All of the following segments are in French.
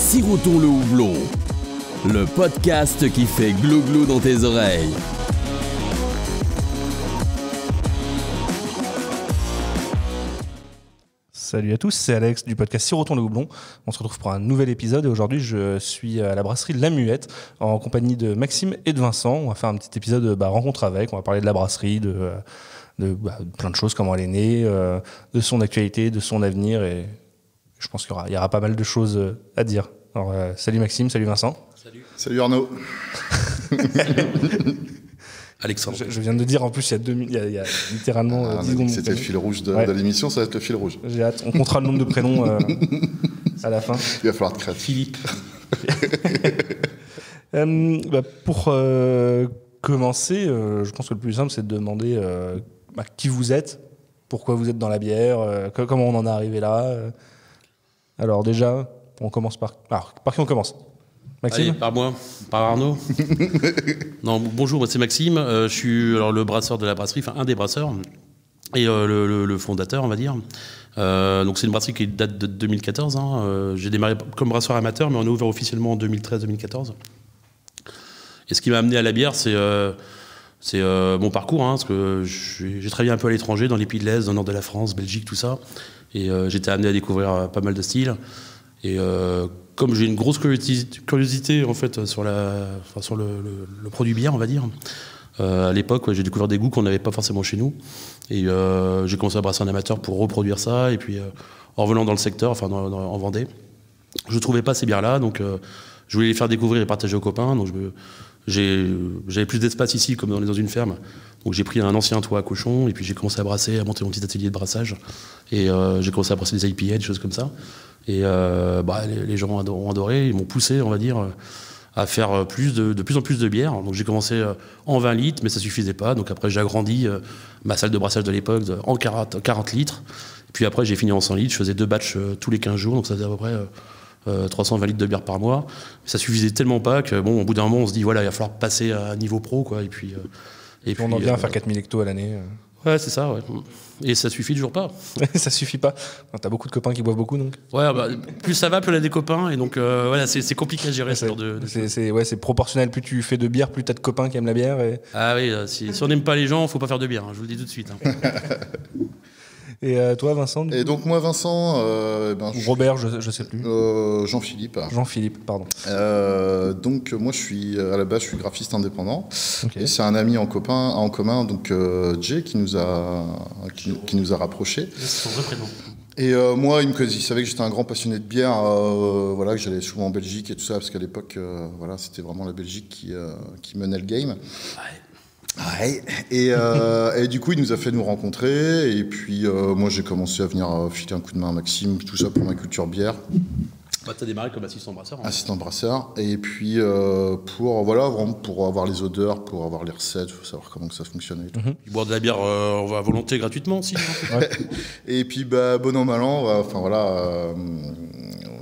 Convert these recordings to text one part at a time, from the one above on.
Sirotons le houblon, le podcast qui fait glou-glou dans tes oreilles. Salut à tous, c'est Alex du podcast Sirotons le houblon. On se retrouve pour un nouvel épisode et aujourd'hui je suis à la brasserie de La Muette en compagnie de Maxime et de Vincent. On va faire un petit épisode rencontre avec, on va parler de la brasserie, de plein de choses, comment elle est née, de son actualité, de son avenir et je pense qu'il y aura pas mal de choses à dire. Alors salut Maxime, salut Vincent. Salut Arnaud. Alexandre. Je viens de dire en plus il y a littéralement 10 secondes. C'était le fil rouge de l'émission, ça va être le fil rouge. J'ai hâte, on comptera le nombre de prénoms à la fin. Il va falloir te créer. Philippe. Pour commencer, je pense que le plus simple c'est de demander qui vous êtes, pourquoi vous êtes dans la bière, comment on en est arrivé là. Alors déjà, on commence par qui on commence? Maxime? Allez, par moi, par Arnaud. Non, bonjour, moi c'est Maxime. Je suis le brasseur de la brasserie, enfin un des brasseurs et le fondateur, on va dire. Donc c'est une brasserie qui date de 2014. J'ai démarré comme brasseur amateur, mais on est ouvert officiellement en 2013-2014. Et ce qui m'a amené à la bière, c'est mon parcours, parce que j'ai travaillé un peu à l'étranger, dans les pays de l'Est, dans le nord de la France, Belgique, tout ça. Et j'étais amené à découvrir pas mal de styles. Et comme j'ai une grosse curiosité en fait sur le produit bière, on va dire, à l'époque j'ai découvert des goûts qu'on n'avait pas forcément chez nous. Et j'ai commencé à brasser en amateur pour reproduire ça. Et puis en revenant dans le secteur, enfin en Vendée, je ne trouvais pas ces bières-là, donc je voulais les faire découvrir et partager aux copains. Donc j'avais plus d'espace ici comme dans une ferme. Donc j'ai pris un ancien toit à cochon et puis j'ai commencé à brasser, à monter mon petit atelier de brassage. Et j'ai commencé à brasser des IPA, des choses comme ça. Et les gens ont adoré, ils m'ont poussé, on va dire, à faire de plus en plus de bière. Donc j'ai commencé en 20 litres, mais ça suffisait pas. Donc après j'ai agrandi ma salle de brassage de l'époque en 40 litres. Et puis après j'ai fini en 100 litres, je faisais 2 batchs tous les 15 jours, donc ça faisait à peu près 320 litres de bière par mois. Mais ça suffisait tellement pas que, au bout d'un moment, on se dit, voilà, il va falloir passer à niveau pro, quoi. Et puis on en vient à faire 4000 hectos à l'année. Ouais, c'est ça, ouais. Et ça suffit toujours pas. Ça suffit pas. T'as beaucoup de copains qui boivent beaucoup, donc. Ouais, plus ça va, plus on a des copains. Et donc, voilà, c'est compliqué à gérer ce genre de choses. C'est proportionnel. Plus tu fais de bière, plus t'as de copains qui aiment la bière. Ah oui, si on n'aime pas les gens, faut pas faire de bière, je vous le dis tout de suite. Et toi, Vincent? Et donc moi, Vincent... Robert, je sais plus. Jean-Philippe. Jean-Philippe, pardon. Donc moi, à la base, je suis graphiste indépendant. Okay. Et c'est un ami en commun, donc Jay, qui nous a rapprochés. C'est son vrai prénom. Et moi, il savait que j'étais un grand passionné de bière, que j'allais souvent en Belgique et tout ça, parce qu'à l'époque, c'était vraiment la Belgique qui menait le game. Ouais. Et du coup, il nous a fait nous rencontrer. Et puis, moi, j'ai commencé à venir filer un coup de main à Maxime, tout ça pour ma culture bière. T'as démarré comme assistant brasseur. Assistant brasseur. Et puis, pour avoir les odeurs, pour avoir les recettes, il faut savoir comment que ça fonctionne et tout. Mm-hmm. Boire de la bière à volonté gratuitement aussi. Ouais. Et puis, bon an, mal an,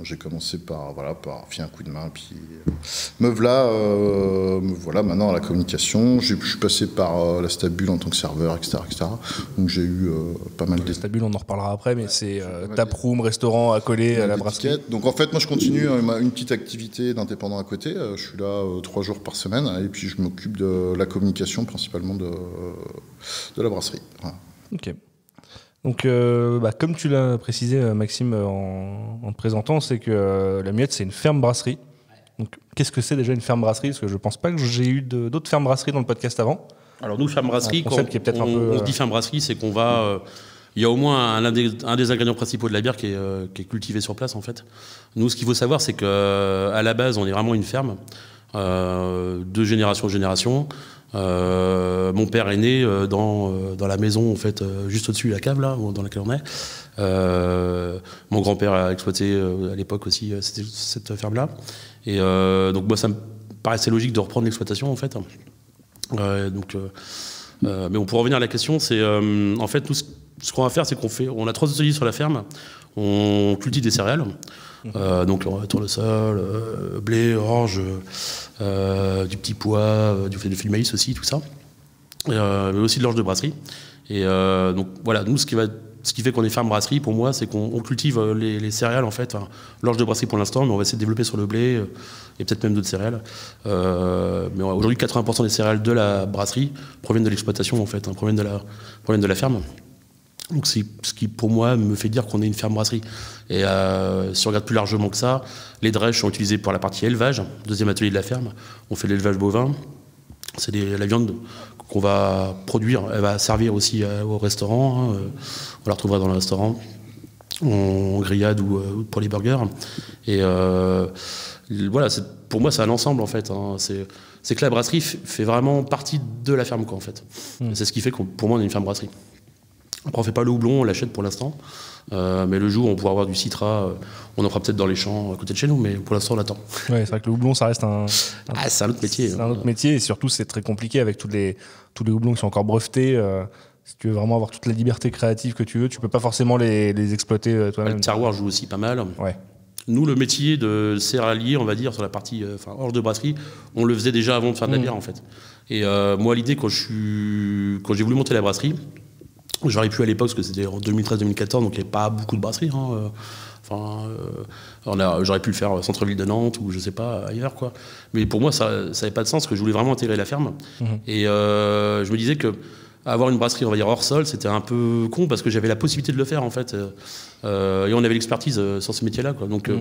j'ai commencé par filer un coup de main. Puis, me voilà maintenant à la communication. Je suis passé par la Stabule en tant que serveur, etc. Donc, j'ai eu pas mal de... La Stabule, on en reparlera après, mais c'est taproom, restaurant accolé à la brasserie. Donc, en fait, moi, je continue une petite activité d'indépendant à côté. Je suis là 3 jours par semaine et puis je m'occupe de la communication principalement de la brasserie. Voilà. Ok. Donc, comme tu l'as précisé, Maxime, en te présentant, c'est que La Muette, c'est une ferme brasserie. Donc, qu'est-ce que c'est déjà une ferme brasserie? Parce que je ne pense pas que j'ai eu d'autres fermes brasseries dans le podcast avant. Alors nous, ferme brasserie, quand on se dit ferme brasserie, c'est qu'on va... il y a au moins un des ingrédients principaux de la bière qui est cultivé sur place, en fait. Nous, ce qu'il faut savoir, c'est qu'à la base, on est vraiment une ferme, de génération en génération. Mon père est né dans la maison, en fait, juste au-dessus de la cave, là, dans laquelle on est. Mon grand-père a exploité à l'époque aussi cette ferme-là. Et donc, moi, ça me paraissait logique de reprendre l'exploitation, en fait. Mais pour revenir à la question, c'est en fait, nous, ce qu'on va faire, c'est on a 3 ateliers sur la ferme. On cultive des céréales, donc tournesol, blé, orge, du petit pois, du fil de maïs aussi, tout ça, mais aussi de l'orge de brasserie. Et donc voilà, nous, ce ce qui fait qu'on est ferme brasserie, pour moi, c'est qu'on cultive les céréales, en fait. Enfin, l'orge de brasserie pour l'instant, mais on va essayer de développer sur le blé et peut-être même d'autres céréales. Mais aujourd'hui, 80% des céréales de la brasserie proviennent de l'exploitation, en fait, proviennent de la ferme. Donc c'est ce qui, pour moi, me fait dire qu'on est une ferme brasserie. Et si on regarde plus largement que ça, les drèches sont utilisées pour la partie élevage, deuxième atelier de la ferme. On fait de l'élevage bovin. C'est la viande qu'on va produire, elle va servir aussi au restaurant. On la retrouvera dans le restaurant, en grillade ou pour les burgers. Et voilà, pour moi, c'est un ensemble, en fait. C'est que la brasserie fait vraiment partie de la ferme, quoi, en fait. C'est ce qui fait que pour moi, on est une ferme brasserie. Après, on ne fait pas le houblon, on l'achète pour l'instant. Mais le jour où on pourra avoir du citra, on en fera peut-être dans les champs à côté de chez nous, mais pour l'instant, on l'attend. Ouais, c'est vrai que le houblon, ça reste c'est un autre métier. C'est un autre métier, et surtout, c'est très compliqué avec tous les houblons qui sont encore brevetés. Si tu veux vraiment avoir toute la liberté créative que tu veux, tu peux pas forcément les exploiter toi-même. Le terroir joue aussi pas mal. Ouais. Nous, le métier de céréalier, on va dire, sur la partie orge de brasserie, on le faisait déjà avant de faire de la bière, en fait. Et moi, l'idée, quand j'ai voulu monter la brasserie, j'aurais pu à l'époque, parce que c'était en 2013-2014, donc il n'y avait pas beaucoup de brasseries. J'aurais pu le faire au centre-ville de Nantes ou je sais pas, ailleurs, quoi. Mais pour moi, ça n'avait pas de sens, parce que je voulais vraiment intégrer la ferme. Et je me disais que avoir une brasserie, on va dire, hors sol, c'était un peu con, parce que j'avais la possibilité de le faire, en fait. Et on avait l'expertise sur ce métier-là, quoi. Donc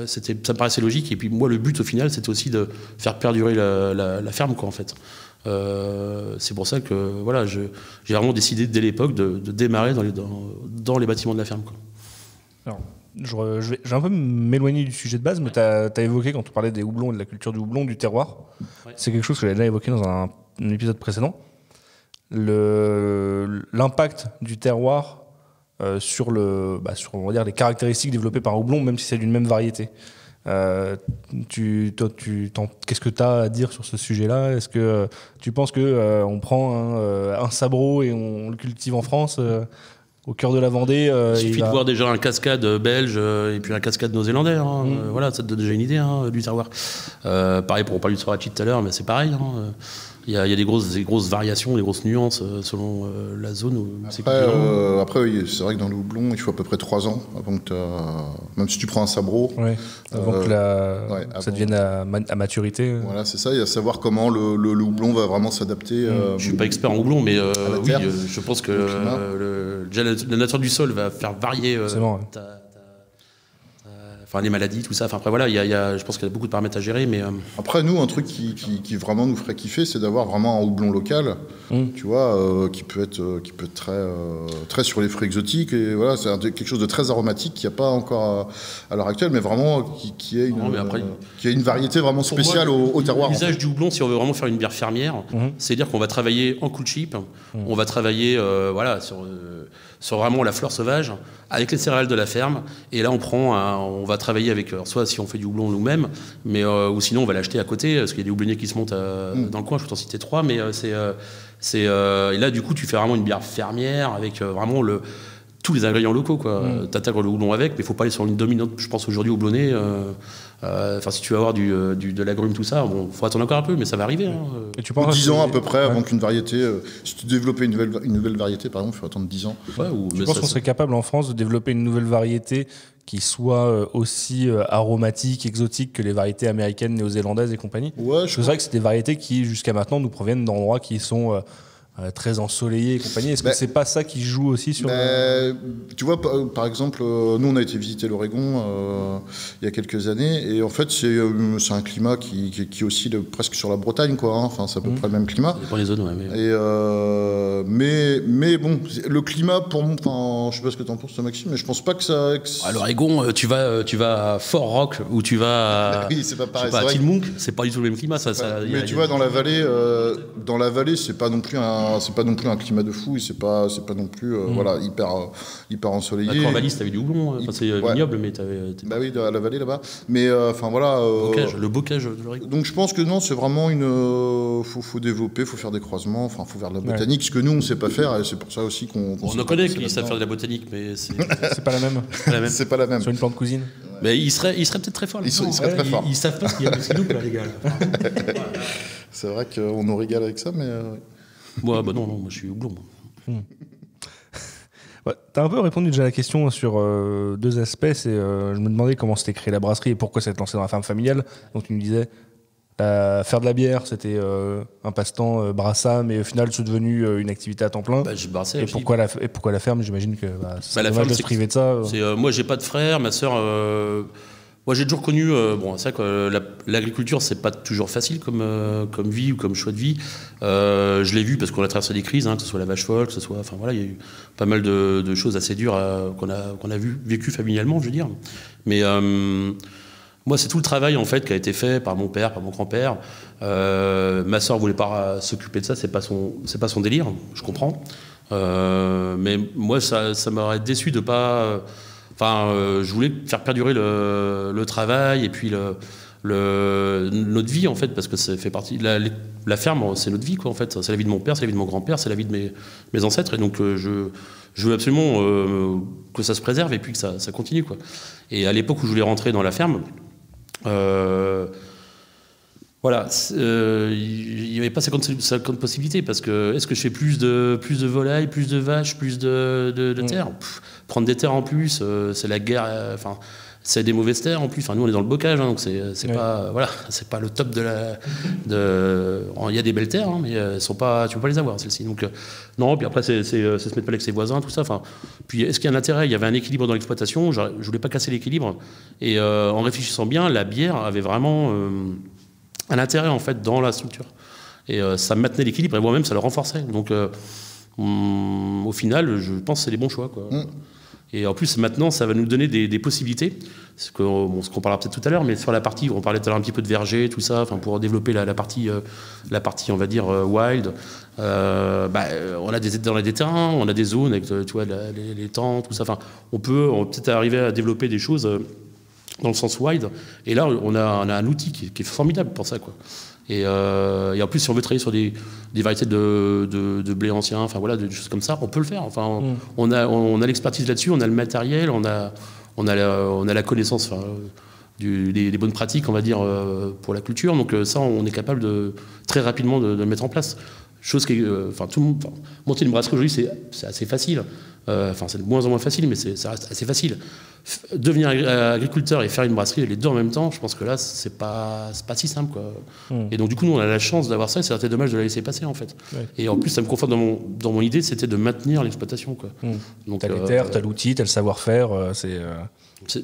ça me paraissait logique. Et puis moi, le but, au final, c'était aussi de faire perdurer la ferme, quoi, en fait. C'est pour ça que voilà, j'ai vraiment décidé dès l'époque de démarrer dans les bâtiments de la ferme, quoi. Alors, je vais un peu m'éloigner du sujet de base, mais tu as évoqué, quand on parlait des houblons et de la culture du houblon, du terroir. Ouais. C'est quelque chose que j'avais déjà évoqué dans un épisode précédent. L'impact du terroir sur on va dire, les caractéristiques développées par un houblon, même si c'est d'une même variété. Qu'est-ce que tu as à dire sur ce sujet-là? Est-ce que tu penses qu'on prend un sabro et on le cultive en France, au cœur de la Vendée? Il suffit de voir déjà un cascade belge et puis un cascade néo-zélandais. Voilà, ça te donne déjà une idée du terroir. Pareil, on parlait du Sorachi tout à l'heure, mais c'est pareil. Il y a des grosses variations, des grosses nuances selon la zone où c'est après, oui, c'est vrai que dans le houblon, il faut à peu près 3 ans avant que même si tu prends un sabro. Ouais, avant que ça devienne à maturité. Voilà, c'est ça. Il y a à savoir comment le houblon va vraiment s'adapter. Je suis pas expert en houblon, mais oui, je pense que déjà la nature du sol va faire varier les maladies, tout ça. Enfin, après, voilà, je pense qu'il y a beaucoup de paramètres à gérer. Mais après, nous, un truc qui vraiment nous ferait kiffer, c'est d'avoir vraiment un houblon local, tu vois, qui peut être très sur les fruits exotiques. Et voilà, c'est quelque chose de très aromatique qu'il n'y a pas encore à l'heure actuelle, mais vraiment qui ait une variété vraiment spéciale au terroir. L'usage du houblon, si on veut vraiment faire une bière fermière, c'est-à-dire qu'on va travailler en cool chip, on va travailler sur vraiment la fleur sauvage, avec les céréales de la ferme. Et là, on va travailler avec, soit si on fait du houblon nous-mêmes, mais ou sinon on va l'acheter à côté, parce qu'il y a des houblonniers qui se montent dans le coin. Je peux t'en citer 3, mais et là, du coup, tu fais vraiment une bière fermière avec vraiment tous les ingrédients locaux, quoi. T'attagres le houblon avec, mais il faut pas aller sur une dominante. Je pense aujourd'hui houblonné. Si tu veux avoir de l'agrume, tout ça, bon, faut attendre encore un peu, mais ça va arriver. Et tu penses 10 ans à peu près avant qu'une variété. Si tu développais une nouvelle variété, par exemple, il faut attendre 10 ans. Tu penses qu'on serait capable en France de développer une nouvelle variété qui soit aussi aromatique, exotique que les variétés américaines, néo-zélandaises et compagnie? C'est vrai que c'est des variétés qui, jusqu'à maintenant, nous proviennent d'endroits qui sont très ensoleillé et compagnie. Est-ce que c'est pas ça qui joue aussi sur... Tu vois, par exemple, nous on a été visiter l'Oregon il y a quelques années, et en fait c'est un climat qui oscille presque sur la Bretagne, quoi. Enfin, c'est à peu près le même climat. Ça dépend des zones, ouais. Mais bon, le climat, pour moi, enfin, je sais pas ce que t'en penses, toi, Maxime, mais je pense pas que ça... À l'Oregon, tu vas à Fort Rock, ou tu vas oui, c'est pas pareil, à Tillamook, c'est pas du tout le même climat. Mais tu vois, dans la vallée, c'est pas non plus un climat de fou, et c'est pas non plus hyper ensoleillé. La Corvallis, t'avais du houblon, c'est vignoble, mais t'avais... Bah oui, à la vallée là-bas. Mais enfin voilà. Le bocage de l'Oregon. Donc je pense que non, c'est vraiment faut développer, faut faire des croisements, enfin faut faire de la botanique, ce que nous on sait pas faire, et c'est pour ça aussi qu'on. On en connaît qui savent faire de la botanique, mais c'est pas la même. C'est pas la même. Sur une plante cousine. Mais ils seraient peut-être très forts. Ils seraient très forts. Ils savent pas ce qu'il y a de Skyloop, là, les gars. C'est vrai qu'on nous régale avec ça, mais. Moi, non, moi je suis houblon. Ouais, tu as un peu répondu déjà à la question sur deux aspects. Je me demandais comment s'était créée la brasserie et pourquoi s'être lancé dans la ferme familiale. Donc tu nous disais, faire de la bière, c'était un passe-temps brassat, mais au final, c'est devenu une activité à temps plein. J'ai brassé et aussi. pourquoi la ferme? J'imagine que c'est la dommage ferme, de se priver de ça. Moi, j'ai pas de frère, ma sœur. Moi, j'ai toujours connu. Bon, c'est vrai que l'agriculture, c'est pas toujours facile comme vie ou comme choix de vie. Je l'ai vu parce qu'on a traversé des crises, que ce soit la vache folle, que ce soit. Enfin voilà, il y a eu pas mal de choses assez dures qu'on a vécu familialement, je veux dire. Mais moi, c'est tout le travail en fait qui a été fait par mon père, par mon grand-père. Ma sœur voulait pas s'occuper de ça, c'est pas son délire, je comprends. Mais moi, ça m'aurait déçu de pas. Je voulais faire perdurer le travail et puis notre vie en fait, parce que ça fait partie. La ferme, c'est notre vie quoi en fait. C'est la vie de mon père, c'est la vie de mon grand-père, c'est la vie de mes ancêtres. Et donc je veux absolument que ça se préserve et puis que ça continue quoi. Et à l'époque où je voulais rentrer dans la ferme. Voilà, il n'y avait pas 50 possibilités parce que est-ce que je fais plus de volailles, plus de vaches, plus de terres? Prendre des terres en plus, c'est la guerre. C'est des mauvaises terres en plus. Nous on est dans le bocage, donc c'est pas c'est pas le top de la. Il y a des belles terres, mais elles sont pas. Tu peux pas les avoir celles-ci. Donc non. Puis après c'est se mettre pas avec ses voisins, tout ça. Puis est-ce qu'il y a un intérêt? Il y avait un équilibre dans l'exploitation. Je voulais pas casser l'équilibre. Et en réfléchissant bien, la bière avait vraiment un intérêt en fait dans la structure. Et ça maintenait l'équilibre et moi-même ça le renforçait. Donc au final, je pense que c'est les bons choix quoi. Et en plus, maintenant, ça va nous donner des possibilités. Ce qu'on parlera peut-être tout à l'heure, mais sur la partie, on parlait tout à l'heure un petit peu de verger, tout ça, pour développer la partie, on va dire, wild. On a des terrains, on a des zones avec, tu vois, les temps, tout ça. On peut peut-être arriver à développer des choses dans le sens wild. Et là, on a un outil qui est formidable pour ça, quoi. Et en plus, si on veut travailler sur des variétés de blé ancien, des choses comme ça, on peut le faire. On a l'expertise là-dessus, on a le matériel, on a la connaissance, des bonnes pratiques, on va dire, pour la culture. Donc ça, on est capable très rapidement de le mettre en place. Chose qui, tout le monde, monter une brasserie aujourd'hui, c'est assez facile. C'est de moins en moins facile, mais ça reste assez facile. Devenir agriculteur et faire une brasserie, les deux en même temps, je pense que là, c'est pas si simple, quoi. Et donc, du coup, nous, on a la chance d'avoir ça, et c'est dommage de la laisser passer, en fait. Ouais. Et en plus, ça me conforte dans mon idée, c'était de maintenir l'exploitation, quoi. Donc, t'as les terres, t'as l'outil, t'as le savoir-faire,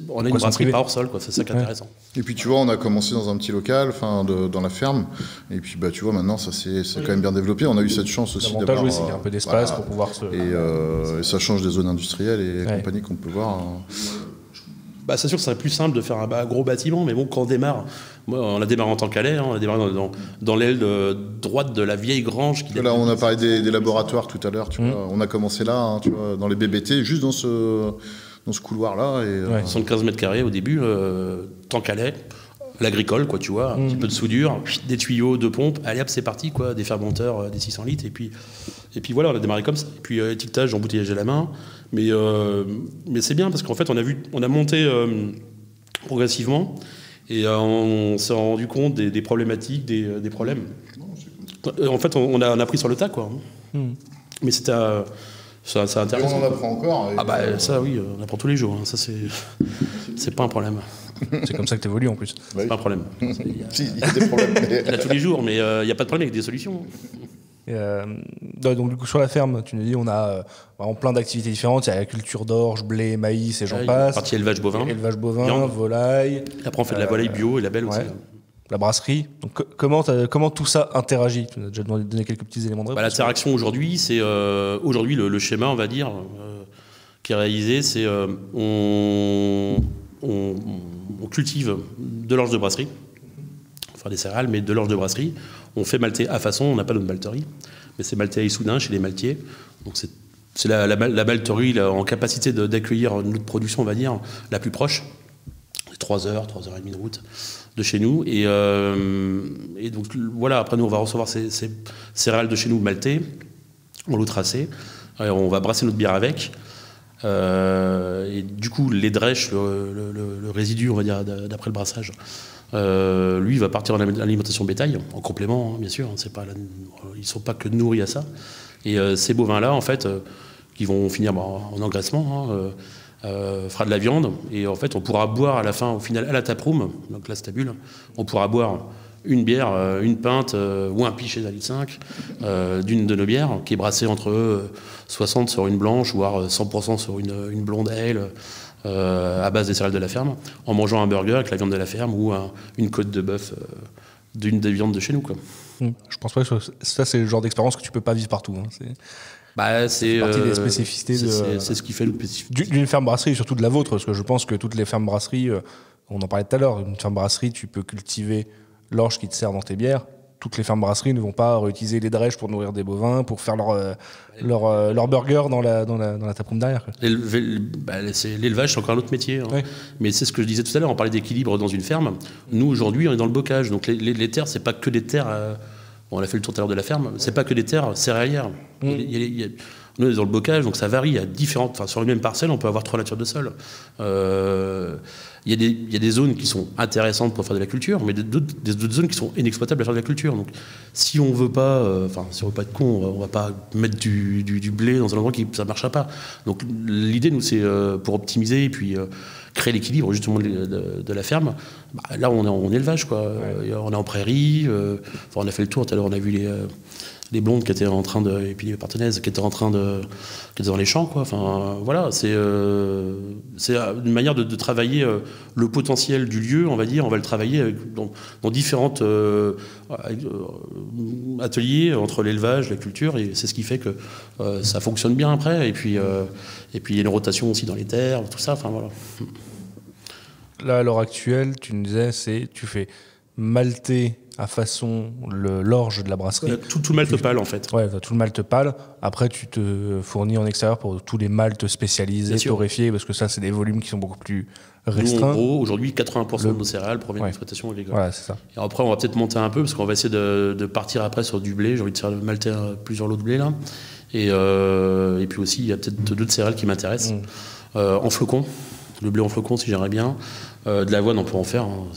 on a une brasserie pas hors sol, quoi. C'est ça qui est intéressant. Et puis tu vois, on a commencé dans un petit local, dans la ferme, et puis tu vois, maintenant ça s'est quand même bien développé. On a eu cette chance aussi d'avoir. L'avantage, c'est qu'il y a un peu d'espace pour pouvoir se. Et ça change des zones industrielles et compagnie qu'on peut voir. C'est sûr que c'est plus simple de faire un gros bâtiment, mais bon, quand on démarre, on a démarré en tant qu'allais, on a démarré dans l'aile droite de la vieille grange. Là, on a parlé des laboratoires tout à l'heure, tu vois. On a commencé là, tu vois, dans les BBT, juste dans ce couloir-là. 75 mètres carrés au début, tant qu'allait, l'agricole, quoi, tu vois, un petit peu de soudure, des tuyaux, de pompes, allez hop, c'est parti, quoi, des fermenteurs, des 600 litres, et puis voilà, on a démarré comme ça. Et puis étiquetage, embouteillage à la main, mais c'est bien parce qu'en fait, on a monté progressivement, et on s'est rendu compte des problématiques, des problèmes. En fait, on a appris sur le tas, quoi. Mais c'était ça intéressant. Et on en apprend encore. Ça, oui, on apprend tous les jours. Ça, c'est pas un problème. C'est comme ça que tu évolues en plus. C'est pas un problème. Si, il y a des problèmes. Il y a tous les jours, mais il n'y a pas de problème avec des solutions. Donc du coup sur la ferme, tu nous dis on a vraiment plein d'activités différentes. Il y a la culture d'orge, blé, maïs et j'en passe. Partie élevage bovin, volaille. Et après on fait de la volaille bio et la belle aussi. La brasserie. Donc comment tout ça interagit? Tu nous as déjà donné quelques petits éléments de réponse. L'interaction aujourd'hui, c'est le schéma, on va dire, qui est réalisé, c'est on cultive de l'orge de brasserie, enfin des céréales, mais de l'orge de brasserie. On fait malter à façon, on n'a pas notre malterie, mais c'est malté à Issoudun chez les maltiers. Donc c'est la malterie en capacité d'accueillir notre production, on va dire, la plus proche. 3 heures et demie de route de chez nous. Et donc voilà, après nous on va recevoir ces céréales de chez nous maltées, en l'eau tracée. On va brasser notre bière avec. Et du coup, les drèches, le résidu, on va dire, d'après le brassage, lui, il va partir en alimentation bétail, en complément, bien sûr. Ils ne sont pas que nourris à ça. Et ces bovins-là, en fait, qui vont finir en engraissement, fera de la viande. Et en fait, on pourra boire à la fin, au final, à la taproom, donc la stabule, on pourra boire une bière, une pinte ou un pichet d'un litre 5 d'une de nos bières, qui est brassée entre 60 sur une blanche, voire 100% sur une blonde ale, à base des céréales de la ferme, en mangeant un burger avec la viande de la ferme ou une côte de bœuf d'une des viandes de chez nous, quoi. Je pense pas que ça, c'est le genre d'expérience que tu peux pas vivre partout. Hein. C'est partie des spécificités. C'est ce qui fait le spécifique. D'une ferme brasserie, surtout de la vôtre, parce que je pense que toutes les fermes brasseries, on en parlait tout à l'heure, une ferme brasserie, tu peux cultiver l'orge qui te sert dans tes bières. Toutes les fermes brasseries ne vont pas réutiliser les drèches pour nourrir des bovins, pour faire leur burger dans la taproom derrière. L'élevage, c'est encore un autre métier. Hein. Ouais. Mais c'est ce que je disais tout à l'heure, on parlait d'équilibre dans une ferme. Nous, aujourd'hui, on est dans le bocage. Donc les terres, c'est pas que des terres... on a fait le tour tout à l'heure de la ferme. C'est pas que des terres céréalières. Nous, on est dans le bocage, donc ça varie. Sur les mêmes parcelles, on peut avoir 3 natures de sol. Il y a des zones qui sont intéressantes pour faire de la culture, mais d'autres zones qui sont inexploitables à faire de la culture. Donc, si on veut pas, si on veut pas être con, on va pas mettre du blé dans un endroit qui ça marchera pas. Donc, l'idée, nous, c'est pour optimiser et puis créer l'équilibre justement de la ferme. Là, on est en élevage, quoi. Ouais. On est en prairie. On a fait le tour. Tout à l'heure, on a vu les blondes qui étaient en train de, et puis les partenaises qui étaient qui étaient dans les champs, quoi. Enfin, voilà, c'est une manière de travailler le potentiel du lieu, on va dire. On va le travailler dans différentes ateliers entre l'élevage, la culture, et c'est ce qui fait que ça fonctionne bien après. Et puis il y a une rotation aussi dans les terres, tout ça. Enfin voilà. Là, à l'heure actuelle, tu nous disais, tu fais malter à façon l'orge de la brasserie. Tout le malte pâle, en fait. Ouais, tout le malte pâle. Après, tu te fournis en extérieur pour tous les maltes spécialisés, torréfiés, parce que ça, c'est des volumes qui sont beaucoup plus restreints. Nous, en gros, aujourd'hui, 80% de nos céréales proviennent d'exploitation agricole. Voilà, c'est ça. Et après, on va peut-être monter un peu, parce qu'on va essayer de partir après sur du blé. J'ai envie de faire malter plusieurs lots de blé, là. Et puis aussi, il y a peut-être d'autres céréales qui m'intéressent. En flocons. Le blé en flocons, si j'aimerais bien. De l'avoine, on peut en faire. Hein.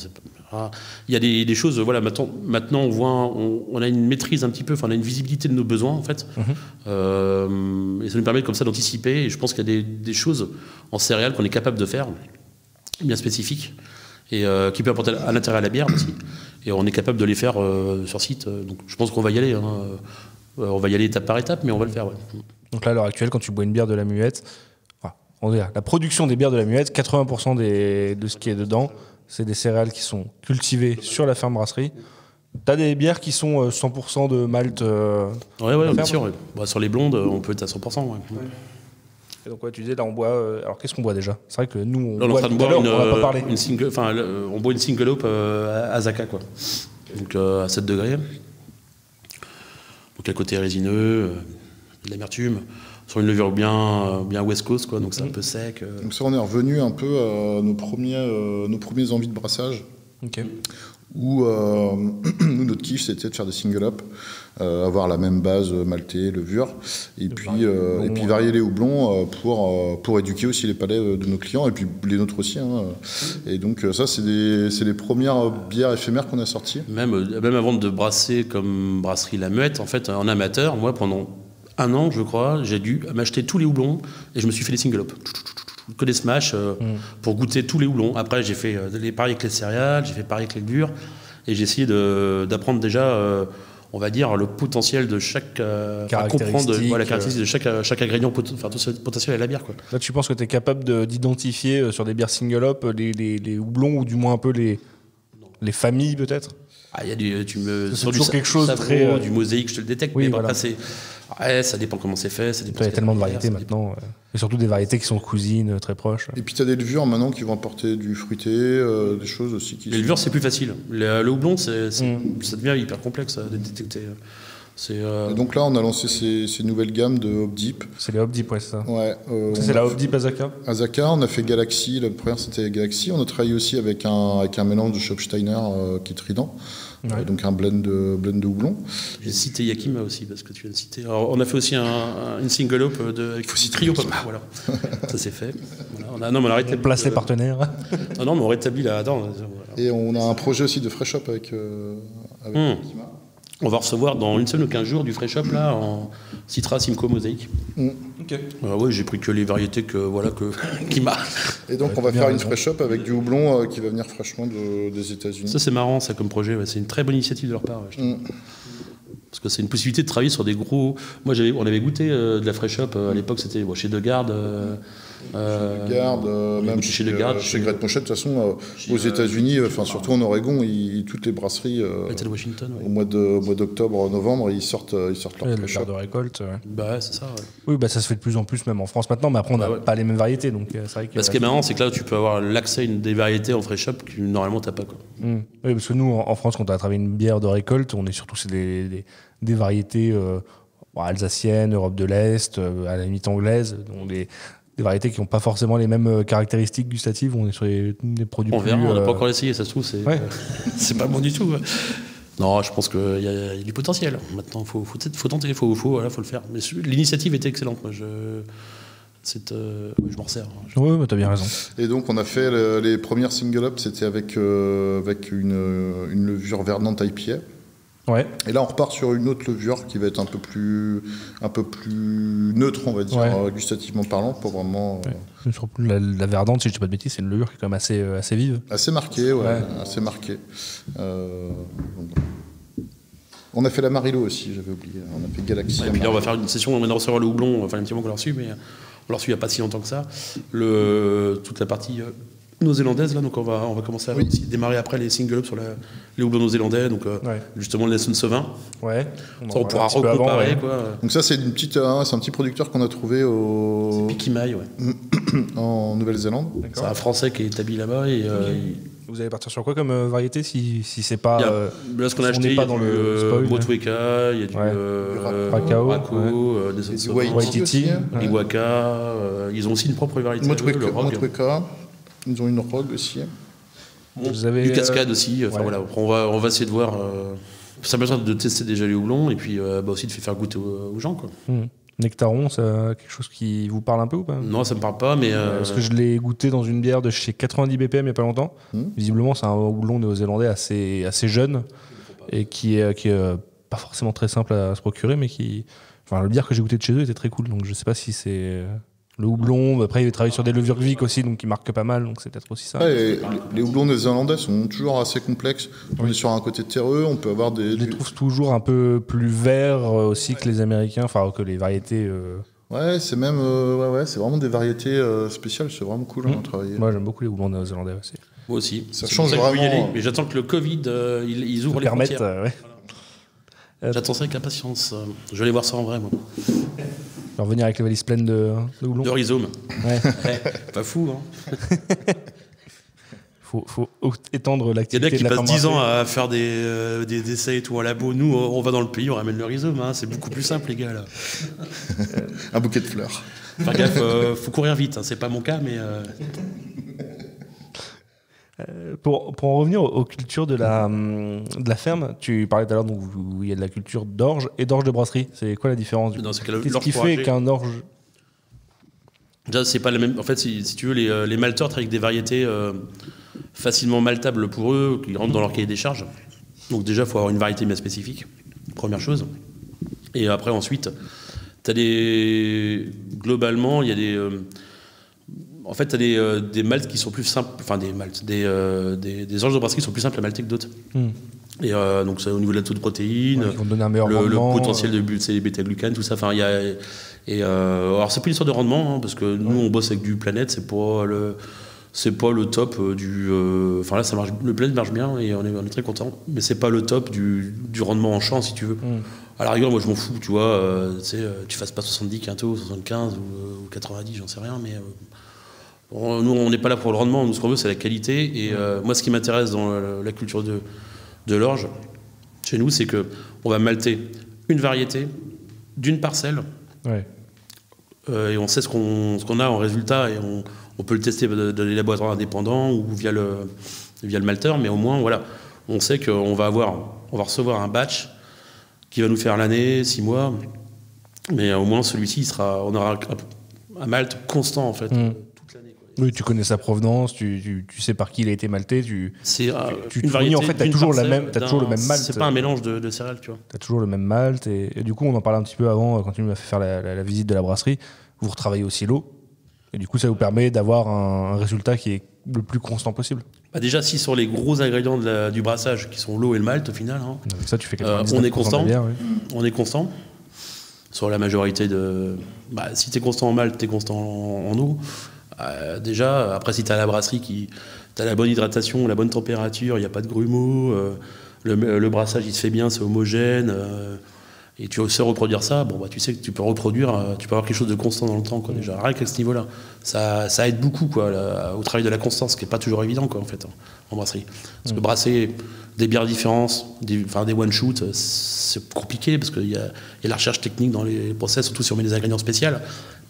Il y a des choses, voilà, maintenant on voit, on a une maîtrise un petit peu, on a une visibilité de nos besoins en fait, et ça nous permet comme ça d'anticiper, et je pense qu'il y a des choses en céréales qu'on est capable de faire, bien spécifiques, et qui peuvent apporter un intérêt à la bière aussi, et on est capable de les faire sur site, donc je pense qu'on va y aller, on va y aller étape par étape, mais on va le faire. Ouais. Donc là, à l'heure actuelle, quand tu bois une bière de la Muette, on va dire, la production des bières de la Muette, 80% de ce qui est dedans, c'est des céréales qui sont cultivées sur la ferme brasserie. Tu as des bières qui sont 100% de malt. Oui, bien sûr. Ouais. Bah, sur les blondes, on peut être à 100%. Ouais. Et donc, tu disais, là, on boit. Alors, qu'est-ce qu'on boit déjà? C'est vrai que nous, on est en train de boire on n'a pas parlé. On boit une single hop à Zaka, quoi. Donc, à 7 degrés. Donc, à côté résineux, de l'amertume. Sur une levure bien West Coast, quoi, donc c'est un peu sec. Donc ça, on est revenu un peu à nos premiers envies de brassage. Okay. Où nous, notre kiff, c'était de faire des single-up, avoir la même base maltais, levure, et puis varier les houblons pour éduquer aussi les palais de nos clients, et puis les nôtres aussi. Hein. Et donc ça, c'est les premières bières éphémères qu'on a sorties. Même avant de brasser comme brasserie La Muette, en fait, en amateur, moi, pendant 1 an, je crois, j'ai dû m'acheter tous les houblons et je me suis fait les single-up. Que des smash pour goûter tous les houblons. Après, j'ai fait pareil avec les céréales, j'ai fait pareil avec les levures et j'ai essayé d'apprendre déjà, on va dire, le potentiel de chaque. Comprendre la caractéristique de chaque ingrédient potentiel à la bière. Quoi. Là, tu penses que tu es capable d'identifier sur des bières single-up les houblons ou du moins un peu les familles peut-être? Il y a sur toujours quelque chose de très du mosaïque, je te le détecte, oui, mais voilà. après ça dépend comment c'est fait. Il y a tellement de variétés maintenant, et surtout des variétés qui sont cousines, très proches. Et puis tu as des levures maintenant qui vont apporter du fruité, des choses aussi qui. Les levures, c'est plus facile. Le houblon, ça devient hyper complexe à détecter. Et donc là, on a lancé ces nouvelles gammes de Hop Deep. C'est les Hop Deep, ouais, c'est ça. Ouais, c'est la Hop Deep Azaka. Azaka, on a fait Galaxy. La première, c'était Galaxy. On a travaillé aussi avec un mélange de Schopsteiner qui est Trident. Ouais. Donc un blend de houblon. J'ai cité Yakima aussi, parce que tu viens de citer. Alors, on a fait aussi une single hop avec Trio Pop. Voilà. Ça c'est fait. Voilà. On a rétabli. On place les partenaires. Non, mais on rétablit là. Attends, voilà. Et on a un projet aussi de Fresh Up avec Yakima. On va recevoir dans une semaine ou 15 jours du Fresh Up là, en Citra, Simcoe, Mosaïque. Ok. Ouais, j'ai pris que les variétés qui marchent. Et donc, on va faire une fresh up avec du houblon qui va venir fraîchement des États-Unis. Ça, c'est marrant, ça, comme projet. Ouais. C'est une très bonne initiative de leur part. Ouais, je trouve. Parce que c'est une possibilité de travailler sur des gros. Moi, on avait goûté de la Fresh Up à l'époque, c'était chez Degarde. Même chez Great Motion, de toute façon, aux États-Unis, surtout en Oregon, toutes les brasseries, Washington, ouais. au mois d'octobre, novembre, ils sortent leur fresh up. de récolte. Ouais. Bah, c'est ça. Ouais. Oui, ça se fait de plus en plus, même en France maintenant, mais après, on n'a pas les mêmes variétés. Donc, c'est vrai que, ce qui est marrant, c'est que là, tu peux avoir l'accès à des variétés en Fresh Up que normalement, tu n'as pas. Quoi. Oui, parce que nous, en France, quand on a travaillé une bière de récolte, on est surtout sur des variétés alsaciennes, Europe de l'Est, à la limite anglaise, donc des variétés qui n'ont pas forcément les mêmes caractéristiques gustatives. On est sur des produits on plus... verra, on n'a pas encore essayé, ça se trouve, c'est pas bon du tout. Ouais. Non, je pense qu'il y a du potentiel. Maintenant, il faut tenter, il faut le faire. Mais l'initiative était excellente. Moi, je m'en sers. Oui, tu as bien raison. Et donc, on a fait les premières single-up, c'était avec une levure verdante IPA. Ouais. Et là, on repart sur une autre levure qui va être un peu plus neutre, on va dire, gustativement parlant, pour vraiment. La verdante, si je ne dis pas de bêtises, c'est une levure qui est quand même assez vive. Assez marquée, assez marquée. On a fait l'Amarillo aussi, j'avais oublié. On a fait Galaxy. Et puis là, on va faire une session, on vient de recevoir le houblon, enfin un petit moment qu'on l'a reçu, mais on l'a reçu il n'y a pas si longtemps que ça. Toute la partie néo-zélandaise, là, donc on va commencer à aussi démarrer après les single-up sur les houblons néo-zélandais, donc justement le Nelson Sauvin. Ouais. Ça, on pourra recomparer. Quoi. Donc ça, c'est c'est un petit producteur qu'on a trouvé au... C'est Pikimai, en Nouvelle-Zélande. C'est un Français qui est établi là-bas et... Vous allez partir sur quoi comme variété si c'est pas... là, ce qu'on a acheté, il y a du Motueka, il y a du Racao, du Waititi, Iguaca. Ils ont aussi une propre variété. Motueka. Ils ont une rogue aussi. Du cascade aussi. Voilà. On va essayer de voir. Ça a besoin de tester déjà les houblons et puis aussi de faire goûter aux gens. Quoi. Nectaron, c'est quelque chose qui vous parle un peu ou pas? Non, ça me parle pas, mais... Parce que je l'ai goûté dans une bière de chez 90 BPM il n'y a pas longtemps. Visiblement, c'est un houblon néo-zélandais assez jeune et qui est pas forcément très simple à se procurer, mais qui... Enfin, le bière que j'ai goûté de chez eux était très cool, donc je sais pas si c'est... Le houblon, après il travaille sur des levures Vic aussi, donc qui marquent pas mal, donc c'est peut-être aussi ça. Ouais, les houblons néo-zélandais sont toujours assez complexes. On est sur un côté terreux, on peut avoir des... Je les trouve toujours un peu plus verts aussi que les Américains, enfin que les variétés... Ouais, c'est même... c'est vraiment des variétés spéciales, c'est vraiment cool à travailler. Moi j'aime beaucoup les houblons néo-zélandais aussi. Moi aussi. Ça change vraiment. Mais j'attends que le Covid, ils ouvrent les frontières. J'attends ça avec impatience. Je vais aller voir ça en vrai, moi. Alors venir avec les valises pleines de houblon. De rhizome. Ouais. Pas fou, hein. Faut étendre l'activité. Il y en a qui passent 10 ans à faire des essais et tout en labo. Nous, on va dans le pays, on ramène le rhizome. Hein. C'est beaucoup plus simple, les gars, là. Un bouquet de fleurs. Enfin, gaffe, faut courir vite. Hein. C'est pas mon cas, mais... Pour en revenir aux cultures de la ferme, tu parlais tout à l'heure où il y a de la culture d'orge et d'orge de brasserie. C'est quoi la différence? Qu'est-ce qui fait qu'un orge... Déjà, c'est pas la même. En fait, si tu veux, les malteurs travaillent avec des variétés facilement maltables pour eux, qui rentrent dans leur cahier des charges. Donc déjà, il faut avoir une variété bien spécifique, première chose. Et après, ensuite, globalement, il y a des... En fait, tu as des maltes qui sont plus simples, enfin des orges de brasserie qui sont plus simples à malter que d'autres. Et donc, c'est au niveau de la taux de protéines, qui vont donner un meilleur rendement, le potentiel de bêta-glucane, tout ça. Enfin, alors, c'est pas une histoire de rendement, hein, parce que nous, on bosse avec du Planète, c'est pas le top du. Enfin, là, ça marche, le Planète marche bien et on est très content, mais c'est pas le top du rendement en champ, si tu veux. À la rigueur, moi, je m'en fous, tu vois. Tu fasses pas 70 quintos, 75 ou 90, j'en sais rien, mais. Nous, on n'est pas là pour le rendement, nous, ce qu'on veut, c'est la qualité. Et moi, ce qui m'intéresse dans la culture de l'orge, chez nous, c'est qu'on va malter une variété d'une parcelle. Ouais. Et on sait ce qu'on a en résultat, et on peut le tester dans les laboratoires indépendants ou via le malteur, mais au moins, voilà, on sait qu'on va recevoir un batch qui va nous faire l'année, 6 mois, mais au moins, celui-ci, on aura un malt constant, en fait. Toute l'année, quoi. Oui, tu connais sa provenance, tu sais par qui il a été malté, tu une variété, en fait, t'as toujours le même malt. C'est pas un mélange de céréales, tu vois. T'as toujours le même malt, et du coup, on en parlait un petit peu avant, quand tu m'as fait faire la visite de la brasserie, vous retravaillez aussi l'eau, et du coup, ça vous permet d'avoir un résultat qui est le plus constant possible. Bah déjà, si sur les gros ingrédients du brassage, qui sont l'eau et le malt, au final, hein, Donc ça, tu fais on est constant. de la bière, oui. On est constant. Sur la majorité de... Bah, si tu es constant en malt, tu es constant en eau. Déjà, après, si tu as la brasserie tu as la bonne hydratation, la bonne température, il n'y a pas de grumeaux, le brassage il se fait bien, c'est homogène, et tu sais reproduire ça, bon, bah, tu sais que tu peux reproduire, tu peux avoir quelque chose de constant dans le temps, quoi, déjà, rien qu'à ce niveau-là. Ça aide beaucoup, quoi, au travail de la constance, qui n'est pas toujours évident, quoi, en fait, en brasserie. Parce que brasser des bières différentes, des one-shoot, c'est compliqué, parce qu'il y a la recherche technique dans les process, surtout si on met des ingrédients spéciaux,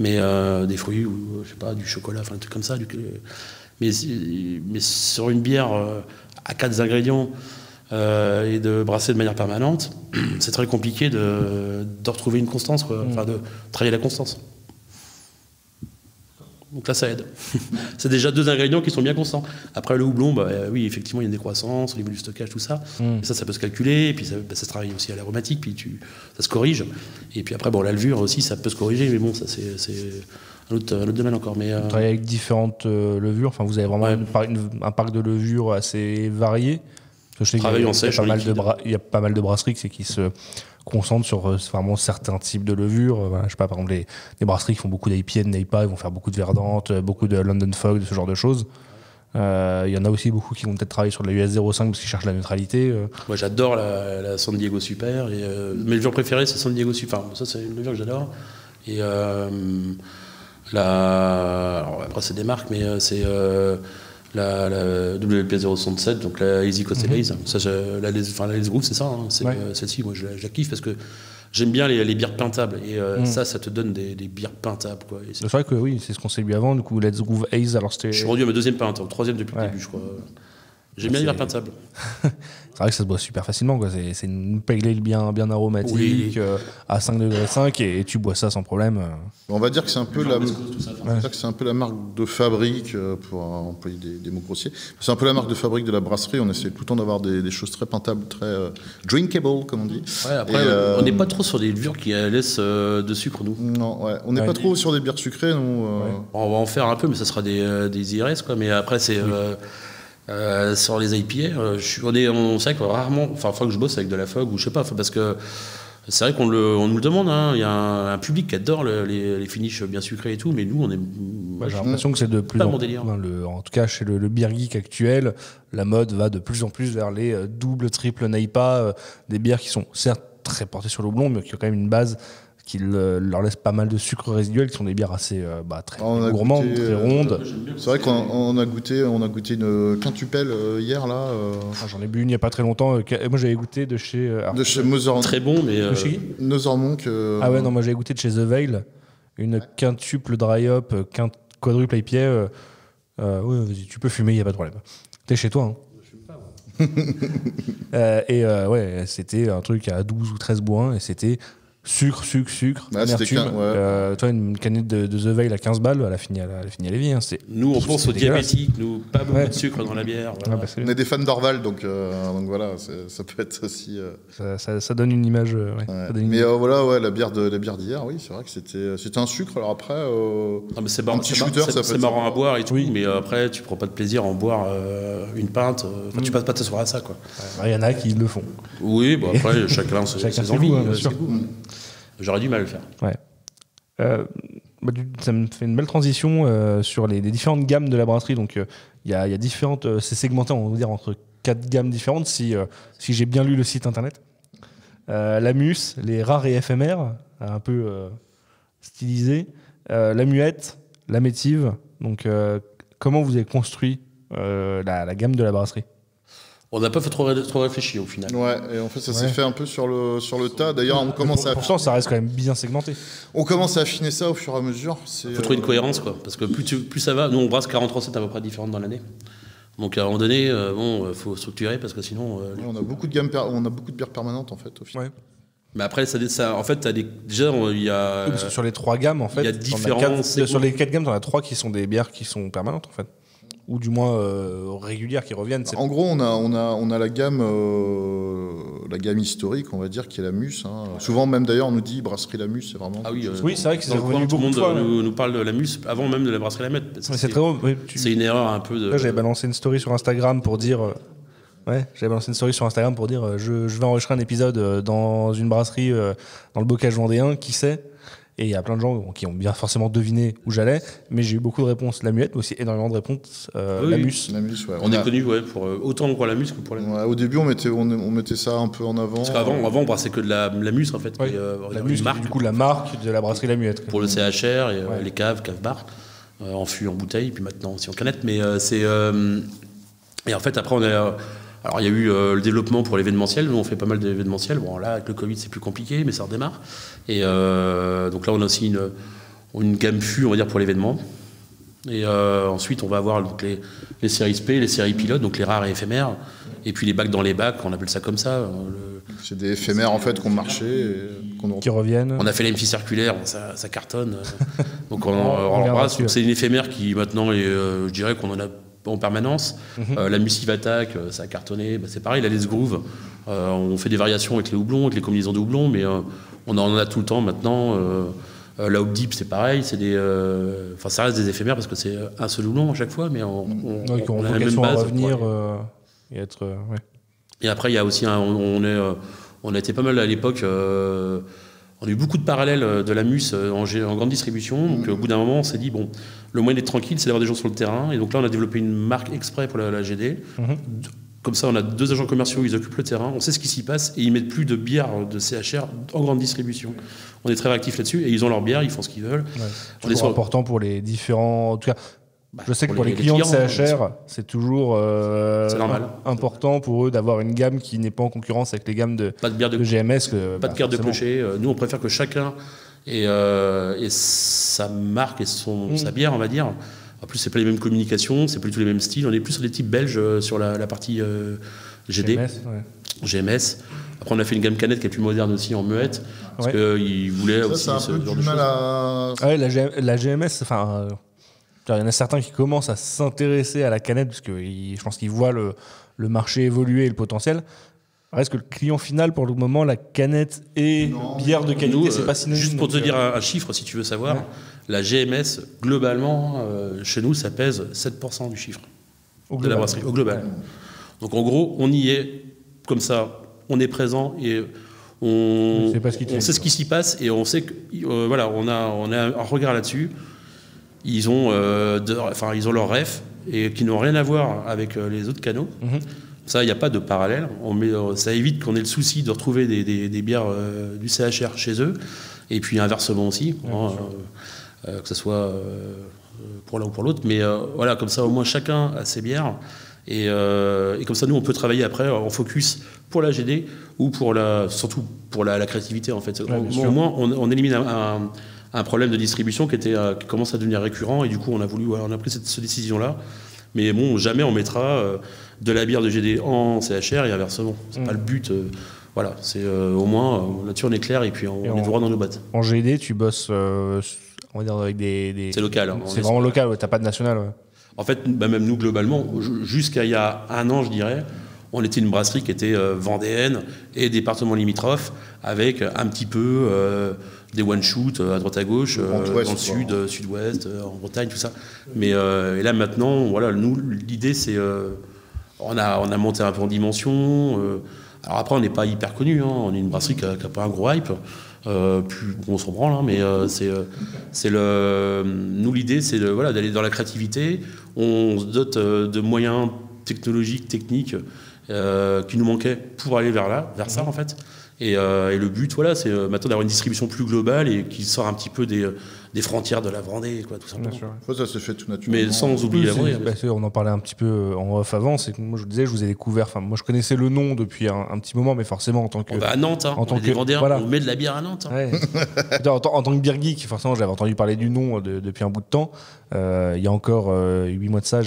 mais des fruits, ou je sais pas, du chocolat, enfin, un truc comme ça. Mais sur une bière à 4 ingrédients, et de brasser de manière permanente, c'est très compliqué de retrouver une constance, quoi. Enfin, de travailler la constance. Donc là, ça aide. C'est déjà 2 ingrédients qui sont bien constants. Après, le houblon, bah, oui, effectivement, il y a une décroissance au niveau du stockage, tout ça. Et ça peut se calculer. Et puis, ça se travaille aussi à l'aromatique. Puis, ça se corrige. Et puis après, bon, la levure aussi, ça peut se corriger. Mais bon, ça, c'est un autre domaine encore. Mais, vous travaillez avec différentes levures. Enfin, vous avez vraiment un parc de levures assez varié. Je sais Travaille en sèche, il y a pas mal de brasseries qui se concentrent sur vraiment certains types de levures. Voilà, je sais pas, par exemple, les brasseries qui font beaucoup d'IPA, de NEIPA, ils vont faire beaucoup de verdante, beaucoup de London Fog, de ce genre de choses. Il y en a aussi beaucoup qui vont peut-être travailler sur de la US 05 parce qu'ils cherchent la neutralité. Moi, j'adore la San Diego Super. Et, mes levures préférées, c'est San Diego Super. Enfin, ça, c'est une levure que j'adore. Et alors, après, c'est des marques, mais c'est... la WP067, donc la Easy Coast Base. La Let's Groove, c'est ça. Hein. Celle-ci, moi, je la kiffe parce que j'aime bien les bières pintables. Et ça te donne des bières pintables, quoi. C'est vrai que oui, c'est ce qu'on s'est lu avant. Du coup, Let's Groove Haze, alors c'était... Je suis rendu à ma 2e pinte, au 3e depuis le début, je crois. J'aime bien les bières pintables. C'est vrai que ça se boit super facilement, quoi. C'est une pale ale bien aromatique, à 5,5 degrés, et tu bois ça sans problème. On va dire que c'est un peu la marque de fabrique, pour employer des mots grossiers. C'est un peu la marque de fabrique de la brasserie. On essaie tout le temps d'avoir des choses très pintables, très drinkable, comme on dit. Ouais, après, on n'est pas trop sur des levures qui laissent de sucre, nous. Non, on n'est pas trop sur des bières sucrées, nous. On va en faire un peu, mais ça sera des IRS, quoi. Mais après, c'est... sur les IPA, on sait que rarement, enfin, faut que je bosse avec de la fog ou je sais pas, parce que c'est vrai qu'on nous le demande. Hein, il y a un public qui adore les finishes bien sucrés et tout, mais nous, on est. J'ai l'impression que c'est de plus en plus. En tout cas, chez le beer geek actuel, la mode va de plus en plus vers les double, triple NEIPA, des bières qui sont certes très portées sur le houblon, mais qui ont quand même une base qui leur laisse pas mal de sucre résiduel, qui sont des bières assez très gourmandes, très rondes. C'est vrai qu'on a goûté une quintupelle hier là. J'en ai bu une il n'y a pas très longtemps. Moi j'avais goûté de chez Mother. Très bon, mais Mother Monk. Ah ouais, non, moi j'avais goûté de chez The Veil, une quintuple dry hop, quadruple IPA. Oui, vas-y, tu peux fumer, il n'y a pas de problème. T'es chez toi, hein. Je fume pas, ouais, c'était un truc à 12 ou 13 bois, et c'était sucre, amertume. Toi, une canette de The Veil à 15 balles, elle a fini à Lévis. Hein. Nous, on pense aux diabétiques, nous, pas beaucoup de sucre dans la bière. Voilà. On est des fans d'Orval, donc voilà, ça peut être aussi. Ça donne une image. Voilà, la bière d'hier, oui, c'est vrai que c'était un sucre. Alors après, c'est marrant à boire et tout, mais après, tu prends pas de plaisir à en boire une pinte. Tu passes pas ta soirée à ça, quoi. Il y en a qui le font. Oui, bon, après, chacun ses envies. Bien sûr. J'aurais du mal à le faire. Ouais. Ça me fait une belle transition sur les différentes gammes de la brasserie. Donc, il y a différentes. C'est segmenté, on va dire, entre 4 gammes différentes, si j'ai bien lu le site internet. La Mus, les rares et éphémères, un peu stylisés. La Muette, la Métive. Donc, comment vous avez construit la gamme de la brasserie ? On n'a pas fait trop réfléchir au final. Ouais, et en fait, ça s'est fait un peu sur le tas. D'ailleurs, on commence à. Pourtant, ça reste quand même bien segmenté. On commence à affiner ça au fur et à mesure. Il faut trouver une cohérence, quoi. Parce que plus ça va, nous, on brasse 40 recettes à peu près différentes dans l'année. Donc, à un moment donné, faut structurer parce que sinon. On a beaucoup de bières permanentes, en fait, au final. Ouais. Mais après, en fait, déjà, il y a. Oui, parce que sur les 3 gammes, en fait, il y a différents sur les 4 gammes, t'en as 3 qui sont des bières qui sont permanentes, en fait. Ou du moins régulières, qui reviennent. En gros, on a la gamme historique, on va dire, qui est la Muse. Hein. Souvent, même d'ailleurs, on nous dit brasserie la Muse, c'est vraiment. Ah oui, oui, c'est vrai que c'est revenu tout le beaucoup de fois. monde nous parle de la Muse avant même de la brasserie la Mette. C'est très beau. Oui, c'est une erreur un peu de. Là, j'avais balancé une story sur Instagram pour dire. Je vais enregistrer un épisode dans une brasserie dans le Bocage vendéen, qui sait. Et il y a plein de gens qui ont bien forcément deviné où j'allais, mais j'ai eu beaucoup de réponses la Muette, mais aussi énormément de réponses la Muse. La Muse, ouais. On est connu pour autant pour la Muse que pour la. Ouais, au début, on mettait ça un peu en avant. Parce qu'avant, on brassait que de la Muse en fait. Ouais. La Muse, du coup, la marque de la brasserie la Muette. Pour le CHR et les caves bar, en fût, en bouteille, puis maintenant aussi en canette. Mais c'est et en fait après on a. Alors il y a eu le développement pour l'événementiel, nous on fait pas mal d'événementiels, bon là avec le Covid c'est plus compliqué mais ça redémarre, et donc là on a aussi une gamme fût on va dire pour l'événement, et ensuite on va avoir donc, les séries SP, les séries pilotes, donc les rares et éphémères, et puis les bacs dans les bacs, on appelle ça comme ça. C'est des éphémères en fait qu'on marchait et qui reviennent. On a fait la MC circulaire, ça cartonne, donc on l'embrasse, donc c'est une éphémère qui maintenant est, je dirais qu'on en a en permanence. La Mucive Attack, ça a cartonné. C'est pareil, la Let's Groove. On fait des variations avec les houblons, avec les combinaisons de houblons, mais on en a tout le temps maintenant. La Hop Deep, c'est pareil. Ça reste des éphémères parce que c'est un seul houblon à chaque fois, mais on a la même base. Revenir, et être. Ouais. Et après, il y a aussi on a été pas mal à l'époque. On a eu beaucoup de parallèles de la Muse en grande distribution. Donc, au bout d'un moment, on s'est dit, bon, le moyen d'être tranquille, c'est d'avoir des gens sur le terrain. Et donc là, on a développé une marque exprès pour la GD. Comme ça, on a 2 agents commerciaux, ils occupent le terrain, on sait ce qui s'y passe, et ils mettent plus de bière de CHR en grande distribution. On est très réactifs là-dessus, et ils ont leur bière, ils font ce qu'ils veulent. Ouais. C'est important pour les différents... En tout cas, je sais que pour les clients de CHR, c'est toujours important pour eux d'avoir une gamme qui n'est pas en concurrence avec les gammes de GMS. Pas de carte de clocher. Nous, on préfère que chacun ait sa marque et sa bière, on va dire. En plus, c'est pas les mêmes communications, c'est plus tous les mêmes styles. On est plus sur des types belges sur la partie GD, GMS. Après, on a fait une gamme canette qui est plus moderne aussi en muette, parce qu'ils voulaient aussi ce genre de choses. La GMS, enfin... Il y en a certains qui commencent à s'intéresser à la canette parce que je pense qu'ils voient le marché évoluer et le potentiel. Reste que le client final, pour le moment, la canette et bière de qualité, c'est pas synonyme. Juste pour te dire un chiffre, si tu veux savoir, la GMS, globalement, chez nous, ça pèse 7% du chiffre de la brasserie, au global. Donc en gros, on y est comme ça, on est présent et on sait ce qui s'y passe et on sait que voilà, on a un regard là-dessus. Ils ont leur ref et qui n'ont rien à voir avec les autres canaux. Ça, il n'y a pas de parallèle. Ça évite qu'on ait le souci de retrouver des bières du CHR chez eux. Et puis inversement aussi, que ce soit pour l'un ou pour l'autre. Mais voilà, comme ça, au moins chacun a ses bières. Et comme ça, nous, on peut travailler après en focus pour la GD ou surtout pour la créativité, en fait. Au moins, on élimine un problème de distribution qui commence à devenir récurrent, et du coup on a pris cette décision-là. Mais bon, jamais on mettra de la bière de GD en CHR et inversement. C'est pas le but. Voilà, c'est au moins là-dessus on est clair et puis on est droit dans nos bottes. En GD, tu bosses, on va dire avec des... C'est local. Hein, c'est vraiment local, t'as pas de national. Ouais. En fait, même nous globalement, jusqu'à il y a un an, je dirais, on était une brasserie qui était vendéenne et département limitrophe, avec un petit peu des one-shoot à droite à gauche, dans le sud, sud-ouest, en Bretagne, tout ça. Mais et là maintenant, voilà, nous, l'idée c'est, on a monté un peu en dimension. Alors après, on n'est pas hyper connu, hein, on est une brasserie qui n'a pas un gros hype. Puis on s'en branle, hein, mais nous l'idée c'est d'aller dans la créativité. On se dote de moyens technologiques, techniques qui nous manquaient pour aller vers ça en fait. Et le but, voilà, c'est maintenant d'avoir une distribution plus globale et qui sort un petit peu des des frontières de la Vendée, quoi, tout simplement. Bien sûr. Ouais, ça s'est fait tout naturellement. Mais sans oublier la Vendée. On en parlait un petit peu en off avant. C'est que moi, je vous disais, je vous ai découvert. Enfin, moi, je connaissais le nom depuis un petit moment, mais forcément, en tant que. On va à Nantes, en tant on est des que- Vendéens, voilà. on met de la bière à Nantes. Ouais. En tant que beer geek, forcément, j'avais entendu parler du nom depuis un bout de temps. Il y a encore 8 mois de ça,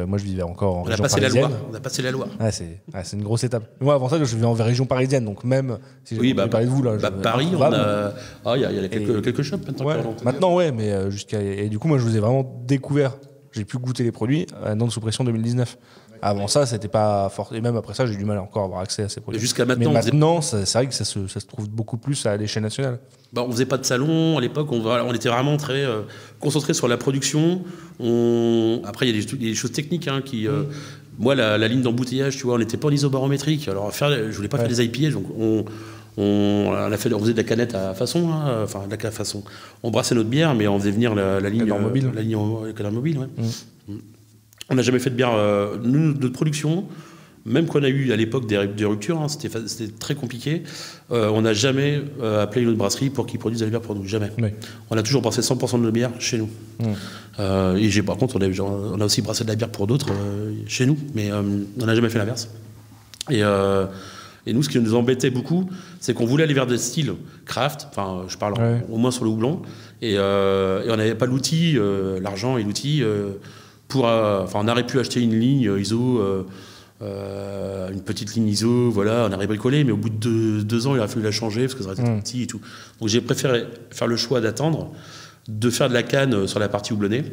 moi, je vivais encore en On a région passé la parisienne. Loire. On a passé la Loire. Ouais, c'est une grosse étape. Moi, avant ça, je vivais en région parisienne, donc même si j'ai parlé de vous là. Paris, on a. Il y a quelques shops maintenant. Ouais, maintenant, ouais, mais et du coup, moi, je vous ai vraiment découvert. J'ai pu goûter les produits à Nantes sous pression 2019. Avant ça, c'était pas fort. Et même après ça, j'ai du mal encore à avoir accès à ces produits. Jusqu'à maintenant, mais maintenant, c'est vrai que ça se trouve beaucoup plus à l'échelle nationale. On faisait pas de salon à l'époque, on était vraiment très concentré sur la production. Après, il y a des choses techniques qui. Moi, la ligne d'embouteillage, tu vois, on n'était pas en isobarométrique. Alors, je voulais pas faire des IPA, donc on faisait de la canette à façon, enfin de la façon. On brassait notre bière, mais on faisait venir la ligne mobile. La ligne canard mobile. Ouais. On n'a jamais fait de bière de production. Même qu'on a eu à l'époque des ruptures, c'était très compliqué. On n'a jamais appelé une autre brasserie pour qu'ils produisent de la bière pour nous, jamais. Oui. On a toujours brassé 100% de nos bières chez nous. Et par contre, on a aussi brassé de la bière pour d'autres chez nous, mais on n'a jamais fait l'inverse. Et nous, ce qui nous embêtait beaucoup, c'est qu'on voulait aller vers des styles craft, enfin, je parle au moins sur le houblon, et on n'avait pas l'outil, l'argent et l'outil on aurait pu acheter une ligne ISO. Une petite ligne ISO, voilà, on a bricolé, mais au bout de 2 ans, il a fallu la changer parce que ça aurait été trop petit et tout. Donc j'ai préféré faire le choix d'attendre, de faire de la canne sur la partie houblonnée,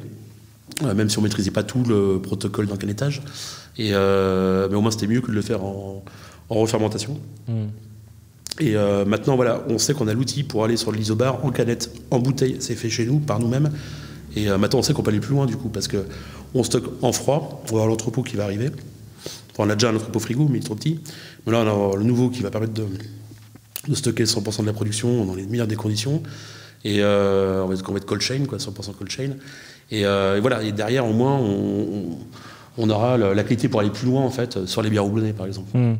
même si on ne maîtrisait pas tout le protocole d'un canettage. Mais au moins, c'était mieux que de le faire en refermentation. Et maintenant, voilà, on sait qu'on a l'outil pour aller sur l'isobar en canette, en bouteille, c'est fait chez nous, par nous-mêmes. Et maintenant, on sait qu'on peut aller plus loin du coup, parce qu'on stocke en froid, on va avoir l'entrepôt qui va arriver. Enfin, on a déjà un entrepôt frigo, mais il est trop petit. Mais là, on a le nouveau qui va permettre de stocker 100% de la production dans les meilleures des conditions. Et on va être cold chain, quoi, 100% cold chain. Et voilà, et derrière, au moins, on aura la qualité pour aller plus loin, en fait, sur les bières houblonnées, par exemple. Ouais,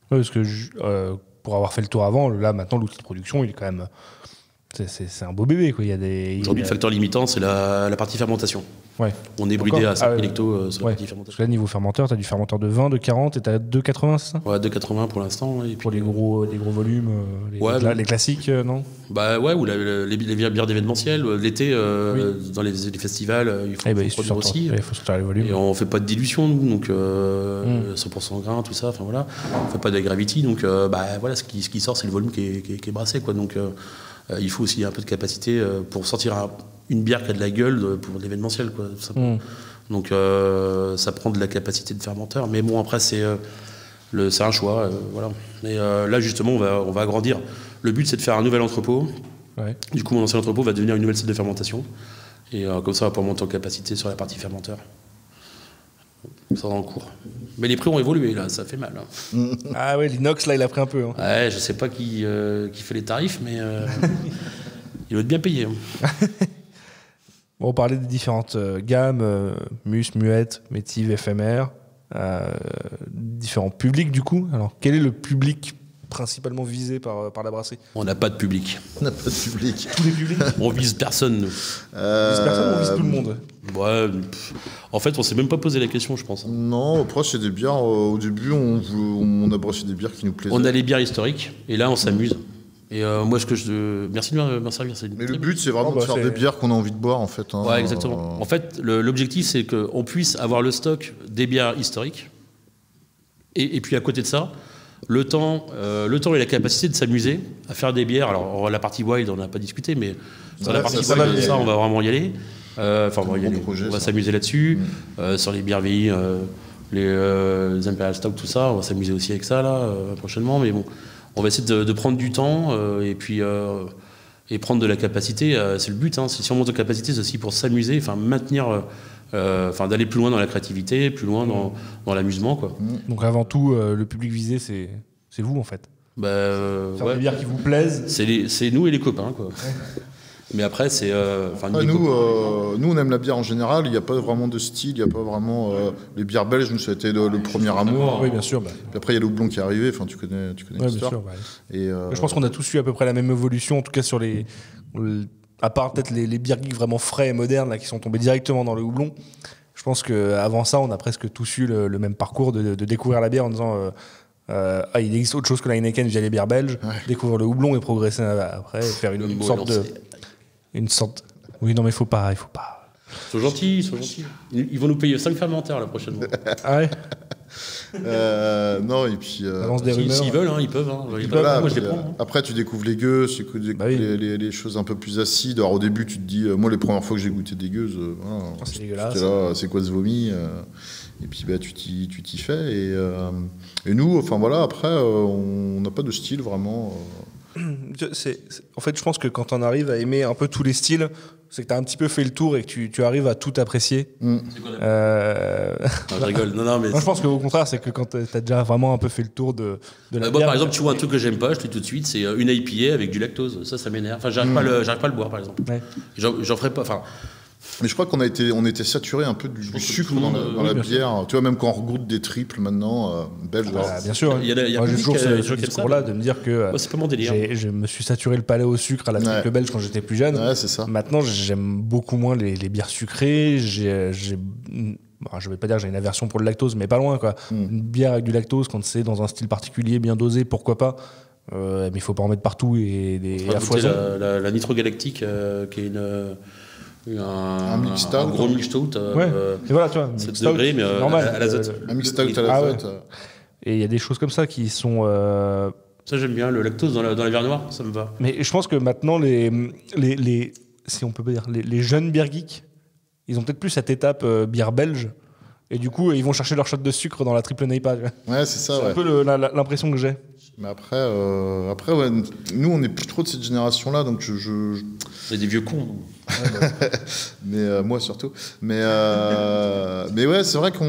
parce que pour avoir fait le tour avant, là, maintenant, l'outil de production, il est quand même... C'est un beau bébé, quoi. Aujourd'hui, le facteur limitant, c'est la partie fermentation. Ouais. On est bridé à 5 hectos sur la partie fermentation. Parce que là, niveau fermenteur, tu as du fermenteur de 20, de 40 et tu as 2,80, c'est ça? Ouais, 2,80 pour l'instant. Et puis, pour les gros volumes, les classiques, non? Bah ouais, ou les bières d'événementiel. L'été, dans les festivals, il faut produire aussi. Il faut sortir les volumes. Et on fait pas de dilution, nous, donc 100% grain, tout ça. Enfin voilà, on fait pas de gravity, donc voilà, ce qui sort, c'est le volume qui est brassé, quoi. Donc il faut aussi un peu de capacité pour sortir une bière qui a de la gueule pour l'événementiel, quoi, tout simplement. Donc ça prend de la capacité de fermenteur, mais bon, après c'est un choix, voilà. Et là justement on va agrandir. Le but c'est de faire un nouvel entrepôt. Ouais. Du coup mon ancien entrepôt va devenir une nouvelle salle de fermentation, et comme ça on va pouvoir monter en capacité sur la partie fermenteur. Ça dans le cours. Mais les prix ont évolué là, ça fait mal. Hein. Ah ouais, l'inox là il a pris un peu. Hein. Ouais, je sais pas qui fait les tarifs, mais il doit être bien payé. Hein. Bon, on parlait des différentes gammes, mus, muette, métive, éphémère, différents publics du coup. Alors quel est le public principalement visé par la brasserie? On n'a pas de public. On n'a pas de public. Tous les publics? On vise personne, nous. On vise personne, on vise tout le monde. Ouais, en fait, on s'est même pas posé la question, je pense. Non, après, c'est des bières. Au début, on a brassé des bières qui nous plaisaient. On a les bières historiques, et là, on s'amuse. Et moi, merci de me servir. Mais le but, c'est vraiment de faire des bières qu'on a envie de boire, en fait. Hein. Ouais, exactement. En fait, l'objectif, c'est qu'on puisse avoir le stock des bières historiques. Et puis, à côté de ça, le temps et la capacité de s'amuser à faire des bières. Alors, la partie wild, on n'a pas discuté, mais sur la partie wild, ça, on va vraiment y aller. On va s'amuser là-dessus. Sur les bières vieillies, les Imperial Stout, tout ça, on va s'amuser aussi avec ça, là, prochainement. Mais bon, on va essayer de prendre du temps et prendre de la capacité. C'est le but. Hein. Si on monte en capacité, c'est aussi pour s'amuser, maintenir... d'aller plus loin dans la créativité, plus loin dans l'amusement, quoi. Donc avant tout, le public visé, c'est vous en fait. Faire des bières qui vous plaisent. C'est nous et les copains, quoi. Ouais. Mais après, c'est... nous, on aime la bière en général. Il n'y a pas vraiment de style. Il n'y a pas vraiment... les bières belges, nous, ça a été le premier amour. Oui, bien sûr. Puis après, il y a le houblon qui est arrivé. Enfin, tu connais l'histoire. Bien sûr, et je pense qu'on a tous eu à peu près la même évolution, en tout cas sur à part peut-être les beer geeks vraiment frais et modernes là, qui sont tombés directement dans le houblon, je pense qu'avant ça, on a presque tous eu le même parcours de découvrir la bière en disant il existe autre chose que la Heineken via les bières belges, découvrir le houblon et progresser après, et faire une sorte de... Une sorte... Oui, non, mais il faut pas. Ils sont gentils, ils sont gentils. Ils vont nous payer 5 fermentaires la prochaine fois. Ah ouais. Non, et puis. S'ils veulent, hein, ils peuvent. Hein. Voilà, moi, je les prends. Hein. Après, tu découvres les gueuses, tu découvres les choses un peu plus acides. Alors, au début, tu te dis, moi, les premières fois que j'ai goûté des gueuses, c'est dégueulasse. Là, c'est quoi ce vomi et puis, tu t'y fais. Et nous, enfin voilà, après, on n'a pas de style vraiment. En fait, je pense que quand on arrive à aimer un peu tous les styles, c'est que tu as un petit peu fait le tour et que tu arrives à tout apprécier. C'est quoi je rigole. Non, mais moi, je pense qu'au contraire, c'est que quand tu as déjà vraiment un peu fait le tour de la bière. Par exemple, tu vois un truc que j'aime pas, je te dis tout de suite, c'est une IPA avec du lactose. Ça m'énerve. Enfin, j'arrive pas à le boire, par exemple. Ouais. J'en ferai pas. Enfin. Mais je crois qu'on était saturé un peu du sucre dans la bière. Tu vois, même quand on regoute des triples maintenant, belges. Bien sûr. Moi, j'ai toujours ce discours-là de me dire que c'est pas mon délire. Je me suis saturé le palais au sucre à la triple belge quand j'étais plus jeune. Ouais, c'est ça. Maintenant, j'aime beaucoup moins les bières sucrées. Je vais pas dire que j'ai une aversion pour le lactose, mais pas loin, quoi. Une bière avec du lactose, quand c'est dans un style particulier, bien dosé, pourquoi pas. Mais il faut pas en mettre partout et à foison. La Nitrogalactique, qui est un gros mix stout. Et voilà, tu vois, mix degrés, mais normal, à l'azote. Un mix stout à l'azote. Et il y a des choses comme ça qui sont. Ça, j'aime bien, le lactose dans la bière noire, ça me va. Mais je pense que maintenant, si on peut pas dire, les jeunes beer geeks, ils ont peut-être plus cette étape bière belge. Et du coup, ils vont chercher leur shot de sucre dans la triple Neipa. Ouais, c'est ça. C'est un peu l'impression que j'ai. Mais après ouais, nous, on n'est plus trop de cette génération-là, donc C'est des vieux cons. Mais moi surtout. Mais ouais, c'est vrai qu'il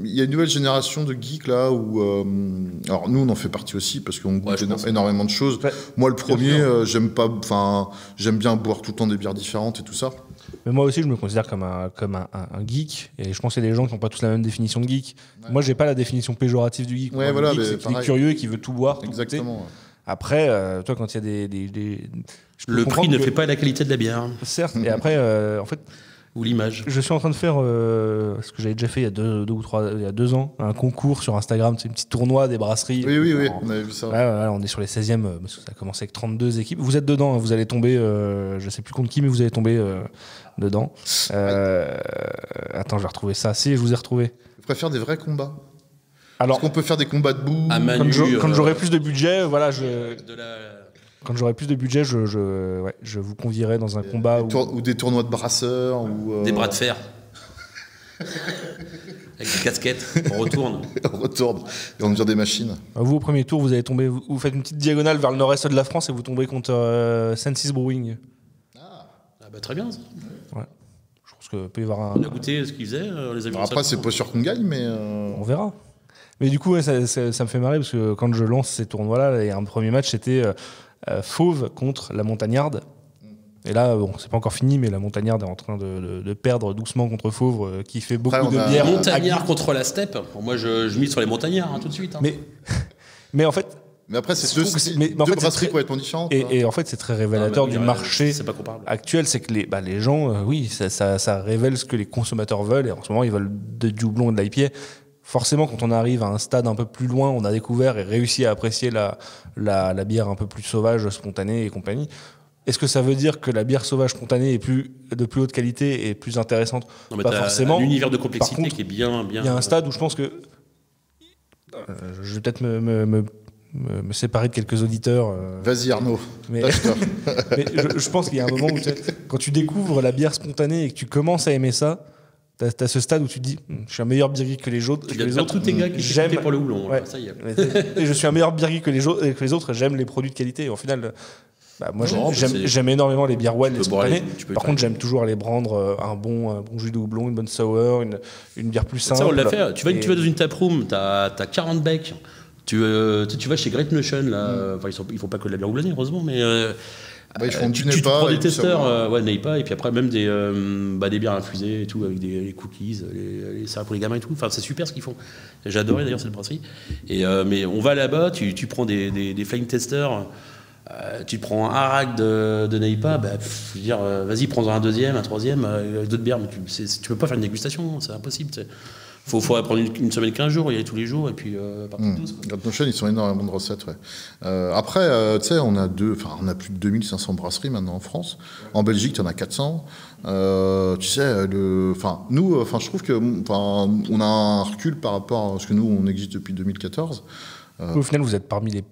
y a une nouvelle génération de geeks là où. Alors nous, on en fait partie aussi parce qu'on goûte énormément de choses. Ouais. Moi, le premier, j'aime bien boire tout le temps des bières différentes et tout ça. Mais moi aussi, je me considère comme un geek. Et je pense qu'il y a des gens qui n'ont pas tous la même définition de geek. Ouais. Moi, j'ai pas la définition péjorative du geek. Ouais, voilà, geek, c'est qu'il est curieux et qui veut tout boire. Exactement. Tout après, toi, quand il y a le prix ne fait pas la qualité de la bière. Certes. Et après, en fait. Ou l'image. Je suis en train de faire ce que j'avais déjà fait il y a 2 ans, un concours sur Instagram, c'est un petit tournoi des brasseries. Oui, on avait vu ça. Ouais, on est sur les 16e, parce que ça a commencé avec 32 équipes. Vous êtes dedans, vous allez tomber, je sais plus contre qui, mais vous allez tomber dedans. Attends, je vais retrouver ça. Si, je vous ai retrouvé. Je préfère des vrais combats. Alors, est-ce qu'on peut faire des combats debout quand j'aurai plus de budget, voilà, quand j'aurai plus de budget, je vous convierai dans un combat. Ou des tournois de brasseurs. Des bras de fer. Avec des casquettes, on retourne. On retourne et on devient des machines. Vous, au premier tour, vous allez tomber, vous faites une petite diagonale vers le nord-est de la France et vous tombez contre Sensis Brewing. Très bien ça. Ouais. Je pense que peut y avoir on a goûté ce qu'ils faisaient, on les a vus. Après, c'est pas sûr qu'on gagne, mais. On verra. Mais du coup, ça me fait marrer parce que quand je lance ces tournois-là, il y a un premier match, c'était Fauve contre la Montagnarde. Et là, bon, c'est pas encore fini, mais la Montagnarde est en train de perdre doucement contre Fauve, qui fait beaucoup de bière. Montagnard contre la steppe. Bon, moi, je mise sur les montagnards tout de suite. Hein. Mais en fait. Mais après, c'est deux brasseries complètement différentes. Et en fait, c'est très révélateur du marché actuel. C'est que les gens, ça révèle ce que les consommateurs veulent. Et en ce moment, ils veulent du houblon et de l'IPA. Forcément, quand on arrive à un stade un peu plus loin, on a découvert et réussi à apprécier la bière un peu plus sauvage, spontanée et compagnie. Est-ce que ça veut dire que la bière sauvage spontanée est de plus haute qualité et plus intéressante ? Non, mais pas forcément. Un univers de complexité contre, qui est bien. Il y a un stade où je pense que je vais peut-être me séparer de quelques auditeurs. Vas-y Arnaud. Mais je pense qu'il y a un moment où quand tu découvres la bière spontanée et que tu commences à aimer ça, t'as ce stade où tu te dis je suis un meilleur beer geek que les autres. Tu viens de faire tous tes gars qui j'aime pour le houblon. Ouais. Ça y est. Et je suis un meilleur beer geek que les autres. J'aime les produits de qualité. Et au final, moi j'aime énormément les bières well, les spontanées. Par contre, j'aime toujours aller prendre un bon jus de houblon, une bonne sour, une bière plus simple. Ça, on l'a fait. Tu vas dans une taproom, t'as 40 becs. Tu vas chez Great Notion, là. Enfin, ils font pas que de la bière houblonnée, heureusement, mais. Ils font tu prends des testeurs, Neipa, et puis après même des bières infusées et tout, avec des cookies, les céréales pour les gamins et tout. Enfin, c'est super ce qu'ils font. J'ai adoré d'ailleurs cette brasserie. Mais on va là-bas, tu prends des flying testers. Tu te prends un rack de Neipa, je veux dire, vas-y, prends-en un deuxième, un troisième, avec d'autres bières, mais tu peux pas faire une dégustation, c'est impossible. Faut prendre une semaine, 15 jours, y aller tous les jours, et puis partir tous. God Notion, ils sont énormément de recettes, ouais. Après, tu sais, on a plus de 2500 brasseries maintenant en France. En Belgique, tu en as 400. Tu sais, nous, je trouve que, on a un recul par rapport à ce que nous, on existe depuis 2014. Au final, vous êtes parmi les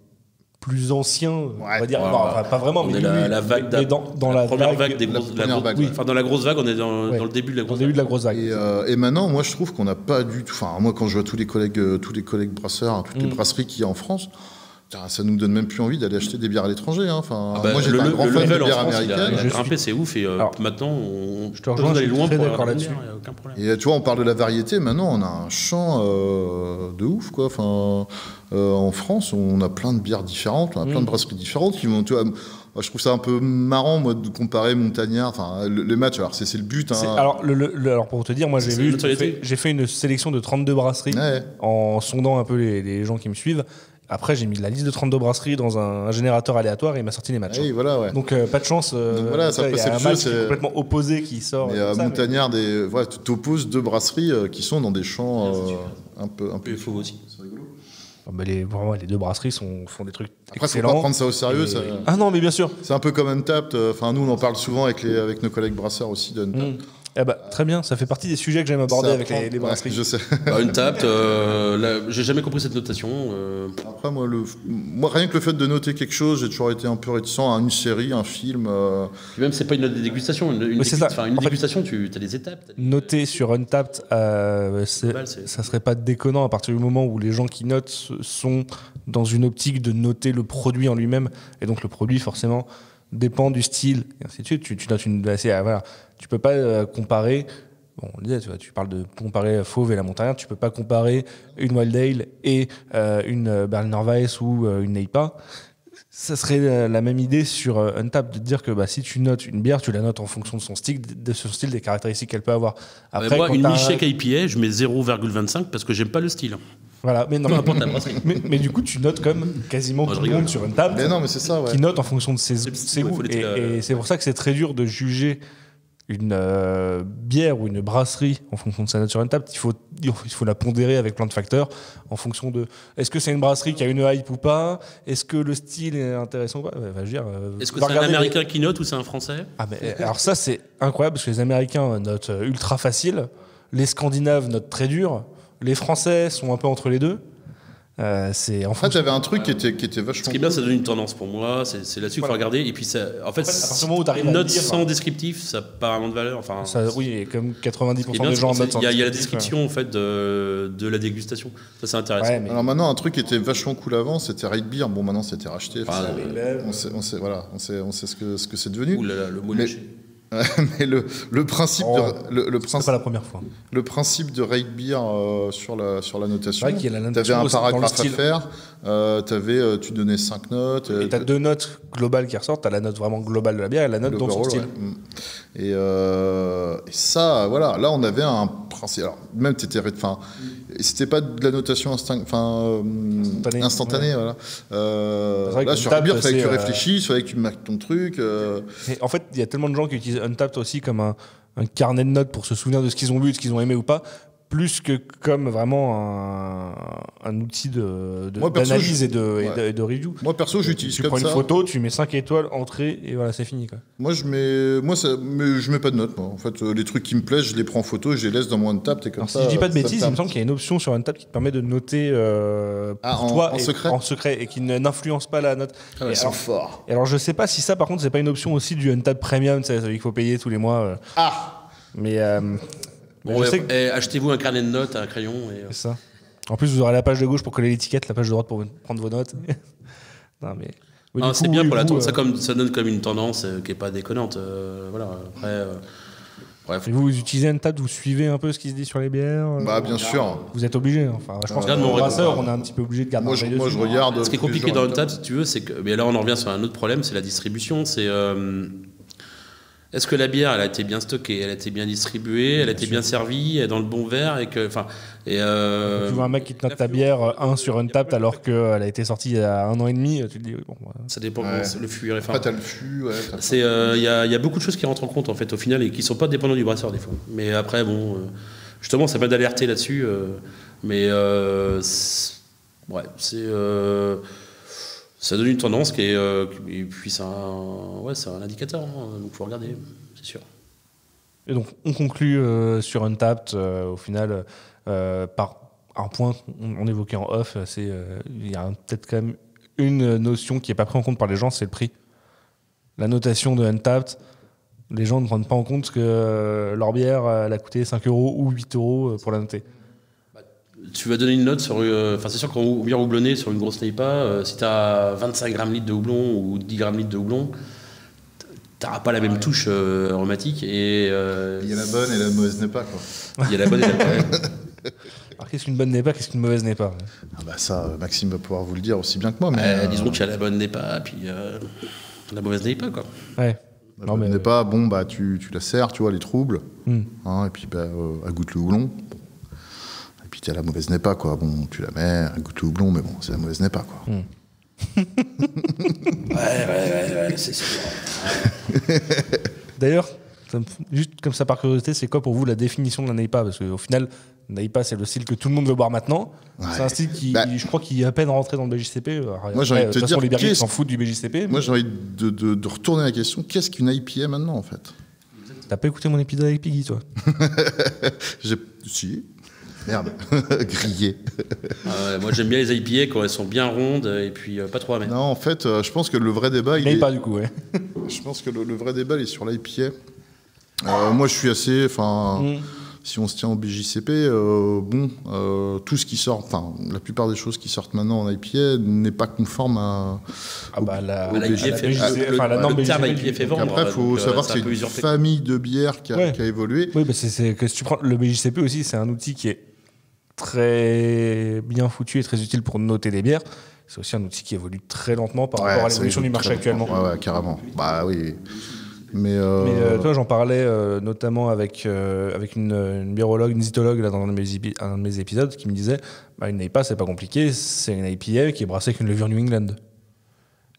plus anciens, on va dire, pas vraiment, on mais est la vague dans la première vague des grosses vagues. Oui. Enfin, dans la grosse vague, on est dans le début de la grosse vague. vague. Et maintenant, moi, je trouve qu'on n'a pas du tout. Enfin, moi, quand je vois tous les collègues brasseurs, toutes les brasseries qu'il y a en France, ça nous donne même plus envie d'aller acheter des bières à l'étranger. Hein. Moi, j'étais un grand fan de bières américaines. Il a grimpé, c'est ouf. Et maintenant, je te rejoins, aller loin pour d'accord là-dessus. Il n'y a aucun problème. Et tu vois, on parle de la variété. Maintenant, on a un champ de ouf, quoi. En France, on a plein de bières différentes, on a plein de brasseries différentes qui vont. Tu vois, je trouve ça un peu marrant, moi, de comparer Montagnard. Enfin, le match. Alors, c'est le but. Hein. Alors, pour te dire, moi, j'ai fait une sélection de 32 brasseries en sondant un peu les gens qui me suivent. Après, j'ai mis la liste de 32 brasseries dans un générateur aléatoire et il m'a sorti les matchs. Oui, voilà, ouais. Donc, pas de chance. Donc, voilà, il y a un match qui est complètement opposé qui sort. Mais à Montagnard, tu t'opposes deux brasseries qui sont dans des champs un peu faux aussi. C'est rigolo. Vraiment, les deux brasseries font des trucs Après, excellents. faut pas prendre ça au sérieux. Ah non, mais bien sûr. C'est un peu comme Untapped. Enfin, nous, on en parle souvent avec nos collègues brasseurs aussi de Untapped. Très bien, ça fait partie des sujets que j'aime aborder avec les brasseries. Je sais. Untapped, j'ai jamais compris cette notation. Après, moi, rien que le fait de noter quelque chose, j'ai toujours été un peu réticent à une série, un film. Puis même, c'est pas une note de dégustation. Une dégustation, tu as des étapes. Noter sur Untapped, ça serait pas déconnant à partir du moment où les gens qui notent sont dans une optique de noter le produit en lui-même. Et donc, le produit, forcément, dépend du style, et ainsi de suite. Tu notes voilà. Tu peux pas comparer. Bon, on le disait, tu parles de comparer Fauve et la Montagnard. Tu peux pas comparer une Wild Ale et une Berliner Weiss ou une Neipa. Ça serait la même idée sur Untapped, de te dire que si tu notes une bière, tu la notes en fonction de son style, des caractéristiques qu'elle peut avoir. Après, moi, une Milkshake IPA, je mets 0,25 parce que j'aime pas le style. Voilà, mais non. mais du coup, tu notes comme quasiment tout le monde sur Untapped. Mais non, mais c'est ça, ouais. Qui note en fonction de ses goûts. Et c'est pour ça que c'est très dur de juger une bière ou une brasserie en fonction de sa note sur Untapped. Il faut la pondérer avec plein de facteurs en fonction de est-ce que c'est une brasserie qui a une hype ou pas, est-ce que le style est intéressant ou pas. Est-ce que c'est un Américain qui note ou c'est un Français? Alors ça, c'est incroyable parce que les Américains notent ultra facile, les Scandinaves notent très dur, les Français sont un peu entre les deux. En fait, j'avais un truc qui était vachement. Ce qui est bien, ça donne une tendance pour moi. C'est là-dessus qu'il faut regarder. Et puis, à partir du moment où une note sans descriptif, ça n'a pas vraiment de valeur. Enfin, oui, et comme 90% des gens notent sans descriptif. Il y a la description en fait de la dégustation. Ça, c'est intéressant. Ouais, alors maintenant, un truc qui était vachement cool avant, c'était Rate Beer. Bon, maintenant, c'était racheté. On sait ce que c'est devenu. Ouh là là, le mot lâché. Mais le principe c'est pas la première fois. Le principe de Rate Beer sur la notation, tu avais un paragraphe à faire, tu donnais 5 notes. Et tu as 2 notes globales qui ressortent, tu as la note vraiment globale de la bière et la note dans son style. Ouais. Et ça, voilà, là on avait un principe. Alors, même c'était pas de la notation instantanée. Ouais. Voilà. Là, sur Rate Beer, il fallait que tu réfléchisses, il fallait que tu marques ton truc. Et en fait, il y a tellement de gens qui utilisent Untapped aussi comme un carnet de notes pour se souvenir de ce qu'ils ont bu, de ce qu'ils ont aimé ou pas, plus que comme vraiment un outil d'analyse et de review. Moi perso, j'utilise tu comme ça. Tu prends une photo, tu mets 5 étoiles, entrée, et voilà, c'est fini, quoi. Moi, je mets pas de notes. Moi. En fait, les trucs qui me plaisent, je les prends en photo et je les laisse dans mon Untapped. Si je dis pas de bêtises, il me semble qu'il y a une option sur Untapped qui te permet de noter pour toi en secret et qui n'influence pas la note. Ils sont forts. Et alors, je sais pas si ça, par contre, c'est pas une option aussi du Untapped Premium, c'est celui qu'il faut payer tous les mois. Mais achetez-vous un carnet de notes, un crayon. C'est ça. En plus, vous aurez la page de gauche pour coller l'étiquette, la page de droite pour prendre vos notes. C'est bien pour la tendance. Ça donne comme une tendance qui est pas déconnante. Voilà. Après. Et vous utilisez Untapped, vous suivez un peu ce qui se dit sur les bières. Bien sûr. Vous êtes obligé. Enfin, je pense que mon brasseur, on est un petit peu obligé de garder. Moi, je regarde. Ce qui est compliqué dans Untapped, si tu veux, c'est que. Mais là, on en revient sur un autre problème, c'est la distribution. C'est Est-ce que la bière, elle a été bien stockée, elle a été bien distribuée, elle a été bien servie, elle est dans le bon verre et que, Tu vois un mec qui te note ta bière 1 sur Untappd alors qu'elle a été sortie il y a 1 an et demi, tu te dis oui, bon. Ça dépend Ouais. comment le fût. Après, t'as le fût, ouais. Il y a beaucoup de choses qui rentrent en compte en fait au final et qui sont pas dépendants du brasseur des fois. Mais après bon, justement ça m'a d'alerter là-dessus. Ça donne une tendance qui est et puis c'est un indicateur, hein, donc faut regarder, c'est sûr. Et donc, on conclut sur Untappd, au final, par un point qu'on évoquait en off, c'est il y a peut-être quand même une notion qui n'est pas prise en compte par les gens, c'est le prix. La notation de Untappd, les gens ne prennent pas en compte que leur bière, elle a coûté 5 € ou 8 € pour la noter. Tu vas donner une note sur. C'est sûr qu'en bière houblonnée sur une grosse NEIPA, si tu as 25 grammes litre de houblon ou 10 grammes litre de houblon, t'auras pas la même touche aromatique. Et, il y a la bonne et la mauvaise n'est pas, quoi. Il y a la bonne et la mauvaise. Alors, qu'est-ce qu'une bonne n'est pas, qu'est-ce qu'une mauvaise n'est pas? Ah bah ça, Maxime va pouvoir vous le dire aussi bien que moi. Mais Disons qu'il y a la bonne NEIPA, puis la mauvaise NEIPA, quoi. Ouais. la Non, bonne mais- n'est pas, bon, bah tu la sers, tu vois, les troubles. Hmm. Hein, et puis, bah, elle goûte le houblon. Bon. Et puis, tu as la mauvaise n'est pas, quoi. Bon, tu la mets, elle goûte le houblon, mais bon, c'est la mauvaise n'est pas, quoi. Ouais, c'est sûr. D'ailleurs, juste comme ça par curiosité, c'est quoi pour vous la définition de la NEIPA? Parce qu'au final, la NEIPA, c'est le style que tout le monde veut boire maintenant. Ouais. C'est un style qui, Bah, je crois, qui est à peine rentré dans le BJCP. Alors, Moi, j'ai envie de te toute façon, dire, les bergers qu'est-ce- s'en foutent du BJCP. Moi, j'ai envie de retourner la question. Qu'est-ce qu'une IPA maintenant, en fait? T'as pas écouté mon épisode avec Piggy, toi? Si. Merde. Grillé. Moi, j'aime bien les IPA quand elles sont bien rondes et puis pas trop amères. Non, en fait, je pense que le vrai débat, NEIPA, du coup, ouais. je pense que le vrai débat, il est sur l'IPA. Moi, je suis assez... Enfin, si on se tient au BJCP, tout ce qui sort... Enfin, la plupart des choses qui sortent maintenant en IPA n'est pas conforme à... Ah bah, la l'IPA fait- la norme le terme BJCP. IPA fait Donc vendre. après, il faut donc, savoir que un c'est peu une usurpé. famille de bières qui a, Ouais. qui a évolué. Oui, bah c'est que si tu prends le BJCP aussi, c'est un outil qui est très bien foutu et très utile pour noter des bières. C'est aussi un outil qui évolue très lentement par rapport à ça l'évolution du évolue marché très actuellement. lentement. Ouais, carrément. Bah oui. Mais, Mais toi, j'en parlais notamment avec une biérologue, une zytologue là, dans un de mes épisodes qui me disait une NEIPA, c'est pas compliqué, c'est une IPA qui est brassée avec une levure New England.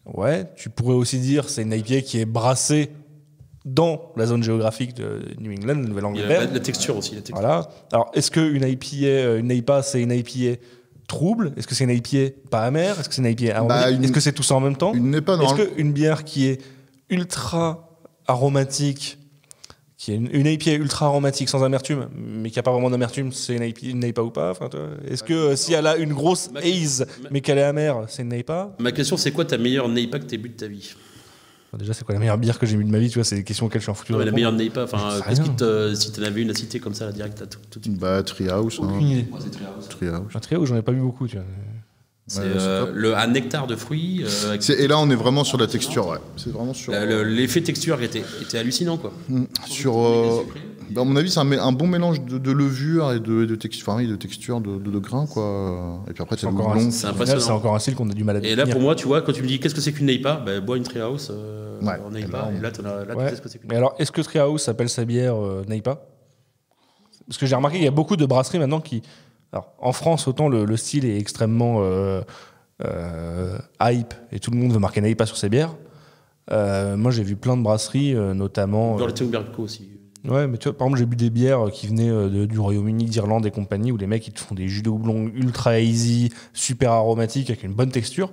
Ouais, tu pourrais aussi dire c'est une IPA qui est brassée dans la zone géographique de New England, de Il y a Nouvelle-Angleterre. la texture aussi. La texture. Voilà. Alors, est-ce qu'une IPA, une NEIPA, c'est une IPA trouble? Est-ce que c'est une IPA pas amère? Est-ce que c'est une IPA aromatique? Est-ce que c'est tout ça en même temps? une n'est pas Est-ce normalement... qu'une bière qui est ultra aromatique, qui est une IPA ultra aromatique sans amertume, mais qui n'a pas vraiment d'amertume, c'est une NEIPA ou pas? Enfin, est-ce que si elle a une grosse haze, mais qu'elle est amère, c'est une NEIPA? Ma question, c'est quoi ta meilleure NEIPA que t'aies bu de ta vie? Déjà, c'est quoi la meilleure bière que j'ai bu de ma vie? Tu vois, c'est des questions auxquelles je suis en foutu de La répondre. meilleure NEIPA, sais qu'est-ce rien. qui si t'en avais une à citer comme ça, là, direct, tout de suite. Bah, Treehouse. Aucune Hein. idée. Treehouse. Un trio, j'en ai pas bu beaucoup, tu vois. C'est Ouais, c'est top. un nectar de fruits. Avec Et là, on est vraiment sur la texture, ouais. C'est vraiment sur... l'effet texture était hallucinant, quoi. sur à mon avis, c'est un bon mélange de levure et de texture, enfin, oui, de texture, de grains, quoi. Et puis après, C'est c'est le encore, houblon. c'est au final, impressionnant. c'est encore un style qu'on a du mal à Et définir. là, pour moi, tu vois, quand tu me dis qu'est-ce que c'est qu'une NEIPA, bois une Treehouse Ouais. en NEIPA. Et là, tu Ouais. sais ce que c'est qu'une Mais alors, est-ce que Treehouse s'appelle sa bière NEIPA? Parce que j'ai remarqué qu'il y a beaucoup de brasseries maintenant qui... Alors, en France, autant le style est extrêmement hype et tout le monde veut marquer NEIPA sur ses bières. Moi, j'ai vu plein de brasseries, notamment... Dans le Théoberco aussi. Ouais, mais tu vois, par exemple, j'ai bu des bières qui venaient du Royaume-Uni, d'Irlande et compagnie, où les mecs, ils te font des jus de houblon ultra easy, super aromatiques, avec une bonne texture.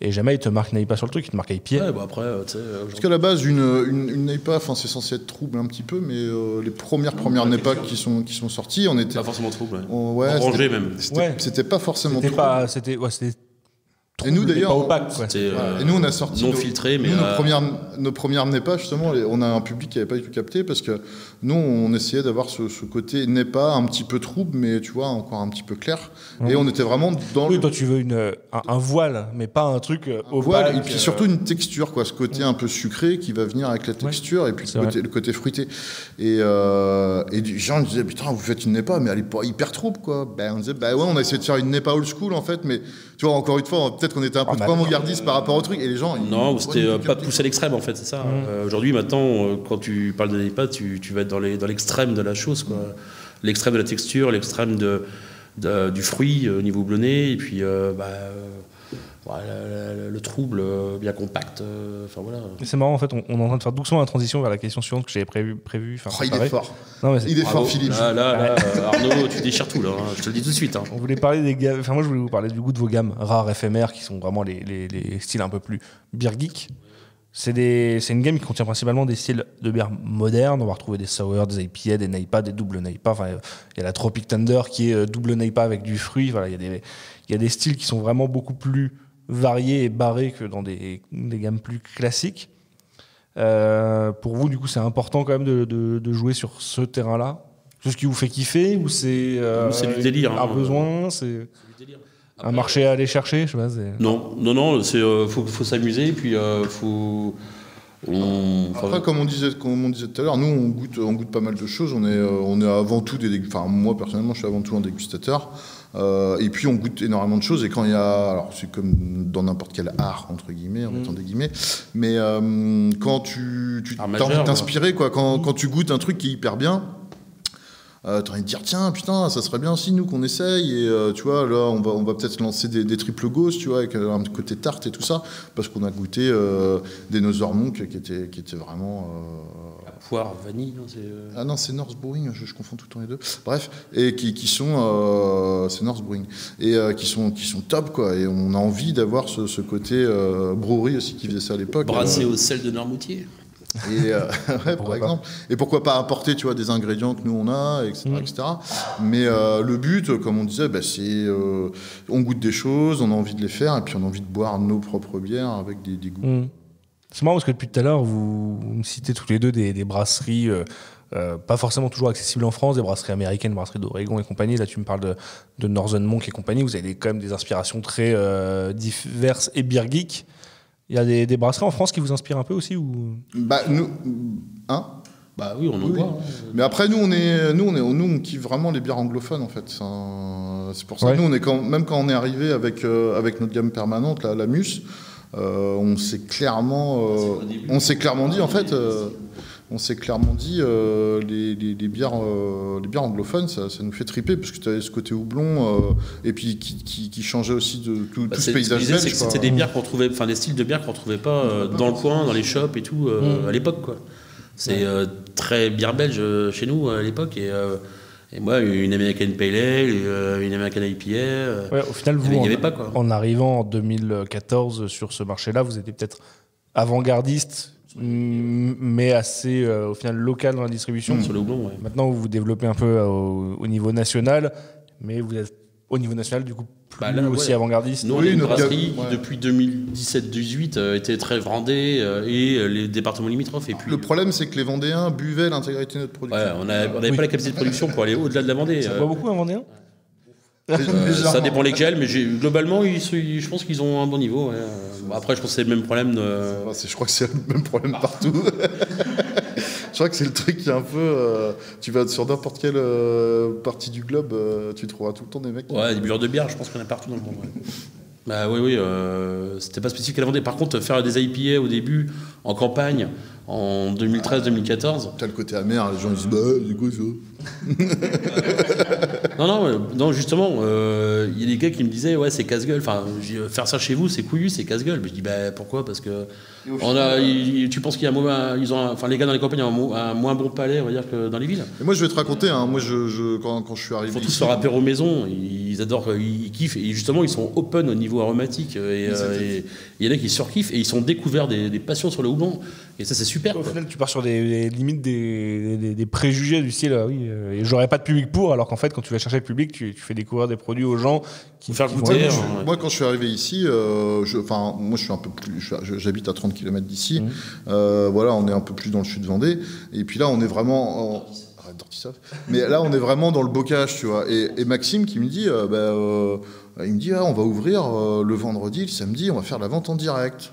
Et jamais ils te marquent NEIPA sur le truc, ils te marquent IPA. Ouais, bah après, tu sais, Parce qu'à la base, une NEIPA, enfin, c'est censé être trouble un petit peu, mais les premières NEIPA qui sont sorties, on était... pas forcément trouble. Ouais. Ouais, Rangé c'était- même. C'était pas forcément C'était trouble. pas... C'était... Ouais, c'était... Et nous, trouble, mais d'ailleurs, pas opaque, quoi. C'était Et nous, on a sorti non filtré, mais nous, nos premières NEPA, justement, on a un public qui n'avait pas du tout capté parce que nous, on essayait d'avoir ce côté NEPA un petit peu trouble, mais tu vois, encore un petit peu clair. Et on était vraiment dans Oui, le toi tu veux un voile, mais pas un truc opaque. voile, et puis surtout une texture, quoi, ce côté un peu sucré qui va venir avec la texture, et puis c'est le côté fruité. Et des gens disaient, putain, vous faites une NEPA, mais elle est pas hyper trouble, quoi. Ben, on disait, bah ouais, on a essayé de faire une NEPA old school, en fait, mais tu vois, encore une fois, peut-être peut-être qu'on était un peu trop avant-gardiste par rapport au truc, et les gens... Non, c'était pas poussé à l'extrême, en fait, c'est ça. Aujourd'hui, maintenant, quand tu parles de NEIPA, tu vas être dans l'extrême de la chose, quoi. L'extrême de la texture, l'extrême du fruit au niveau houblonné, et puis le trouble bien compact. Enfin voilà. C'est marrant, en fait, on est en train de faire doucement la transition vers la question suivante que j'avais prévu. Il est fort. Non, mais il est fort, Philippe. Là, Arnaud, tu déchires tout, là. Hein, je te le dis tout de suite. Hein. On voulait parler des gammes. Enfin, moi, je voulais vous parler du goût de vos gammes rares, éphémères, qui sont vraiment les styles un peu plus beer geek. C'est une gamme qui contient principalement des styles de bière modernes. On va retrouver des sour, des IPA, des NEIPA, des double NEIPA. Enfin, il y a la Tropic Thunder qui est double NEIPA avec du fruit. Voilà, il y a des styles qui sont vraiment beaucoup plus variés et barrés que dans des gammes plus classiques. Pour vous, du coup, c'est important quand même de jouer sur ce terrain-là. C'est ce qui vous fait kiffer ou c'est du délire, un besoin, c'est du délire. Un marché à aller chercher, je sais pas. Non, c'est faut s'amuser et puis faut. Après, comme on disait tout à l'heure, nous on goûte pas mal de choses. On est avant tout moi personnellement, je suis avant tout un dégustateur. Et puis on goûte énormément de choses. Et quand il y a, alors c'est comme dans n'importe quel art entre guillemets, en mettant des guillemets, mais quand tu as envie de t'inspirer, quoi, quand tu goûtes un truc qui est hyper bien. T'as envie de dire tiens putain ça serait bien aussi nous qu'on essaye et tu vois là on va peut-être lancer des triple ghosts tu vois avec un côté tarte et tout ça parce qu'on a goûté des Northern Monk qui étaient vraiment poire vanille non, ah non c'est North Brewing je confonds tout le temps les deux bref et qui sont c'est North Brewing et qui sont top quoi et on a envie d'avoir ce côté brewery aussi qui faisait ça à l'époque brassé au sel de Noirmoutier. Et ouais, par exemple. Et pourquoi pas apporter, tu vois, des ingrédients que nous on a, etc., etc. Mais le but, comme on disait, c'est on goûte des choses, on a envie de les faire, et puis on a envie de boire nos propres bières avec des goûts. C'est marrant parce que depuis tout à l'heure, vous me citez tous les deux des brasseries. Pas forcément toujours accessibles en France, des brasseries américaines, brasseries d'Oregon et compagnie. Là, tu me parles de Northern Monk et compagnie. Vous avez quand même des inspirations très diverses et beer geek. Il y a des brasseries en France qui vous inspirent un peu aussi ou... nous, hein bah oui, on en voit. Mais après, nous, on kiffe vraiment les bières anglophones, en fait. C'est pour ça que nous, même quand on est arrivé avec notre gamme permanente, la Mus, on s'est clairement dit, en fait... On s'est clairement dit les bières anglophones ça nous fait triper parce que tu avais ce côté houblon et puis qui changeait aussi de tout ce paysage belge. C'était des bières qu'on trouvait, enfin des styles de bières qu'on trouvait pas dans le coin, dans les shops et tout à l'époque quoi. C'est très bière belge chez nous à l'époque et moi une American Pale Ale, une American IPA. Au final vous il y avait pas quoi. En arrivant en 2014 sur ce marché-là, vous étiez peut-être avant-gardiste. Mais assez au final local dans la distribution. Sur le houblon, ouais. Maintenant, vous vous développez un peu au niveau national, mais vous êtes au niveau national du coup plus aussi avant-gardiste. Nous, notre brasserie depuis 2017-18 était très vendée et les départements limitrophes. Et puis, le problème, c'est que les Vendéens buvaient l'intégralité de notre production. Ouais, on n'avait pas la capacité de production pour aller au-delà de la Vendée. Ça boit beaucoup un Vendéen. Ça dépend lesquels, mais globalement, je pense qu'ils ont un bon niveau. Ouais. Après, je pense que c'est le même problème. Je crois que c'est le même problème partout. Je crois que c'est le truc qui est un peu. Tu vas sur n'importe quelle partie du globe, tu trouveras tout le temps des mecs. Ouais, des buveurs de bière, je pense qu'il y en a partout dans le monde. Ouais. Bah oui, c'était pas spécifique à la Vendée. Par contre, faire des IPA au début, en campagne, en 2013-2014. T'as le côté amer, les gens disent c'est quoi ça Non, justement, il y a des gars qui me disaient c'est casse-gueule. Enfin, faire ça chez vous, c'est couillu, c'est casse-gueule. Mais je dis pourquoi ? Parce que tu penses qu'il y a les gars dans les campagnes ont un moins bon palais, on va dire, que dans les villes. Et moi, je vais te raconter. Moi, quand je suis arrivé, ils font tous leur apéro maison. Ils adorent, ils kiffent. Et justement, ils sont open au niveau aromatique. Et il y en a qui surkiffent et ils sont découverts des passions sur le houblon. Et ça, c'est super. Au final, tu pars sur des limites des préjugés du style et j'aurais pas de public pour, alors qu'en fait, quand tu vas chercher le public, tu fais découvrir des produits aux gens qui faire goûter. Moi, quand je suis arrivé ici, moi, je suis un peu plus. J'habite à 30 km d'ici. On est un peu plus dans le sud Vendée. Et puis là, on est vraiment. Mais là, on est vraiment dans le bocage, tu vois. Et Maxime qui me dit, il me dit, on va ouvrir le vendredi, le samedi, on va faire la vente en direct.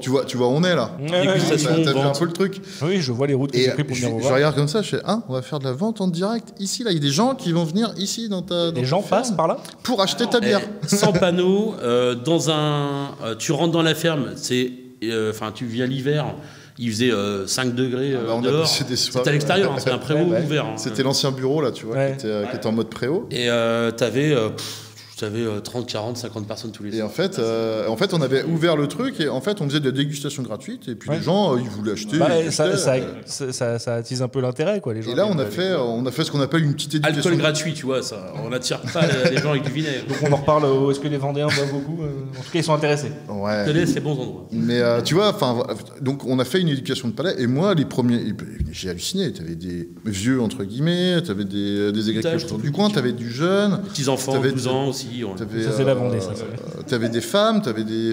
Tu vois où on est là. Dégustation, T'as vu un vente. peu le truc. Oui, je vois les routes que Et j'ai prises pour venir vous je voir. regarde comme ça, je fais on va faire de la vente en direct ici là. Il y a des gens qui vont venir ici dans ta. Les gens passent par là. pour acheter ta bière. Sans panneau, tu rentres dans la ferme, tu viens l'hiver, il faisait 5 degrés On a dehors. passé des soirées. C'était à l'extérieur, c'est un préau Ouais. ouvert. C'était l'ancien bureau là, tu vois, Ouais. qui était en mode préau. Et t'avais 30, 40, 50 personnes tous les Et jours. en fait, on avait ouvert le truc et en fait, on faisait de la dégustation gratuite et puis Ouais. les gens, ils voulaient acheter. Bah, ils achetaient. ça attise un peu l'intérêt, quoi. Les gens Et là, qui on a aiment fait ce qu'on appelle une petite éducation. Alcool gratuit, tu vois, ça. On n'attire pas les gens avec du vinaigre. Donc on en reparle. Est-ce que les Vendéens boivent beaucoup En tout cas, ils sont intéressés. Ouais. Tenez, c'est bons endroits. Mais tu vois, donc on a fait une éducation de palais et moi, les premiers, j'ai halluciné. T'avais des vieux entre guillemets, t'avais des agriculteurs du coin, t'avais du jeune, Les petits enfants, T'avais 12 ans aussi. t'avais, Ça, c'est la Vendée, ça. t'avais des femmes, t'avais des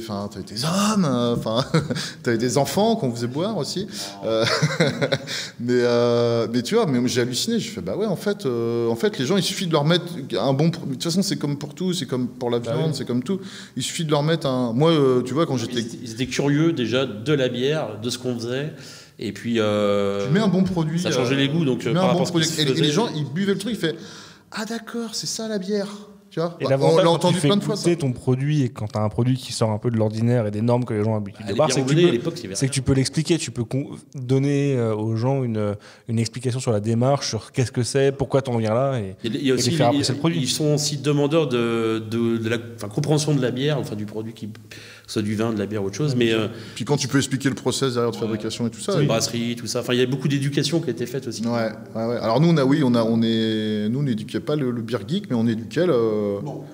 hommes, t'avais des enfants qu'on faisait boire aussi. Mais tu vois, mais j'ai halluciné. Je fais bah ouais, en fait, les gens, il suffit de leur mettre un bon. De toute façon, c'est comme pour tout, c'est comme pour la viande, c'est comme tout. Il suffit de leur mettre un. Moi, tu vois, quand j'étais. Ils étaient curieux déjà de la bière, de ce qu'on faisait. Et puis. Tu mets un bon produit. Ça changeait les goûts, donc tu mets par un rapport bon à ce produit. qui se Et faisait. les gens, ils buvaient le truc, ils fait ah d'accord, c'est ça la bière. Tu vois, Et on l'avantage l'a quand entendu tu fais plein de fois. Ça. goûter ton produit et quand tu as un produit qui sort un peu de l'ordinaire et des normes que les gens ont l'habitude de Les boire, bières c'est que, houblonnées, à l'époque, il y avait c'est que tu peux l'expliquer, tu peux donner aux gens une explication sur la démarche, sur qu'est-ce que c'est, pourquoi tu en viens là et Il y a les aussi, faire apprécier le produit. Ils sont aussi demandeurs de la compréhension de la bière, enfin du produit, que ce soit du vin, de la bière ou autre chose. Mais Puis quand tu peux expliquer le process derrière de fabrication et tout ça. une brasserie, tout ça. Enfin, il y a beaucoup d'éducation qui a été faite aussi. Ouais. Alors nous, on n'éduquait pas le beer geek, mais on éduquait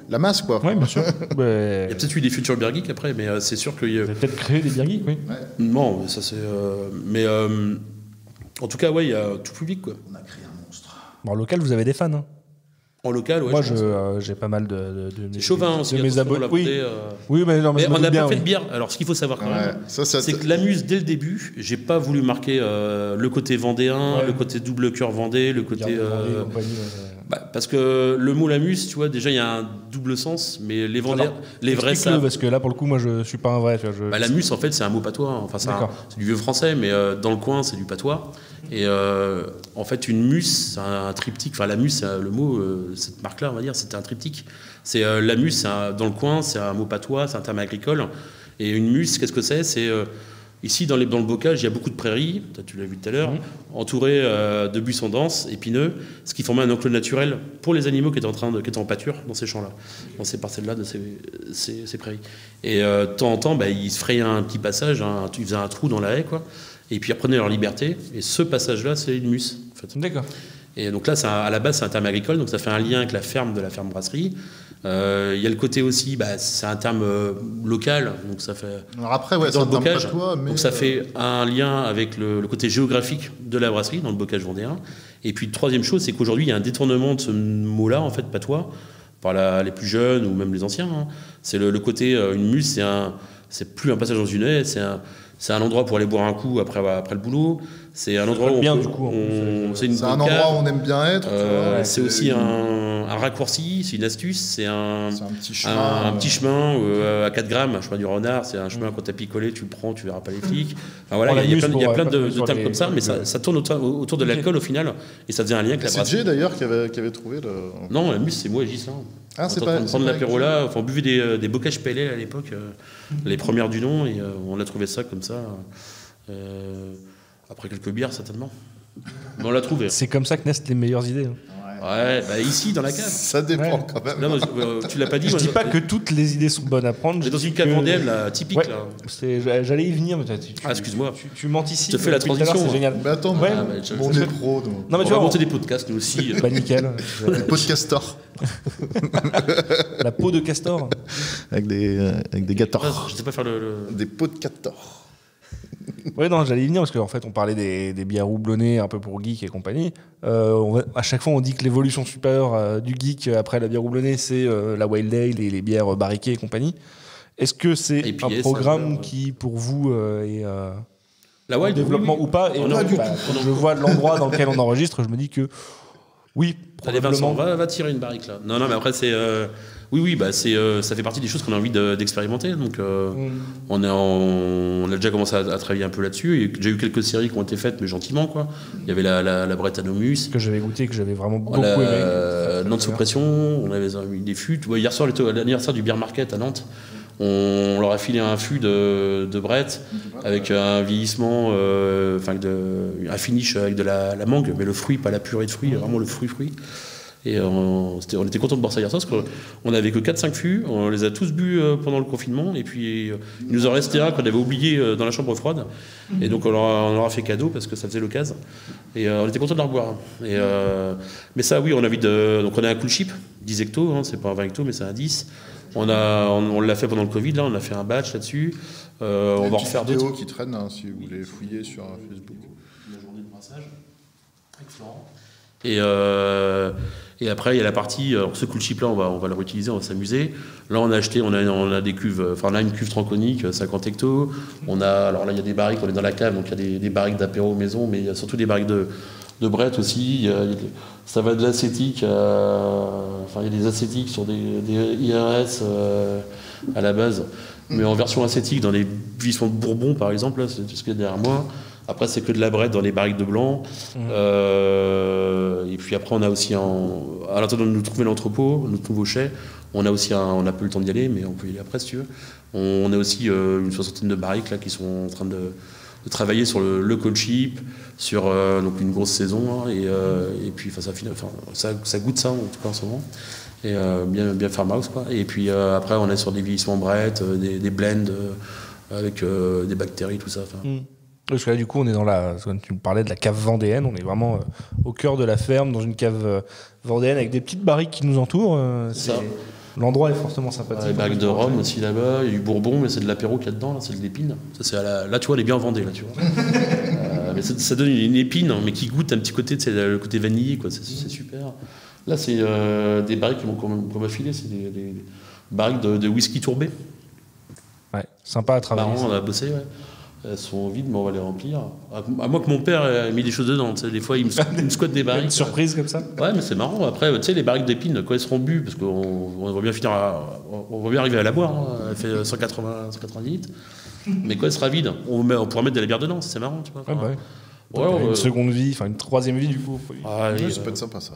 la masse, quoi. Oui, bien sûr. Il y a peut-être eu des futurs beer geeks après, mais c'est sûr qu'il y a. Vous avez peut-être créé des bières geeks, oui. Non, mais ça c'est. En tout cas, ouais, il y a tout public, quoi. On a créé un monstre. Bon, en local, vous avez des fans. Hein. En local, ouais. Moi, je pense. j'ai pas mal de C'est Chauvin aussi. de mes attention, on abonnés. l'a Oui. porté, Oui, mais non, mais Mais je me on doute n'a bien, pas fait oui. de bière. Alors, ce qu'il faut savoir quand même, c'est que l'Amuse, dès le début, j'ai pas voulu marquer le côté vendéen, Ouais. le côté double cœur vendée, le côté. Bière de Vendée, compagnie, Parce que le mot l'Amuse, tu vois, déjà, il y a un double sens, mais les vendéens, Alors, les vrais explique-le, savent. parce que là, pour le coup, moi, je suis pas un vrai. Tu vois, L'Amuse, en fait, c'est un mot patois. Enfin, D'accord. c'est du vieux français, mais dans le coin, c'est du patois. Et en fait, une muse, c'est un triptyque. Enfin, la muse, c'est le mot, cette marque-là, on va dire, c'était un triptyque. C'est la muse, dans le coin, c'est un mot patois, c'est un terme agricole. Et une muse, qu'est-ce que c'est? C'est ici, dans le bocage, il y a beaucoup de prairies, tu l'as vu tout à l'heure, entourées de buissons denses, épineux, ce qui formait un enclos naturel pour les animaux qui étaient en pâture dans ces champs-là, dans ces parcelles-là, de ces prairies. Et de temps en temps, ils se frayaient un petit passage, ils faisaient un trou dans la haie, quoi. Et puis ils reprenaient leur liberté. Et ce passage-là, c'est une muse, en fait. D'accord. Et donc là, à la base, c'est un terme agricole, donc ça fait un lien avec la ferme de la ferme brasserie. Il y a le côté aussi, c'est un terme local, donc ça fait Alors après, dans c'est le un terme bocage. patois, mais Donc ça fait un lien avec le côté géographique de la brasserie dans le bocage vendéen. Et puis troisième chose, c'est qu'aujourd'hui, il y a un détournement de ce mot-là, en fait, patois, par les plus jeunes ou même les anciens. Hein. C'est le côté, une muse, c'est plus un passage dans une haie, c'est un endroit pour aller boire un coup après le boulot. C'est un endroit où bien, du coup, c'est une c'est un bonne endroit cave. où on aime bien être. tu vois. C'est aussi un raccourci, c'est une astuce, c'est un petit chemin. un petit chemin à 4 grammes, un chemin du renard, c'est un chemin quand t'as picolé, tu le prends, tu verras pas les flics. Enfin, voilà, il y a plein de termes comme ça, mais ça tourne autour de l'alcool au final, et ça faisait un lien avec la C'est brasserie. Jay d'ailleurs qui avait trouvé le. Non, la muse, c'est moi et Gislain. Ah, c'est On pas. était en train de prendre l'apéro là, enfin, on buvait des bocages PLL à l'époque, les premières du nom, et on a trouvé ça comme ça. Après quelques bières, certainement. Mais on l'a trouvé. C'est comme ça que naissent les meilleures idées. Hein. Ouais, ici, dans la cave. Ça dépend quand même. Non, tu l'as pas dit. Je moi, dis pas que toutes les idées sont bonnes à prendre. J'ai dans je une dis cave que- vendéenne, là, typique, Ouais. là. J'allais y venir, mais Excuse-moi. Tu m'anticipes. Je te fais la depuis tout à l'heure, transition, C'est génial. Mais attends, Ouais. on est pro. Donc. Non, mais On tu va vois, monter des podcasts, nous aussi. bah nickel. Des podcasters La peau de castor. avec des gâteurs. Je sais pas faire le... Des podcasters. Ouais, non, j'allais y venir parce qu'en fait, on parlait des bières houblonnées un peu pour geek et compagnie. À chaque fois, on dit que l'évolution supérieure du geek après la bière houblonnée, c'est la Wild Ale et les bières barriquées et compagnie. Est-ce que c'est IPA, un programme ça, qui, pour vous, est La en Wild, développement oui, oui. ou pas? Et On non, en- quand je vois l'endroit dans lequel on enregistre, je me dis que oui, Allez, Vincent, probablement. va tirer une barrique là. Non, mais après, c'est. Oui, bah ça fait partie des choses qu'on a envie d'expérimenter. Donc, on a déjà commencé à travailler un peu là-dessus. Il y a déjà eu quelques séries qui ont été faites, mais gentiment, quoi. Il y avait la Brette Anomus. Que j'avais goûté, que j'avais vraiment beaucoup aimé. Nantes sous pression, on avait mis des fûts. Hier soir, l'anniversaire du Beer Market à Nantes. On leur a filé un fût de Brette avec un vieillissement, un finish avec de la mangue, mais le fruit, pas la purée de fruits, vraiment le fruit. Et on était content de boire ça hier soir parce qu'on n'avait que 4-5 fûts, on les a tous bu pendant le confinement, et puis il nous en restait un qu'on avait oublié dans la chambre froide, et donc on leur a fait cadeau parce que ça faisait l'occasion, et on était content de la reboire. Mais ça, oui, on a envie donc on a un cool chip, 10 hectos, hein, c'est pas un 20 hectos, mais c'est un 10. On l'a fait pendant le Covid, là, on a fait un batch là-dessus. On va en refaire d'autres. Qui traîne, hein, si vous voulez fouiller sur Facebook. La journée de brassage avec Florent. Et après, il y a la partie, alors ce cool chip là, on va le réutiliser, on va s'amuser. Là, on a des cuves, on a une cuve tranconique, 50 hectos. Alors là, il y a des barriques, on est dans la cave, donc il y a des barriques d'apéro maison, mais il y a surtout des barriques de Brette aussi. Ça va de l'acétique, il y a des acétiques sur des IRS à la base, mais en version acétique dans les buissons de Bourbon, par exemple, là, c'est ce qu'il y a derrière moi. Après, c'est que de la Brette dans les barriques de blanc. Et puis après, on a aussi à l'attendant de nous trouver l'entrepôt, notre nouveau chai, on a pas eu le temps d'y aller, mais on peut y aller après si tu veux. On a aussi une 60aine de barriques là, qui sont en train de travailler sur le cold chip, sur donc une grosse saison, hein, et puis ça goûte ça en tout cas en ce moment. Et bien farmhouse, quoi. Et puis après, on est sur des vieillissements Brette, des blends avec des bactéries, tout ça. Parce que là, du coup, on est quand tu me parlais de la cave vendéenne, on est vraiment au cœur de la ferme, dans une cave vendéenne avec des petites barriques qui nous entourent. L'endroit est fortement sympathique. Les barriques de Rome aussi là-bas, il y a du Bourbon, mais c'est de l'apéro qu'il y a dedans, là, c'est de l'épine. Là, tu vois, elle est bien vendée, là, tu vois. Mais ça donne une épine, mais qui goûte un petit côté, le côté vanillé, quoi. C'est super. Là, c'est des barriques qu'on m'a filé, c'est des barriques de whisky tourbé. Ouais, sympa à travailler. Marrant, on a bossé, ouais. Elles sont vides, mais on va les remplir. À moins que mon père ait mis des choses dedans. Tu sais, des fois, il me squatte des barriques. Une surprise comme ça. Ouais, mais c'est marrant. Après, tu sais, les barriques d'épines, quand elles seront bues, parce qu'on va bien on va bien arriver à la boire. Hein. Elle fait 190 litres. Mais quand elle sera vide, on pourra mettre de la bière dedans. C'est marrant, tu vois. Une seconde vie, une troisième vie, du coup. Ça peut être sympa, ça.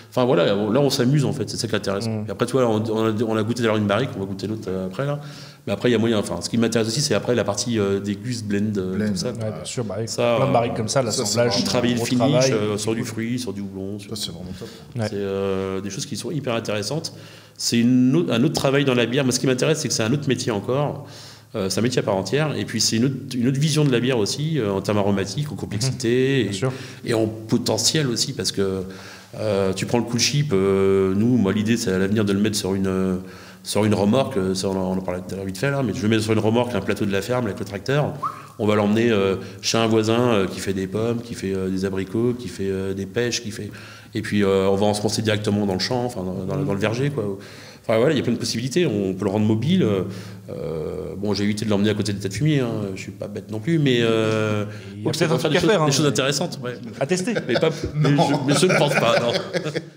Enfin voilà, là on s'amuse en fait, c'est ça qui est intéressant. Et après, tu vois, on a goûté d'ailleurs une barrique, on va goûter l'autre après là. Mais après, il y a moyen. Enfin, ce qui m'intéresse aussi, c'est après la partie des gus, blend, tout ça. Ouais, bien sûr, plein de barriques comme ça, l'assemblage. Travailler le finish sur du fruit, sur du houblon. Ça, c'est vraiment top. C'est des choses qui sont hyper intéressantes. C'est un autre travail dans la bière. Moi, ce qui m'intéresse, c'est que c'est un autre métier encore. C'est un métier à part entière, et puis c'est une autre vision de la bière aussi, en termes aromatiques, en complexité, et en potentiel aussi, parce que tu prends le cool chip, moi l'idée c'est à l'avenir de le mettre sur une remorque, ça, on en parlait tout à l'heure vite fait là, mais je le mets sur une remorque, un plateau de la ferme avec le tracteur, on va l'emmener chez un voisin qui fait des pommes, qui fait des abricots, qui fait des pêches, et puis on va ensemencer directement dans le champ, dans le verger, quoi. Enfin, voilà, il y a plein de possibilités, on peut le rendre mobile. J'ai évité de l'emmener à côté des tas de fumier, hein. Je suis pas bête non plus, mais il y a peut-être un truc à faire, des choses intéressantes. Ouais. À tester. Mais je ne pense pas, non.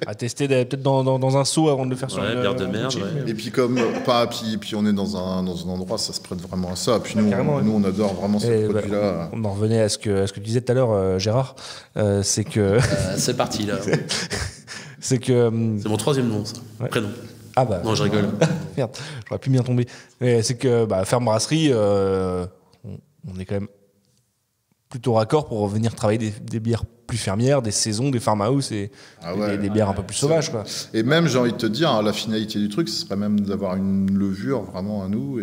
À tester peut-être dans un seau avant de le faire sur une bière de merde. Ouais. Et puis puis on est dans un endroit, ça se prête vraiment à ça. Puis nous, on adore vraiment ce produit-là. On en revenait à ce que tu disais tout à l'heure, Gérard, c'est que... c'est parti, là. C'est mon troisième nom, ça. Ouais. Prénom. Ah bah, non, je rigole. Merde, j'aurais pu bien tomber. Mais c'est que Ferme Brasserie, on est quand même plutôt raccord pour venir travailler des bières plus fermières, des saisons, des farmhouse et des bières un peu plus sauvages, quoi. Et même, j'ai envie de te dire, la finalité du truc, ce serait même d'avoir une levure vraiment à nous.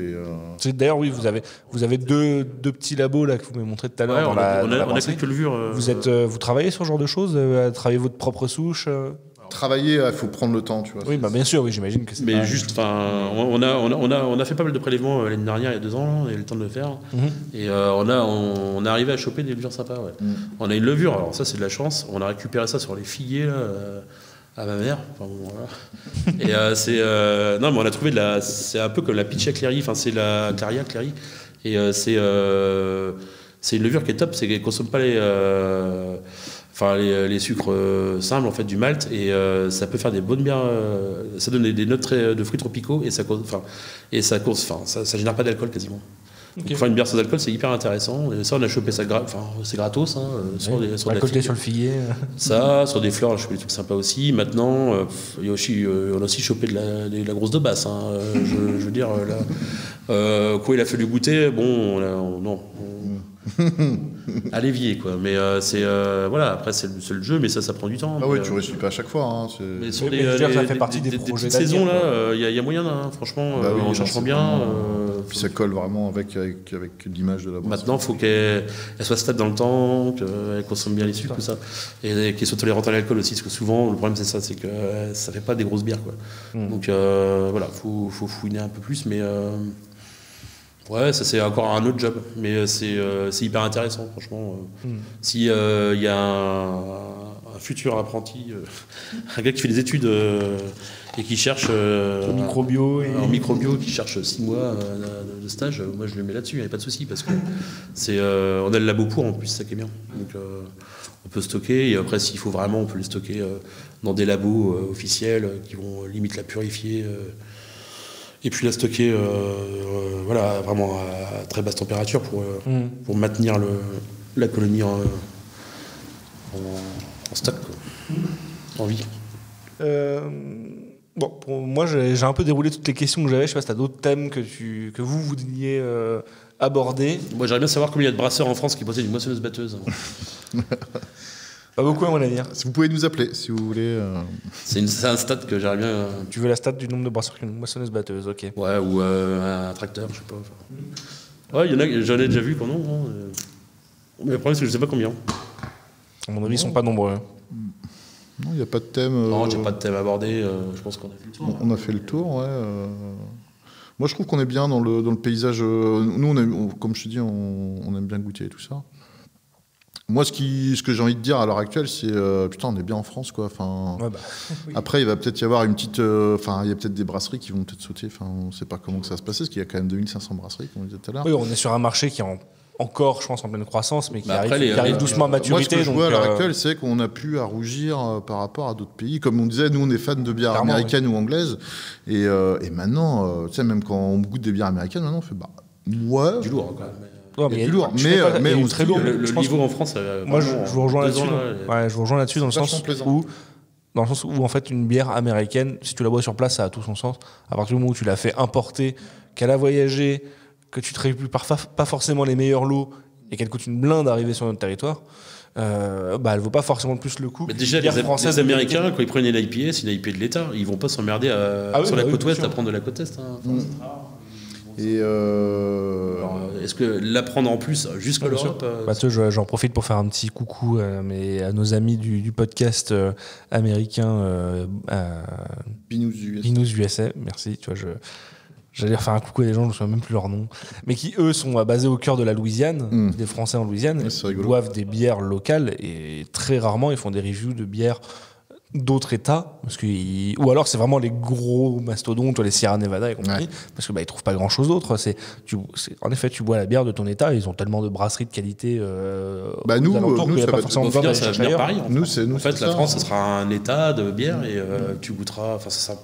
D'ailleurs, oui, vous avez deux petits labos là que vous m'avez montré tout à l'heure. On a quelques levures. Vous travaillez sur ce genre de choses, à travailler votre propre souche Travailler, il faut prendre le temps, tu vois. Oui, bien sûr, oui, j'imagine que c'est. Mais juste, on a fait pas mal de prélèvements l'année dernière, il y a 2 ans, on a eu le temps de le faire. Et on est arrivé à choper des levures sympas. Ouais. On a une levure, alors ça c'est de la chance. On a récupéré ça sur les figuiers là, à ma mère. Enfin, bon, voilà. Et non, mais on a trouvé c'est un peu comme la Pitcha Clary, c'est la Claria Clary. Et c'est une levure qui est top, c'est qu'elle consomme pas enfin les sucres simples en fait du malt et ça peut faire des bonnes bières. Ça donne des notes de fruits tropicaux et ça génère pas d'alcool quasiment. Donc, faire une bière sans alcool, c'est hyper intéressant. Et ça, on a chopé ça, c'est gratos. Hein, sur la côté sur le figuier. Ça, sur des fleurs, on a chopé des trucs sympas aussi. Maintenant, on a aussi chopé de la grosse de basse. Hein. Je veux dire, là, quoi, il a fallu goûter. Bon, non. À l'évier, quoi. Mais voilà, après, c'est le jeu, mais ça prend du temps. Ah oui, tu réussis pas à chaque fois. Hein, mais sur ça fait partie des projets petites saisons, là, il y a moyen, hein, franchement, bah oui, en cherchant bien. Puis ça colle vraiment avec l'image de la boisson. Maintenant, il faut qu'elle soit stable dans le temps, qu'elle consomme bien les sucres, tout ça. Et qu'elle soit tolérante à l'alcool aussi, parce que souvent, le problème, c'est ça, c'est que ça fait pas des grosses bières, quoi. Donc, voilà, faut fouiner un peu plus, mais... Ouais, ça c'est encore un autre job, mais c'est hyper intéressant, franchement. Si y a un futur apprenti, un gars qui fait des études et qui cherche en microbio, qui cherche 6 mois de stage, moi je le mets là-dessus, il n'y a pas de souci, parce que on a le labo pour en plus, ça qui est bien. Donc on peut stocker, et après s'il faut vraiment, on peut les stocker dans des labos officiels qui vont limite la purifier. Et puis la stocker voilà, vraiment à très basse température pour maintenir la colonie en stock, quoi. En vie. Bon, pour moi, j'ai un peu déroulé toutes les questions que j'avais. Je sais pas si tu as d'autres thèmes que vous voudriez aborder. Moi, j'aimerais bien savoir combien il y a de brasseurs en France qui possèdent une moissonneuse-batteuse. Pas beaucoup, à mon avis. Vous pouvez nous appeler si vous voulez. C'est un stat que j'aimerais bien. Tu veux la stat du nombre de brasseurs qu'une moissonneuse-batteuse, ok. Ouais, ou un tracteur, je sais pas. Ouais, il y en a, j'en ai déjà vu pendant. Mais le problème, c'est que je sais pas combien. À mon avis, ils sont pas nombreux. Non, il n'y a pas de thème. Non, j'ai pas de thème abordé. Je pense qu'on a fait le tour. On a fait le tour, ouais. Moi, je trouve qu'on est bien dans le paysage. Nous, comme je te dis, on aime bien goûter et tout ça. Moi, ce que j'ai envie de dire à l'heure actuelle, c'est putain, on est bien en France, quoi. Enfin, Ouais, bah, oui. Après, il va peut-être y avoir une petite. Enfin, il y a peut-être des brasseries qui vont peut-être sauter. Enfin, on ne sait pas comment que ça va se passer, parce qu'il y a quand même 2500 brasseries, comme on disait tout à l'heure. Oui, on est sur un marché qui est encore, je pense, en pleine croissance, mais qui Bah, après, arrive doucement à maturité. Moi, ce que je vois à l'heure donc, actuelle, c'est qu'on n'a plus à rougir par rapport à d'autres pays. Comme on disait, nous, on est fans de bières Clairement, américaines ou anglaises. Et maintenant, tu sais, même quand on goûte des bières américaines, maintenant, on fait bah, ouais. Du lourd, quand même. ouais, il y a du lourd, mais on on très se lourd. dit, Le Je pense niveau en France, moi, je vous rejoins là-dessus. Ouais, je vous rejoins là-dessus dans le sens vachement où en fait une bière américaine, si tu la bois sur place, ça a tout son sens. À partir du moment où tu l'as fait importer, qu'elle a voyagé, que tu ne pas forcément les meilleurs lots et qu'elle coûte une blinde d'arriver sur notre territoire, bah elle vaut pas forcément plus le coup. Mais déjà, bière les française Américains, quand ils prennent une IPA, c'est une IPA de l'État. Ils vont pas s'emmerder sur la côte ouest à prendre de la côte est. Hein. Et Alors, est-ce que la prendre en plus jusqu'à l'Europe J'en profite pour faire un petit coucou à nos amis du podcast américain Binous USA. Merci. Tu vois, j'allais faire un coucou à des gens, je ne me souviens même plus leur nom, mais qui eux sont basés au cœur de la Louisiane, des Français en Louisiane, Ouais, ils boivent des bières locales et très rarement ils font des reviews de bières d'autres États, ou alors c'est vraiment les gros mastodontes, les Sierra Nevada et compagnie, parce que ils trouvent pas grand chose d'autre. En effet, tu bois la bière de ton État, ils ont tellement de brasseries de qualité. Nous, qu'il n'y a ça pas va forcément Au besoin final, d'aller ça va chercher venir ailleurs. Paris. Nous, En fait, la France, ce sera un État de bière et tu goûteras. Enfin, ça sera.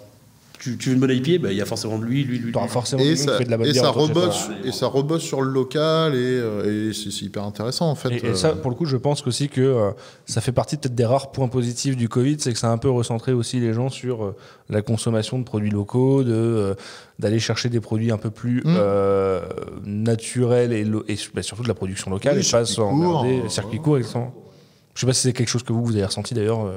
Tu veux une bonne IPA, il y a forcément de lui. T'auras forcément et du monde qui fait de la bonne bière. ça rebosse sur le local et c'est hyper intéressant en fait. Et ça, pour le coup, je pense aussi que ça fait partie peut-être des rares points positifs du Covid, c'est que ça a un peu recentré aussi les gens sur la consommation de produits locaux, d'aller chercher des produits un peu plus naturels et surtout de la production locale, et pas s'emmerder circuit court. Je sais pas si c'est quelque chose que vous avez ressenti d'ailleurs.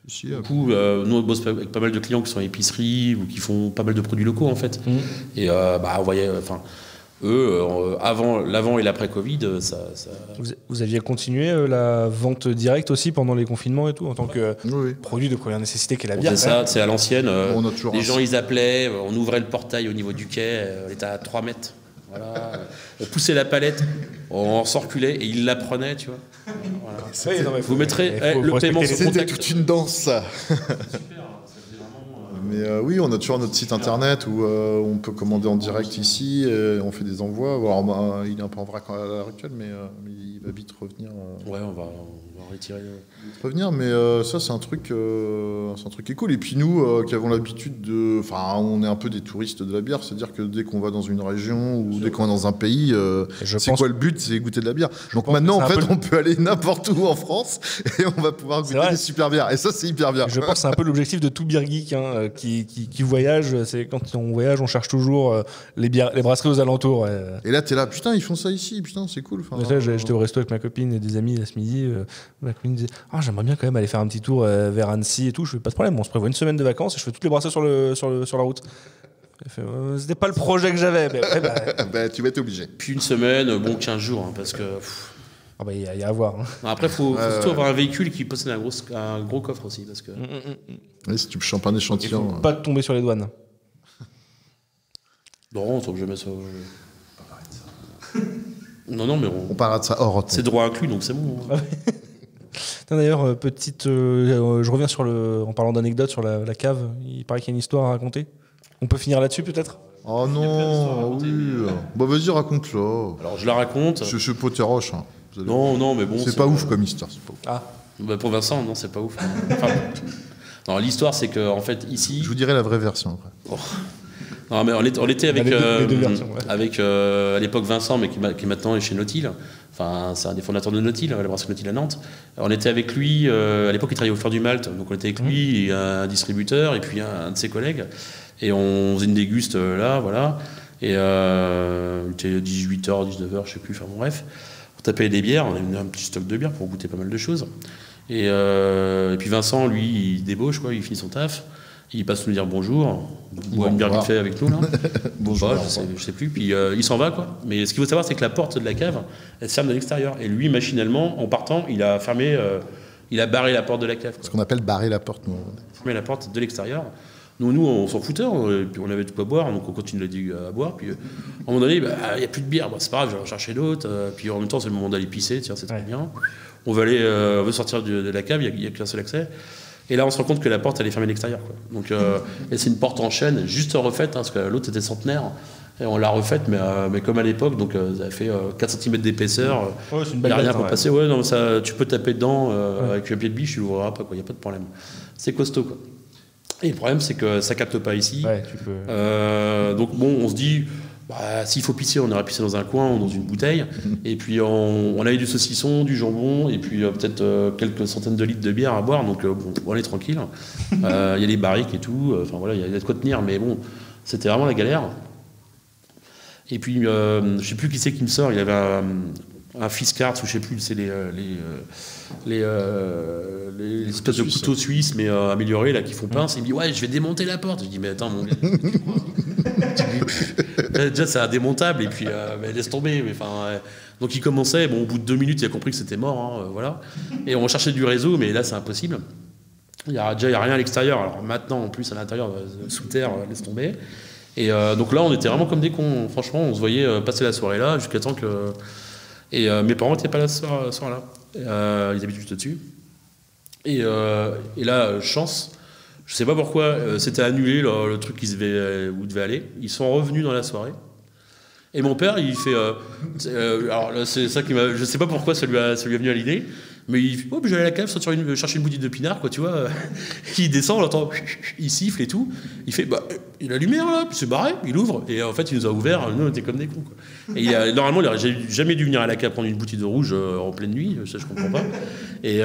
Si, Du coup, nous on bosse avec pas mal de clients qui sont épiceries ou qui font pas mal de produits locaux en fait. Et on voyait, eux, l'avant et l'après Covid, ça... Vous aviez continué la vente directe aussi pendant les confinements et tout, en tant que produit de première nécessité qu'est la bière. C'est ça, c'est à l'ancienne. On a les gens, ils appelaient, on ouvrait le portail au niveau du quai, elle était à 3 mètres. Voilà. On poussait la palette, on s'enculait et ils la prenaient, tu vois. Voilà. Vous mettrez le paiement sur C'était contact. toute une danse, ça. Super, ça faisait vraiment. Mais Mais oui, on a toujours notre site internet où on peut commander en direct ici, et on fait des envois. Alors, il est un peu en vrac à l'heure actuelle, mais il va vite revenir. Ouais, on va retirer. Revenir, mais ça c'est un truc qui est cool. Et puis nous qui avons l'habitude de, enfin, on est un peu des touristes de la bière, c'est-à-dire que dès qu'on va dans une région ou dès qu'on va dans un pays, c'est quoi le but? C'est goûter de la bière. Donc maintenant en fait on peut aller n'importe où en France et on va pouvoir goûter des super bières. Et ça c'est hyper bien. Je pense que c'est un peu l'objectif de tout beer geek qui voyage. C'est quand on voyage, on cherche toujours les brasseries aux alentours. Ouais. Et là t'es là, putain ils font ça ici, putain c'est cool. Enfin, j'étais au resto avec ma copine et des amis là, ce midi. Ma copine disait j'aimerais bien quand même aller faire un petit tour vers Annecy et tout. Je fais pas de problème, on se prévoit une semaine de vacances et je fais toutes les brasseries sur la route. C'était pas le projet que j'avais. Mais tu vas être obligé. Puis une semaine, 15 jours, hein, parce que. Il y a à voir. Hein. Après, faut surtout avoir un véhicule qui possède un gros coffre aussi, parce que. Oui, si tu chopes un échantillon. Pas de tomber sur les douanes. Non, faut que je mette ça. Non, mais on parlera de ça hors c'est droit inclus, donc c'est bon. Hein. D'ailleurs, je reviens en parlant d'anecdotes sur la cave. Il paraît qu'il y a une histoire à raconter. On peut finir là-dessus peut-être? Oh non, oui. Bah vas-y, raconte-la. Alors je la raconte. Je Poteroche. Hein. Non, mais bon. C'est pas ouf comme histoire. C'est pas ouf. Ah. Bah pour Vincent, non, c'est pas ouf. Enfin, non, l'histoire, c'est que en fait ici. Je vous dirai la vraie version après. Oh. Non, mais on était avec, les deux versions, avec à l'époque Vincent, mais qui maintenant est chez Nautil. Enfin, c'est un des fondateurs de Nautil, la brasserie Nautil à Nantes. On était avec lui, à l'époque il travaillait au Fleur du Malte, donc on était avec lui, et un distributeur, et puis un de ses collègues. Et on faisait une déguste là, voilà. Et il était 18h, 19h, je sais plus, enfin bon, bref. On tapait des bières, on avait un petit stock de bières pour goûter pas mal de choses. Et puis Vincent, lui, il débauche, quoi, il finit son taf. Il passe nous dire bonjour, boit une bière vite fait avec nous là. Bonjour. Je sais plus. Puis il s'en va quoi. Mais ce qu'il faut savoir, c'est que la porte de la cave, elle se ferme de l'extérieur. Et lui, machinalement, en partant, il a fermé, il a barré la porte de la cave. Quoi. Ce qu'on appelle barrer la porte. Nous. Fermer la porte de l'extérieur. Nous, on s'en foutait. Puis on avait tout à boire, donc on continue à boire. Puis à un moment donné, il n'y a plus de bière. Bon, c'est pas grave, je vais en chercher d'autres. Puis en même temps, c'est le moment d'aller pisser. Tiens, c'est très bien. On veut sortir de la cave. Il y a qu'un seul accès. Et là, on se rend compte que la porte, elle est fermée de l'extérieur. Quoi. Donc, et c'est une porte en chaîne, juste refaite, hein, parce que l'autre était centenaire. Et on l'a refaite, mais comme à l'époque, donc ça a fait 4 cm d'épaisseur. C'est une il belle n'y a rien date, pour passer. Ouais, non, ça, tu peux taper dedans avec un pied de biche, tu l'ouvriras pas, il n'y a pas de problème. C'est costaud. Quoi. Et le problème, c'est que ça capte pas ici. Ouais, tu peux... donc bon, on se dit... s'il faut pisser, on aurait pissé dans un coin ou dans une bouteille. Et puis on avait du saucisson, du jambon, et puis peut-être quelques centaines de litres de bière à boire. Donc on est tranquille. Il y a les barriques et tout. Enfin voilà, il y a de quoi tenir. Mais bon, c'était vraiment la galère. Et puis je sais plus qui c'est qui me sort. Il y avait un Fiskars ou je sais plus. C'est les espèces de couteaux suisses, mais améliorés là qui font pince. Il me dit ouais, je vais démonter la porte. Je dis mais attends mon gars. Déjà c'est indémontable et puis mais laisse tomber. Mais, donc il commençait, bon au bout de 2 minutes il a compris que c'était mort, hein, voilà. Et on cherchait du réseau, mais là c'est impossible. Il y a rien à l'extérieur. Alors maintenant en plus à l'intérieur sous terre, laisse tomber. Et donc là on était vraiment comme des cons. Franchement on se voyait passer la soirée là jusqu'à temps que. Et mes parents n'étaient pas là ce soir-là. Ils habitent juste au-dessus. Et là chance. Je sais pas pourquoi, c'était annulé le truc où il devait aller. Ils sont revenus dans la soirée. Et mon père, il fait... alors là, c'est ça qui m'a... Je sais pas pourquoi ça lui est venu à l'idée, mais il fait, je vais aller à la cave, chercher une bouteille de pinard, quoi, tu vois. Il descend, on l'entend, il siffle et tout. Il fait, il a la lumière là, puis c'est barré, il ouvre. Et en fait, il nous a ouvert, nous on était comme des cons, quoi. Et normalement, il n'aurait jamais dû venir à la cave prendre une bouteille de rouge en pleine nuit, ça je comprends pas. Et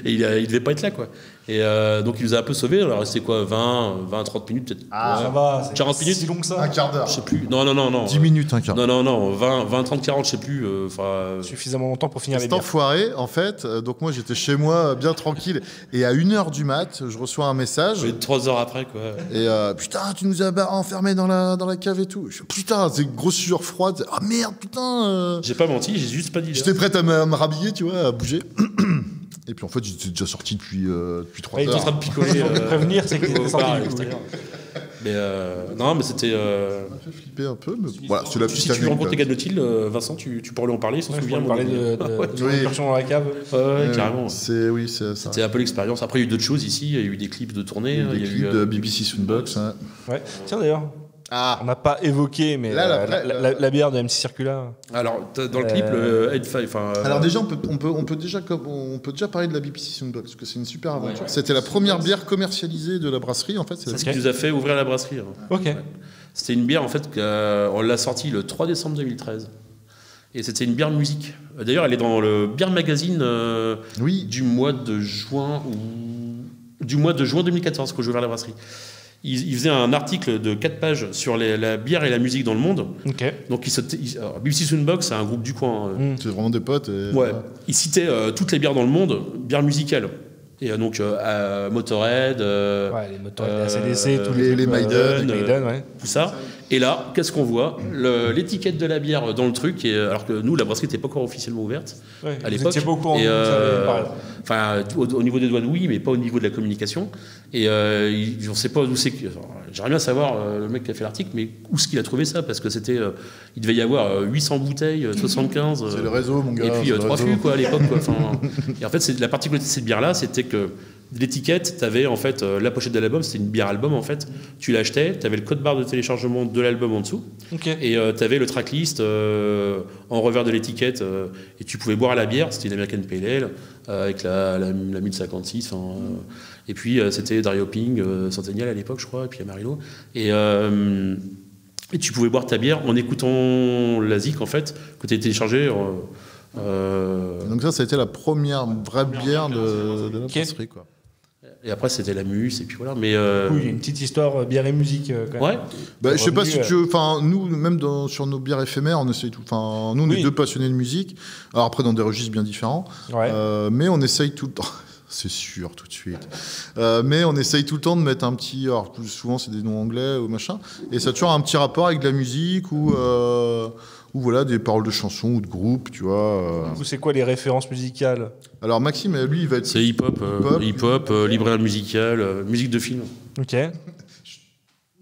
il devait pas être là, quoi. Et donc il nous a un peu sauvés, alors restait quoi, 20-30 minutes peut-être. Ah, ça va, 40 minutes. Si long que ça. Un quart d'heure. Je sais plus. Non. 10 minutes, un quart d'heure. Non, 20, 30, 40, je sais plus. Suffisamment longtemps pour finir les Cet bières. enfoiré, en fait, donc moi j'étais chez moi bien tranquille, et à 1h du mat, je reçois un message. 3 heures après, quoi. Et putain, tu nous as enfermés dans la cave et tout. Je, putain, c'est une grosse sueur froide. Ah merde, putain. J'ai pas menti, j'ai juste pas dit. J'étais prêt à me rhabiller, tu vois, à bouger. Et puis en fait, j'étais déjà sorti depuis 3 heures. Il est en train de picoler. Prévenir, c'est qu'il était sorti du coup. Mais non, mais c'était. Ça m'a fait flipper un peu, mais voilà, c'est la petite Si tu anecdote. rencontres les gars de Nautil, Vincent, tu pourrais lui en parler, si tu te souviens. On parlait de l'incursion dans la cave. Ouais, carrément. C'est ça. C'était un peu l'expérience. Après, il y a eu d'autres choses ici. Il y a eu des clips de tournée. Des clips de BBC Soundbox. Hein. Ouais. Tiens d'ailleurs, on n'a pas évoqué, mais Là, la bière de MC Circular. Alors, dans le clip, le Head5. Alors déjà, on peut déjà parler de la BBC Soundbox, parce que c'est une super aventure. C'était la première bière commercialisée de la brasserie, en fait. C'est ce qui nous a fait ouvrir la brasserie. Hein. Ok. Ouais. C'était une bière, en fait, on l'a sortie le 3 décembre 2013. Et c'était une bière musique. D'ailleurs, elle est dans le Beer Magazine du mois de juin 2014, quand j'ai ouvert la brasserie. Il faisait un article de 4 pages sur la bière et la musique dans le monde. Ok. Donc, BBC Soundbox, c'est un groupe du coin. C'est vraiment des potes. Ouais. Il citait toutes les bières dans le monde, bières musicales. Et donc, Motorhead, les Motorhead, les ACDC, tous les Maiden, ouais. tout ça. Et là, qu'est-ce qu'on voit? L'étiquette de la bière dans le truc, alors que nous, la brasserie n'était pas encore officiellement ouverte à l'époque. Vous n'étiez pas au courant, enfin, au niveau des douanes, oui, mais pas au niveau de la communication. Et on ne sait pas d'où c'est. J'aimerais bien savoir, le mec qui a fait l'article, mais où est-ce qu'il a trouvé ça? Parce que c'était. Il devait y avoir 800 bouteilles, 75. C'est le réseau, mon gars. Et puis 3 fûts, quoi, à l'époque. Et en fait, la particularité de cette bière-là, c'était que l'étiquette, tu avais en fait la pochette de l'album, c'était une bière album en fait. Tu l'achetais, tu avais le code barre de téléchargement de l'album en dessous. Okay. Et tu avais le tracklist en revers de l'étiquette. Et tu pouvais boire la bière, c'était une American Pale Ale avec la 1056. Et puis c'était Dario Ping, Centennial à l'époque, je crois, et puis Amarillo. Et tu pouvais boire ta bière en écoutant la zik en fait, que tu as téléchargé. Donc ça a été la première vraie bière de la brasserie, quoi. Et après c'était la Mus et puis voilà. Mais oui, il y a une petite histoire bière et musique. Quand même. Ouais. Je sais pas si tu veux. Enfin, nous, même sur nos bières éphémères, on essaye tout. Enfin, nous, on est deux passionnés de musique. Alors après, dans des registres bien différents. Ouais. Mais on essaye tout le temps. C'est sûr, tout de suite. Mais on essaye tout le temps de mettre un petit. Alors, souvent, c'est des noms anglais ou machin. Et ça a toujours un petit rapport avec de la musique ou voilà, des paroles de chansons ou de groupes, tu vois. C'est quoi les références musicales? Alors, Maxime, lui, il va être. C'est hip-hop, libraire musical, musique de film. Ok.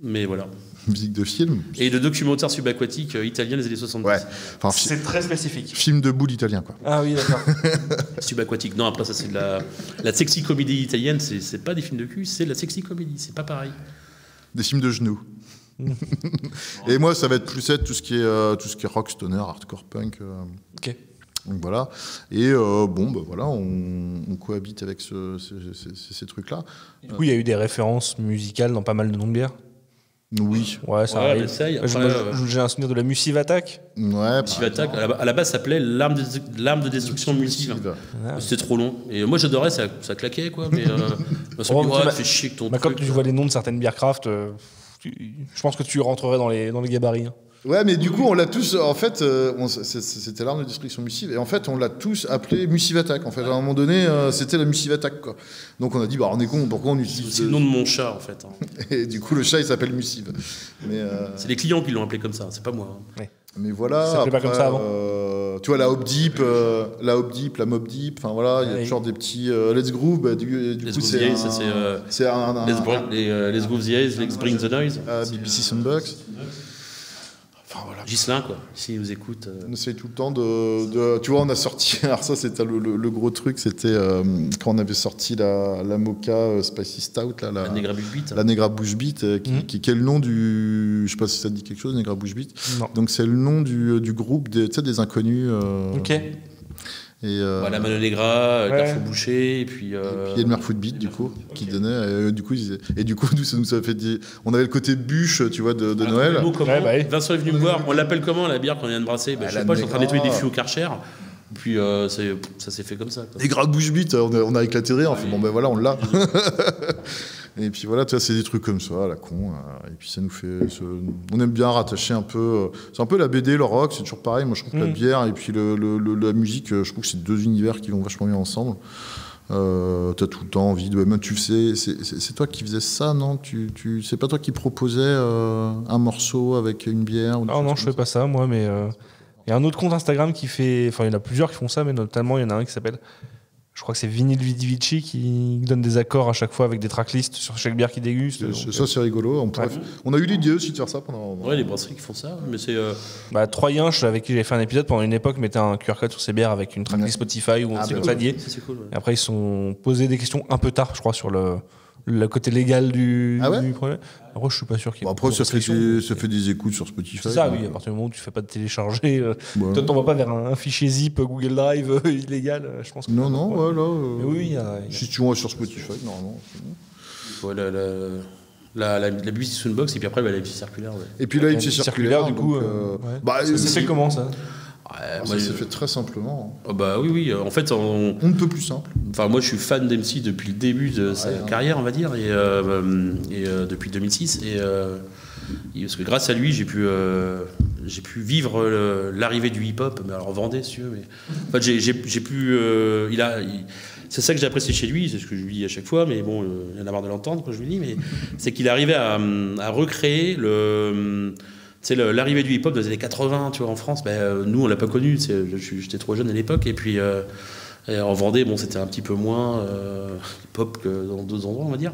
Mais voilà. Musique de film. Et de documentaires subaquatiques italiens des années 70. Ouais. Enfin, c'est très spécifique. Film de boule italien, quoi. Ah oui, d'accord. Subaquatique. Non, après, ça, c'est de la sexy comédie italienne. C'est pas des films de cul, c'est de la sexy comédie. C'est pas pareil. Des films de genoux. Et moi, ça va être plus tout ce qui est rock, stoner, hardcore, punk. Ok. Donc voilà. Et voilà, on cohabite avec ces trucs-là. Du coup, il y a eu des références musicales dans pas mal de noms de bières. Oui. Ouais, ça arrive. J'ai un souvenir de la Mussive Attack. Ouais. Mussive Attack, à la base, ça s'appelait l'arme de destruction Mussive. C'était trop long. Et moi, j'adorais, ça claquait, quoi. Mais ça me fait chier que ton truc. Quand tu vois les noms de certaines bières craft, je pense que tu rentrerais dans les gabarits. Hein. Ouais, mais du coup, on l'a tous. En fait, c'était l'arme de destruction Mussive. Et en fait, on l'a tous appelé Mussive Attack. En fait, à un moment donné, c'était la Mussive Attack, quoi. Donc, on a dit, on est con, pourquoi on utilise. C'est le nom de mon chat, en fait. Et du coup, le chat, il s'appelle Mussive. Mais c'est les clients qui l'ont appelé comme ça, c'est pas moi. Ouais. Mais voilà. Ça s'appelait pas comme ça avant. Tu vois, la Hop Deep, la Mob Deep. Enfin voilà, il y a toujours des petits Let's Groove. Du coup, c'est Let's Groove the Ace, Let's Bring the Noise. BBC Soundbox. Enfin, voilà. Ghislain, quoi, s'il nous écoute. On essaye tout le temps de. Tu vois, on a sorti. Alors, ça, c'était le gros truc. C'était quand on avait sorti la Mocha Spicy Stout. Là, la Negra Bush Beat. La Negra Bush Beat, qui est le nom du. Je sais pas si ça te dit quelque chose, Negra Bush Beat. Non. Donc, c'est le nom du groupe des inconnus. Ok. Et la Mano Negra, Carrefour Boucher, et puis Elmer Footbeat, du coup, qui donnait. Du coup, nous, ça nous a fait dire. On avait le côté bûche, tu vois, de Noël. Vincent est venu me voir. On l'appelle comment, la bière qu'on vient de brasser? Je sais pas, je suis en train de nettoyer des fûts au Karcher. Puis ça s'est fait comme ça. Des gras Bush Beat, on a éclaté de rire. On fait, bon, ben voilà, on l'a. Et puis voilà, tu vois, c'est des trucs comme ça, à la con. Et puis ça nous fait. On aime bien rattacher un peu. C'est un peu la BD, le rock, c'est toujours pareil. Moi, je trouve que la bière et puis la musique, je trouve que c'est deux univers qui vont vachement bien ensemble. T'as tout le temps envie de. Même, tu sais, c'est toi qui faisais ça, non? C'est pas toi qui proposais un morceau avec une bière non, je fais pas ça, moi, mais. Il y a un autre compte Instagram qui fait. Enfin, il y en a plusieurs qui font ça, mais notamment, il y en a un qui s'appelle. Je crois que c'est Vinyl Vidivici qui donne des accords à chaque fois avec des tracklists sur chaque bière qu'il déguste. Ça, c'est rigolo. On a eu l'idée aussi de faire ça pendant. Ouais, les brasseries qui font ça, mais c'est. Troyenche, avec qui j'avais fait un épisode pendant une époque, mettait un QR code sur ses bières avec une tracklist Spotify où on s'est lié. C'est cool. Ouais. Et après, ils se sont posés des questions un peu tard, je crois, sur le côté légal du projet. Après, je suis pas sûr qu'il y ait Après, ça fait des écoutes sur Spotify. C'est ça, oui. À partir du moment où tu fais pas de télécharger, toi, t'en vas pas vers un fichier zip Google Drive illégal, je pense. Non, voilà. Oui, il y a... Si tu vas sur Spotify, normalement, c'est bon. Ouais, la musique Soundbox, et puis après, la MC circulaire. Ouais. Et puis la MC circulaire, du coup. Ça fait comment ça? Ça s'est fait très simplement. Oui. En fait, on ne peut plus simple. Enfin, moi, je suis fan d'MC depuis le début de sa carrière, on va dire, et depuis 2006. Parce que grâce à lui, j'ai pu vivre l'arrivée du hip-hop, mais alors Vendée, si tu veux. En fait, j'ai pu. C'est ça que j'ai apprécié chez lui, c'est ce que je lui dis à chaque fois, mais bon, il y en a marre de l'entendre quand je lui dis, mais c'est qu'il arrivait à recréer l'arrivée du hip-hop des années 80, tu vois, en France. Nous, on l'a pas connu. J'étais trop jeune à l'époque, et puis en Vendée, c'était un petit peu moins hip-hop que dans d'autres endroits, on va dire.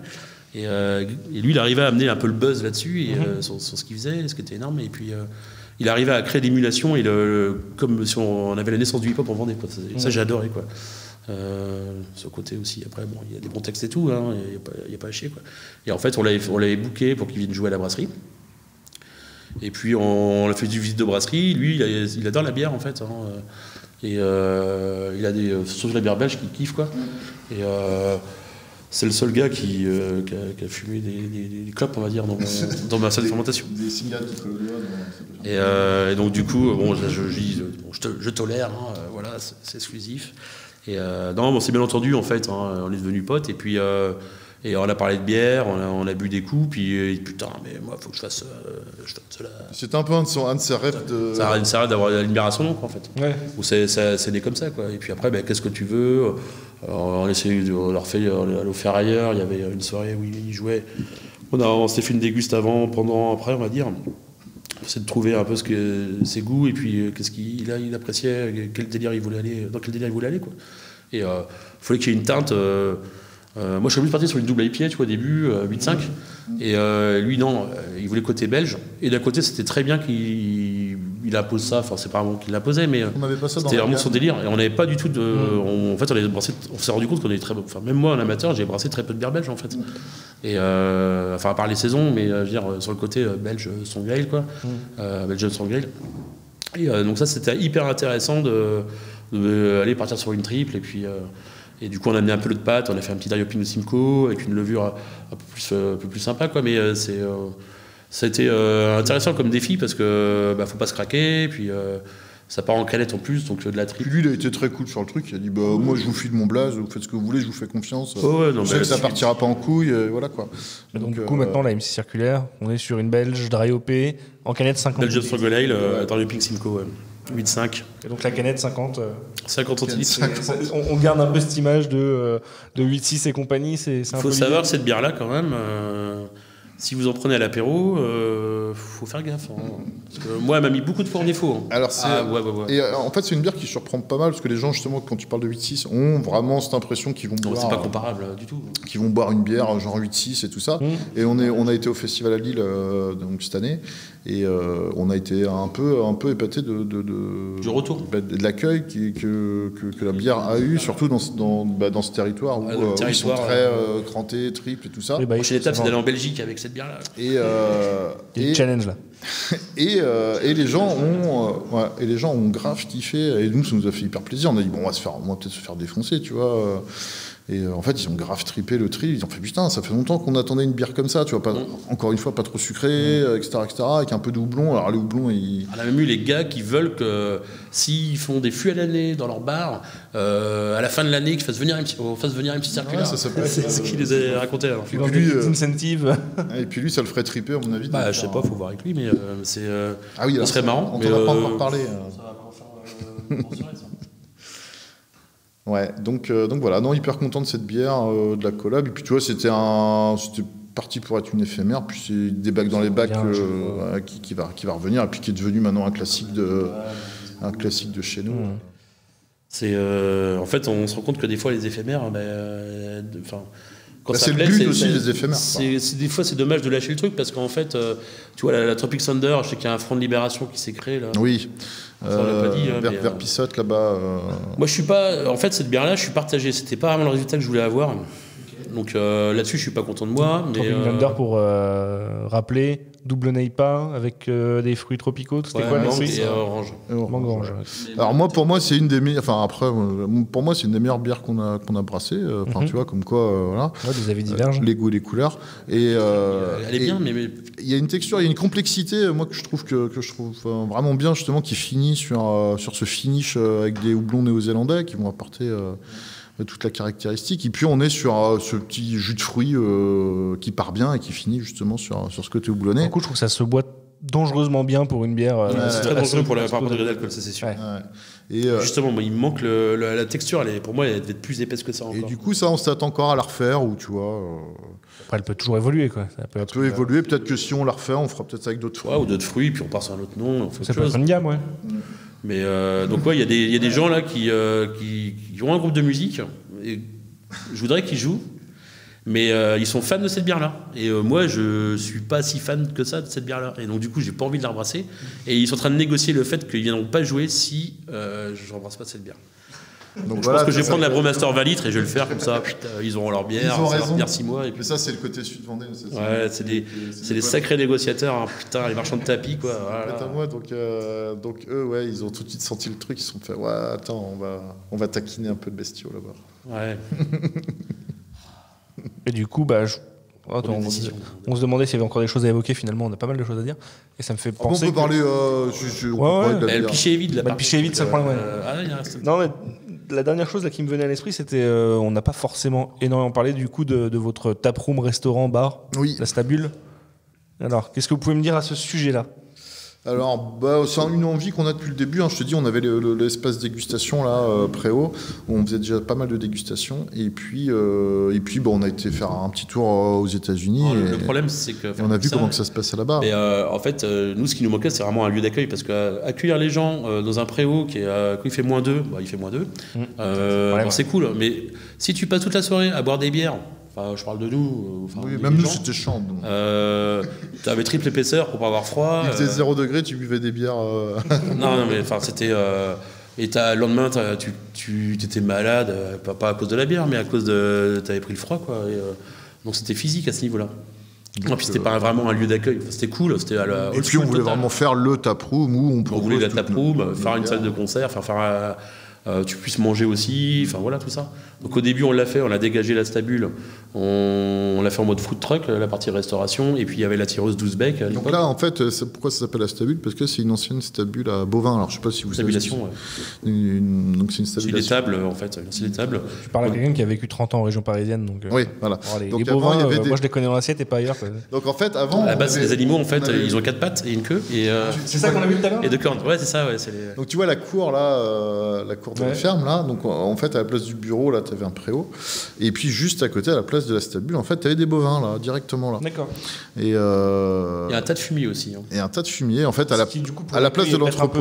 Et lui, il arrivait à amener un peu le buzz là-dessus sur ce qu'il faisait, ce qui était énorme. Et puis, il arrivait à créer l'émulation, comme si on avait la naissance du hip-hop en Vendée, quoi. Ça, j'ai adoré, quoi. Ce côté aussi. Après, il y a des bons textes et tout, il n'y a pas à chier, quoi. Et en fait, on l'avait booké pour qu'il vienne jouer à la brasserie. Et puis on a fait du visite de brasserie. Lui, il adore la bière en fait. Et il a surtout la bière belge qu'il kiffe, quoi. Et c'est le seul gars qui a fumé des clopes, on va dire, dans ma salle de fermentation. Des cigarettes qui collent au doigt. Et donc du coup, je tolère. Voilà, c'est exclusif. Et c'est bien entendu en fait. On est devenus potes. Et puis. Et on a parlé de bière, on a bu des coups, puis putain, mais moi, faut que je fasse cela. C'était un peu un de ses rêves de. Ça rêve d'avoir une bière à son nom, quoi, en fait. Ouais. Ou c'est né comme ça, quoi. Et puis après, qu'est-ce que tu veux? On essayait de leur faire aller au Ferrailleur, il y avait une soirée où ils jouaient. On s'était fait une déguste avant, pendant, après, on va dire. C'est de trouver un peu ses goûts, et puis qu'est-ce qu'il appréciait, dans quel délire il voulait aller, quoi. Et il fallait qu'il y ait une teinte. Moi, je suis plus parti sur une double IPA, tu vois, au début, 8,5. Et lui, non, il voulait côté belge. Et d'un côté, c'était très bien qu'il impose ça. Enfin, c'est pas vraiment qu'il l'imposait, mais c'était vraiment son délire. Et on n'avait pas du tout de. En fait, on s'est rendu compte qu'on avait très. Enfin, même moi, en amateur, j'ai brassé très peu de bière belge, en fait. Et à part les saisons, mais je veux dire, sur le côté belge, Strongale, quoi. Belgian Strongale. Et donc, ça, c'était hyper intéressant d'aller partir sur une triple. Et puis. Et du coup, on a amené un peu l'eau de pâte, on a fait un petit Dariopino Simcoe avec une levure un peu plus sympa, quoi. Mais ça a été intéressant comme défi parce que faut pas se craquer, puis ça part en canette en plus, donc de la triple. Puis lui, il a été très cool sur le truc. Il a dit moi, je vous file mon blaze, vous faites ce que vous voulez, je vous fais confiance. Je sais que ça partira pas en couille, voilà quoi. Donc du coup, maintenant, la MC circulaire, on est sur une belge Dry en canette 50. Belgian Struggle Ale, Dariopino Simcoe, 8,5. Et donc la canette 50. 50 centilitres. On garde un peu cette image de 8,6 et compagnie. Il faut savoir, cette bière-là, quand même, si vous en prenez à l'apéro, faut faire gaffe. Parce que moi, elle m'a mis beaucoup de fois en défaut. Alors, ouais. Et en fait, c'est une bière qui surprend pas mal, parce que les gens, justement, quand tu parles de 8,6, ont vraiment cette impression qu'ils vont boire. C'est pas comparable du tout. Qu'ils vont boire une bière genre 8,6 et tout ça. Et on a été au festival à Lille donc, cette année. Et on a été un peu épaté du retour, de l'accueil que la bière a eu, surtout dans ce territoire où ils sont très crantés, triples et tout ça. Prochaine étape, c'est d'aller en Belgique avec cette bière-là. Et challenge là. Et les gens ont grave kiffé. Et nous, ça nous a fait hyper plaisir. On a dit on va peut-être se faire défoncer, tu vois. Et en fait, ils ont grave trippé le tri. Ils ont fait putain, ça fait longtemps qu'on attendait une bière comme ça, tu vois, encore une fois, pas trop sucrée, etc., avec un peu de houblon. Alors les houblons, On a même eu les gars qui veulent que s'ils font des fûts à l'année dans leur bar, à la fin de l'année, qu'ils fassent venir MC circulaire. Ouais, c'est ce qu'il les a raconté. Alors. Et puis lui, incentive. Et puis lui, ça le ferait tripper, à mon avis. Je sais pas, faut voir avec lui, mais c'est. Ça serait marrant. On t'en a pas encore parlé. Ça va pas faire ça. Ouais, donc voilà, non, hyper content de cette bière, de la collab. Et puis tu vois, c'était parti pour être une éphémère, puis c'est des bacs dans les bacs qui va revenir, et puis qui est devenu maintenant un classique de chez nous. C'est en fait, on se rend compte que des fois les éphémères, quand ça c'est plaît, le but aussi des éphémères. des fois, c'est dommage de lâcher le truc parce qu'en fait, tu vois, la Tropic Thunder, je sais qu'il y a un front de libération qui s'est créé là. Oui. Ça, on l'a pas dit, Vers Pissotte là-bas. Moi, je suis pas. En fait, cette bière-là, je suis partagé. C'était pas vraiment le résultat que je voulais avoir. Donc là-dessus, je suis pas content de moi. Mais Tropic Thunder, pour rappeler, double Neipa avec des fruits tropicaux. C'était quoi les mangue fruits et orange. Mangue orange. Alors pour moi, c'est une des meilleures. Enfin après, pour moi, c'est une des meilleures bières qu'on a brassées. Enfin, tu vois, comme quoi, voilà. Ouais, des avis divergent. Les goûts et les couleurs. Et Elle est bien, mais il y a une texture, il y a une complexité, moi que je trouve vraiment bien justement, qui finit sur ce finish avec des houblons néo-zélandais qui vont apporter toute la caractéristique. Et puis on est sur ce petit jus de fruits qui part bien et qui finit justement sur ce côté houblonné. Du coup, je trouve que ça se boit dangereusement bien pour une bière. c'est très dangereux pour la par contre d'alcool, ça c'est sûr. Ouais. Et, Justement, moi, il me manque la texture. Pour moi, elle devait être plus épaisse que ça encore. et du coup, ça, on s'attend encore à la refaire, ou tu vois. Après, elle peut toujours évoluer, quoi. Ça peut, peut évoluer. Peut-être que si on la refait, on fera peut-être ça avec d'autres fruits. Ouais, ou d'autres fruits, puis on part sur un autre nom. On fait ça autre peut chose. être une gamme, ouais. Mais donc ouais, il y a des gens là qui ont un groupe de musique. Et je voudrais qu'ils jouent, mais ils sont fans de cette bière-là. Et moi, je suis pas si fan que ça de cette bière-là. Et donc du coup, j'ai pas envie de la rebrasser. Et ils sont en train de négocier le fait qu'ils viendront pas jouer si je rebrasse pas cette bière. Donc je pense que je vais prendre la Brewmaster 20 litres et je vais le faire comme ça. Putain, ils auront leur bière, Ils ont ça leur raison. bière 6 mois. Et puis... Mais ça, c'est le côté sud-vendéen. Ouais, c'est des sacrés négociateurs. Hein. Putain, les marchands de tapis, quoi. Voilà. À moi, donc eux, ouais, ils ont tout de suite senti le truc. Ils se sont fait, ouais, attends, on va taquiner un peu de bestiaux là-bas. Ouais. Et du coup, on se demandait s'il y avait encore des choses à évoquer. Finalement, on a pas mal de choses à dire. Et ça me fait penser. On peut parler. On peut parler de la Le bière. pichet est vide, là. Le pichet est vide, c'est le problème. Il reste... Non, mais la dernière chose là, qui me venait à l'esprit, c'était on n'a pas forcément énormément parlé du coup de votre taproom, restaurant, bar, Oui. la Stabule. Alors, qu'est-ce que vous pouvez me dire à ce sujet-là? Alors, c'est une envie qu'on a depuis le début. Hein. Je te dis, on avait l'espace dégustation là, Préau, où on faisait déjà pas mal de dégustations. Et puis on a été faire un petit tour aux États-Unis. Le problème, c'est que. Et on a vu comment que ça se passait là-bas. Mais en fait, nous, ce qui nous manquait, c'est vraiment un lieu d'accueil. Parce qu'accueillir les gens dans un préau quand il fait -2, il fait -2. C'est cool. Mais si tu passes toute la soirée à boire des bières. Enfin, je parle de nous. Oui, même nous, c'était chiant. Tu avais triple épaisseur pour pas avoir froid. Il faisait 0 degré, tu buvais des bières. Non, mais enfin, c'était. Et le lendemain, tu étais malade, pas à cause de la bière, mais à cause de. Tu avais pris le froid, quoi. Donc c'était physique à ce niveau-là. Et puis c'était pas vraiment un lieu d'accueil. Enfin, c'était cool. C'était et puis on voulait vraiment faire le taproom où on voulait la taproom, faire une salle de concert, faire tu puisses manger aussi, enfin voilà tout ça. Donc au début on l'a fait, on a dégagé la Stabule, on l'a fait en mode food truck, la partie restauration, et puis il y avait la tireuse 12 bec. Donc là en fait, pourquoi ça s'appelle la Stabule? Parce que c'est une ancienne Stabule à bovin. Alors je sais pas si vous savez. Stabulation, ouais. Donc c'est une stabulation. C'est des tables en fait, c'est des tables. Tu parles à quelqu'un qui a vécu 30 ans en région parisienne, donc. Oui, voilà. Donc les avant, bovins, il y avait moi je les connais dans l'assiette et pas ailleurs. Quoi. Donc en fait avant. À la base, les animaux en fait, ils ont 4 pattes et une queue. C'est ça qu'on a vu tout à l'heure. Et 2 cornes. Ouais, c'est ça. Ouais, Donc tu vois la cour là, la cour de la ferme là. Donc en fait à la place du bureau là, tu avais un préau. Et puis juste à côté, à la place de la Stabule, en fait, tu avais des bovins là, directement là. D'accord. Et il y a un tas de fumier aussi. Hein. Et un tas de fumier en fait à la place de l'entrepôt.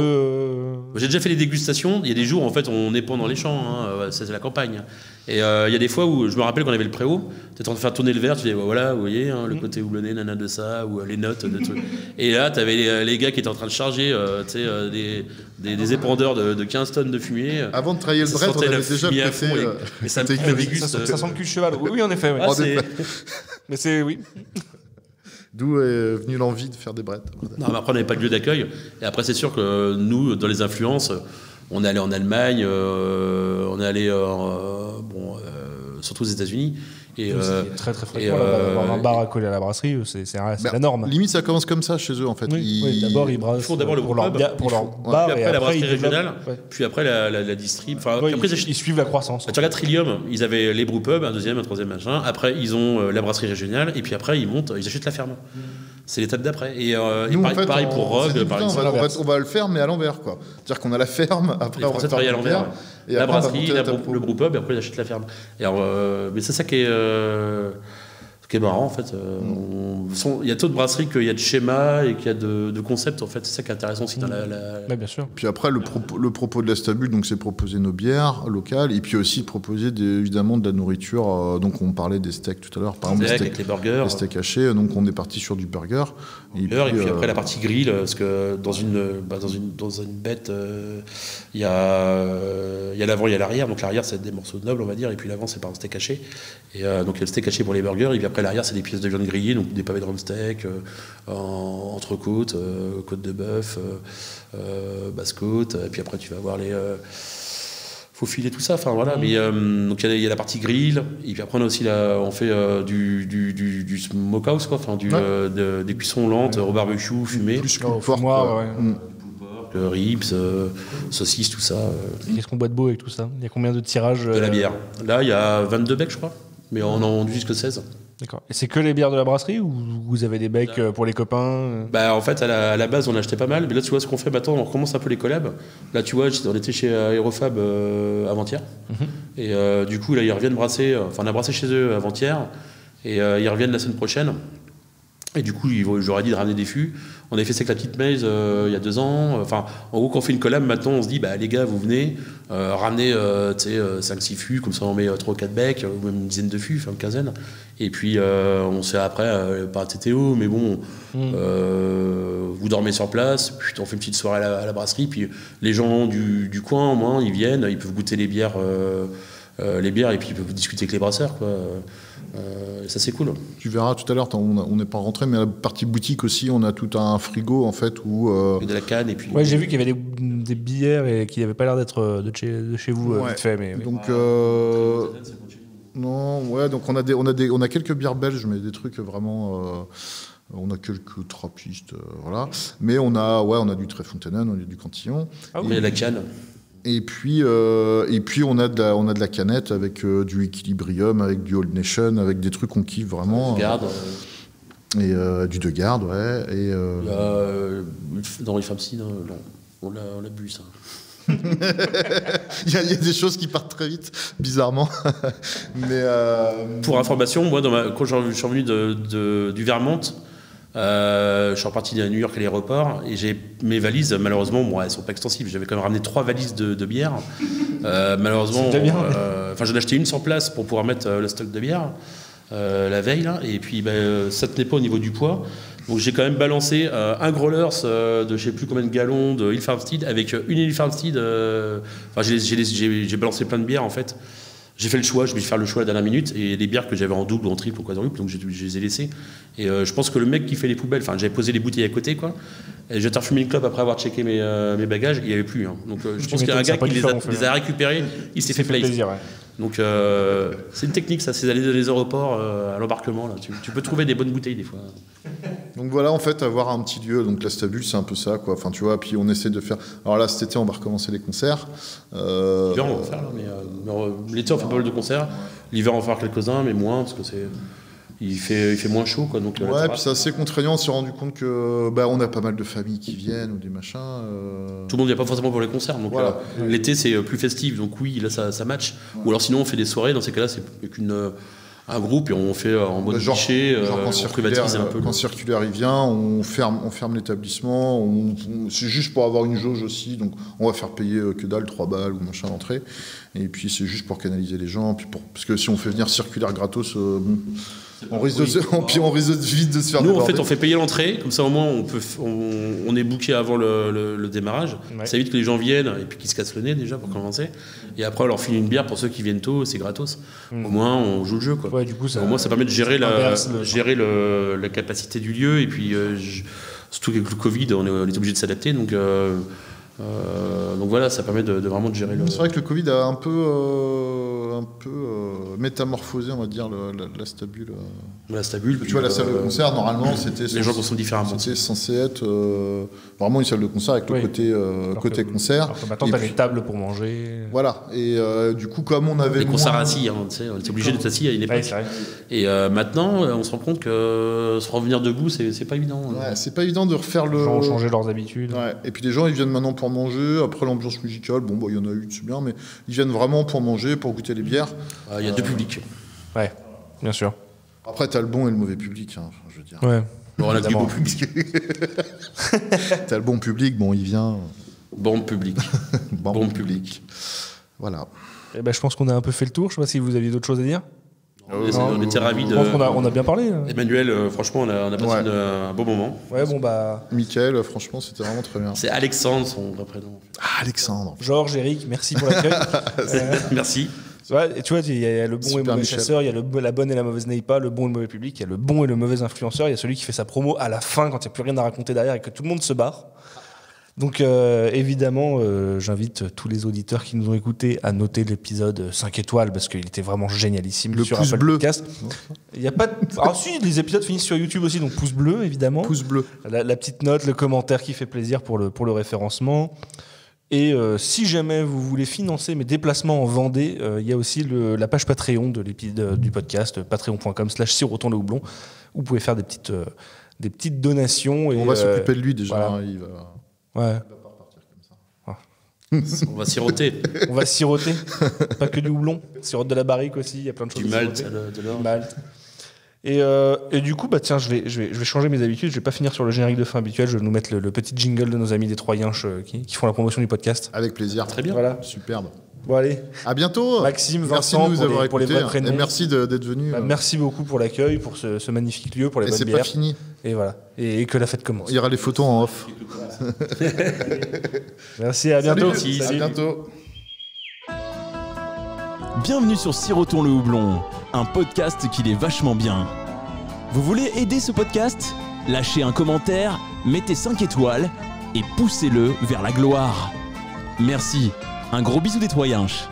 J'ai déjà fait les dégustations. Il y a des jours en fait on est pendant les champs, hein, c'est la campagne. Et il y a des fois où je me rappelle qu'on avait le préau, tu étais en train de faire tourner le verre, tu dis voilà, vous voyez hein, le côté houblonné, nana de ça, ou les notes de trucs. Et là, tu avais les gars qui étaient en train de charger des épandeurs de 15 tonnes de fumier. Avant de travailler le bret, on avait déjà prêté. Et ça me ça sent le cul de cheval. Oui, en effet. Ah, mais c'est oui. D'où est venue l'envie de faire des brettes. Non, mais après, on n'avait pas de lieu d'accueil. Et après, c'est sûr que nous, dans les influences, on est allé en Allemagne, on est allé surtout aux États-Unis. Et c'est très très fréquent d'avoir un bar accolé à la brasserie, c'est la norme. Limite, ça commence comme ça chez eux en fait. Oui, d'abord ils brassent font d'abord pour leur bar, puis après et la brasserie ils régionale, puis après la distrib. Ils suivent la croissance. Tu regardes Trillium, ils avaient les brewpubs, un deuxième, un troisième machin. Après, ils ont la brasserie régionale, et puis après, ils achètent la ferme. C'est l'étape d'après. Et nous, pareil pour Rogue, par exemple. On va le faire, mais à l'envers, quoi. C'est-à-dire qu'on a la ferme, après on va travailler à l'envers. Et la après, brasserie, le brewpub, et après ils achètent la ferme. Et alors, mais c'est ça qui est qui est marrant en fait. Il y a trop de brasseries qu'il y a de schémas et qu'il y a de concepts en fait. C'est ça qui est intéressant aussi dans Ouais, bien sûr. Puis après, le propos de la Stabule, donc c'est proposer nos bières locales et puis aussi proposer évidemment de la nourriture. Donc on parlait des steaks tout à l'heure, par exemple avec les burgers. Les steaks hachés. Donc on est parti sur du burger. Et puis après la partie grill, parce que dans une bête, il y a l'avant, il y a l'arrière. Donc l'arrière c'est des morceaux nobles on va dire, et puis l'avant c'est par un steak haché. Et donc il y a le steak haché pour les burgers, et puis après l'arrière c'est des pièces de viande grillée, donc des pavés de drumstick, entrecôte, côte de bœuf, basse-côte, et puis après tu vas avoir les faut filer tout ça, enfin voilà. Mais donc il y a la partie grill, et puis après on a aussi on fait du smokehouse quoi, enfin des cuissons lentes au barbecue fumé, plus Au fort, fumoir, quoi. ouais. ribs, saucisses, tout ça. Qu'est-ce qu'on boit de beau avec tout ça? Il y a combien de tirages De la bière. Là il y a 22 becs je crois, mais on en a vendu jusque 16. D'accord. Et c'est que les bières de la brasserie ou vous avez des becs pour les copains? Bah en fait à la base on achetait pas mal, mais là tu vois ce qu'on fait maintenant, on recommence un peu les collabs. Là tu vois on était chez Aérofab avant-hier, et du coup là ils reviennent brasser, enfin on a brassé chez eux avant-hier, et ils reviennent la semaine prochaine. Et du coup, j'aurais dit de ramener des fûts. On avait fait ça avec la petite Maze il y a 2 ans. Enfin, en gros, quand on fait une collab, maintenant, on se dit, bah les gars, vous venez, ramenez 5-6 fûts, comme ça on met 3 ou 4 becs, ou même une dizaine de fûts, enfin une quinzaine. Et puis, on se fait après, pas un TTO, mais bon, vous dormez sur place, puis on fait une petite soirée à la brasserie, puis les gens du coin, au moins, ils viennent, ils peuvent goûter les bières, et puis ils peuvent discuter avec les brasseurs, quoi. Ça c'est cool. Tu verras tout à l'heure, on n'est pas rentré, mais à la partie boutique aussi, on a tout un frigo en fait où. De la canne et puis. Ouais, j'ai vu qu'il y avait des bières et qui n'avaient pas l'air d'être de chez vous vite fait, mais. Donc non, ouais, donc on a quelques bières belges, mais des trucs vraiment. On a quelques trappistes, voilà. Mais on a du Tréfontainen, on a du Cantillon. Ah oui, il y a la canne. Et puis on a de la canette avec du Equilibrium, avec du Old Nation, avec des trucs qu'on kiffe vraiment. Du Garde. Et du De Garde, ouais. Et il y a dans les Famseed, on l'a bu ça. il y a des choses qui partent très vite, bizarrement. Mais pour information, moi quand je suis revenu du Vermont, je suis reparti à New York à l'aéroport et j'ai mes valises, malheureusement, bon, elles sont pas extensives. J'avais quand même ramené 3 valises de bière. Malheureusement, j'en ai acheté une sur place pour pouvoir mettre le stock de bière la veille là, et puis ça tenait pas au niveau du poids. Donc j'ai quand même balancé un growlers de je sais plus combien de gallons de Hill Farmstead avec une Hill Farmstead. Enfin j'ai balancé plein de bières en fait. J'ai fait le choix, je vais faire le choix à la dernière minute, et les bières que j'avais en double, en triple ou quadruple, donc je les ai laissées. Et je pense que le mec qui fait les poubelles, enfin j'avais posé les bouteilles à côté, quoi. Et j'ai refumé une clope après avoir checké mes bagages, il n'y avait plus. Hein. Donc je pense qu'il y a un gars qui les a récupérés, il s'est fait plaisir. Ouais. Donc c'est une technique, ça, c'est d'aller dans les aéroports à l'embarquement. Là. Tu peux trouver des bonnes bouteilles des fois. Donc voilà, en fait, avoir un petit lieu. Donc la Stabule, c'est un peu ça, quoi. Enfin, tu vois, puis on essaie de faire. Alors là, cet été, on va recommencer les concerts. L'hiver, on va faire, mais l'été, on fait pas mal de concerts. L'hiver, on va faire quelques-uns, mais moins, parce que il fait moins chaud, quoi. Donc, ouais, puis c'est assez contraignant. On s'est rendu compte que on a pas mal de familles qui viennent ou des machins. Tout le monde n'y a pas forcément pour les concerts. Donc voilà. L'été, c'est plus festif. Donc oui, là, ça match. Ouais. Ou alors sinon, on fait des soirées. Dans ces cas-là, c'est un groupe et on fait en mode guichet, on privatise un peu. Quand Circulaire il vient, on ferme l'établissement. C'est juste pour avoir une jauge aussi. Donc on va faire payer que dalle, 3 balles ou machin d'entrée. Et puis c'est juste pour canaliser les gens. Puis parce que si on fait venir Circulaire gratos, on risque vite de se faire Nous, déborder. en fait, on fait payer l'entrée, comme ça au moins on est booké avant le démarrage. Ouais. Ça évite que les gens viennent et puis qu'ils se cassent le nez déjà pour commencer. Et après, on leur file une bière pour ceux qui viennent tôt, c'est gratos. Au moins, on joue le jeu, quoi. Ouais, du coup, au moins, ça permet de gérer la capacité du lieu. Et puis, surtout avec le Covid, on est obligé de s'adapter. Donc voilà, ça permet de vraiment de gérer le. C'est vrai que le Covid a un peu métamorphosé, on va dire, la Stabule. La Stabule. Tu vois, la salle de concert, normalement, c'était. Les gens consomment différemment. C'était censé être vraiment une salle de concert avec le côté concert. Alors que maintenant, t'as des tables pour manger. Voilà. Et du coup, comme on avait. Les concerts assis, hein, tu sais, on était obligé d'être assis à une époque. Ouais, c'est vrai. Et maintenant, on se rend compte que se revenir debout, c'est pas évident. Ouais, c'est pas évident de refaire le. Les gens ont changé leurs habitudes. Ouais. Et puis les gens, ils viennent maintenant pour manger. Après l'ambiance musicale, il y en a eu, c'est bien, mais ils viennent vraiment pour manger, pour goûter les bières. Il y a 2 publics. Ouais, bien sûr. Après, t'as le bon et le mauvais public, hein, je veux dire. Ouais. Bon, on a dit Évidemment. bon public. T'as le bon public, bon, il vient. Bon public. Bon public. Voilà. Eh ben, je pense qu'on a un peu fait le tour. Je sais pas si vous aviez d'autres choses à dire. On était ravis Je pense qu'on de. on a bien parlé. Emmanuel, franchement, on a passé Ouais. un beau moment. Ouais, bon, bah. Michael, franchement, c'était vraiment très bien. C'est Alexandre, son vrai prénom. Ah, Alexandre. Georges, Eric, merci pour l'accueil. Merci. Ouais, et tu vois, il y a le bon et le Super mauvais Michel. chasseur, il y a la bonne et la mauvaise Neipa, le bon et le mauvais public, il y a le bon et le mauvais influenceur, il y a celui qui fait sa promo à la fin quand il n'y a plus rien à raconter derrière et que tout le monde se barre. Donc évidemment, j'invite tous les auditeurs qui nous ont écoutés à noter l'épisode 5 étoiles parce qu'il était vraiment génialissime Le sur pouce Apple bleu. Podcast. Il y a pas de... Ah si, les épisodes finissent sur YouTube aussi, donc pouce bleu évidemment. Pouce bleu. La petite note, le commentaire qui fait plaisir pour le référencement. Et si jamais vous voulez financer mes déplacements en Vendée, il y a aussi la page Patreon du podcast, patreon.com/sirotant le houblon, où vous pouvez faire des petites donations. Et, On va s'occuper de lui déjà. voilà. Hein, il va... Ouais. On va siroter. On va siroter, pas que du houblon, sirote de la barrique aussi, il y a plein de choses. Du à malt, siroter. de l'or. Du malt. Et du coup, bah tiens, je vais changer mes habitudes. Je vais pas finir sur le générique de fin habituel. Je vais nous mettre le petit jingle de nos amis des Trois Yinches qui font la promotion du podcast. Avec plaisir. Très bien. Voilà. Superbe. Bon allez, À bientôt. Maxime, Merci Vincent, de nous pour avoir les écoutés. vrais prénoms. Et merci d'être venu. Bah, merci beaucoup pour l'accueil, pour ce magnifique lieu, pour les Et bonnes c'est pas bières. fini. Et voilà. Et que la fête commence. Il y aura les photos en off. Merci, à bientôt. Salut. À bientôt. Bienvenue sur Sirotons le houblon, un podcast qui est vachement bien. Vous voulez aider ce podcast ? Lâchez un commentaire, mettez 5 étoiles et poussez-le vers la gloire. Merci. Un gros bisou des Trois Yinches.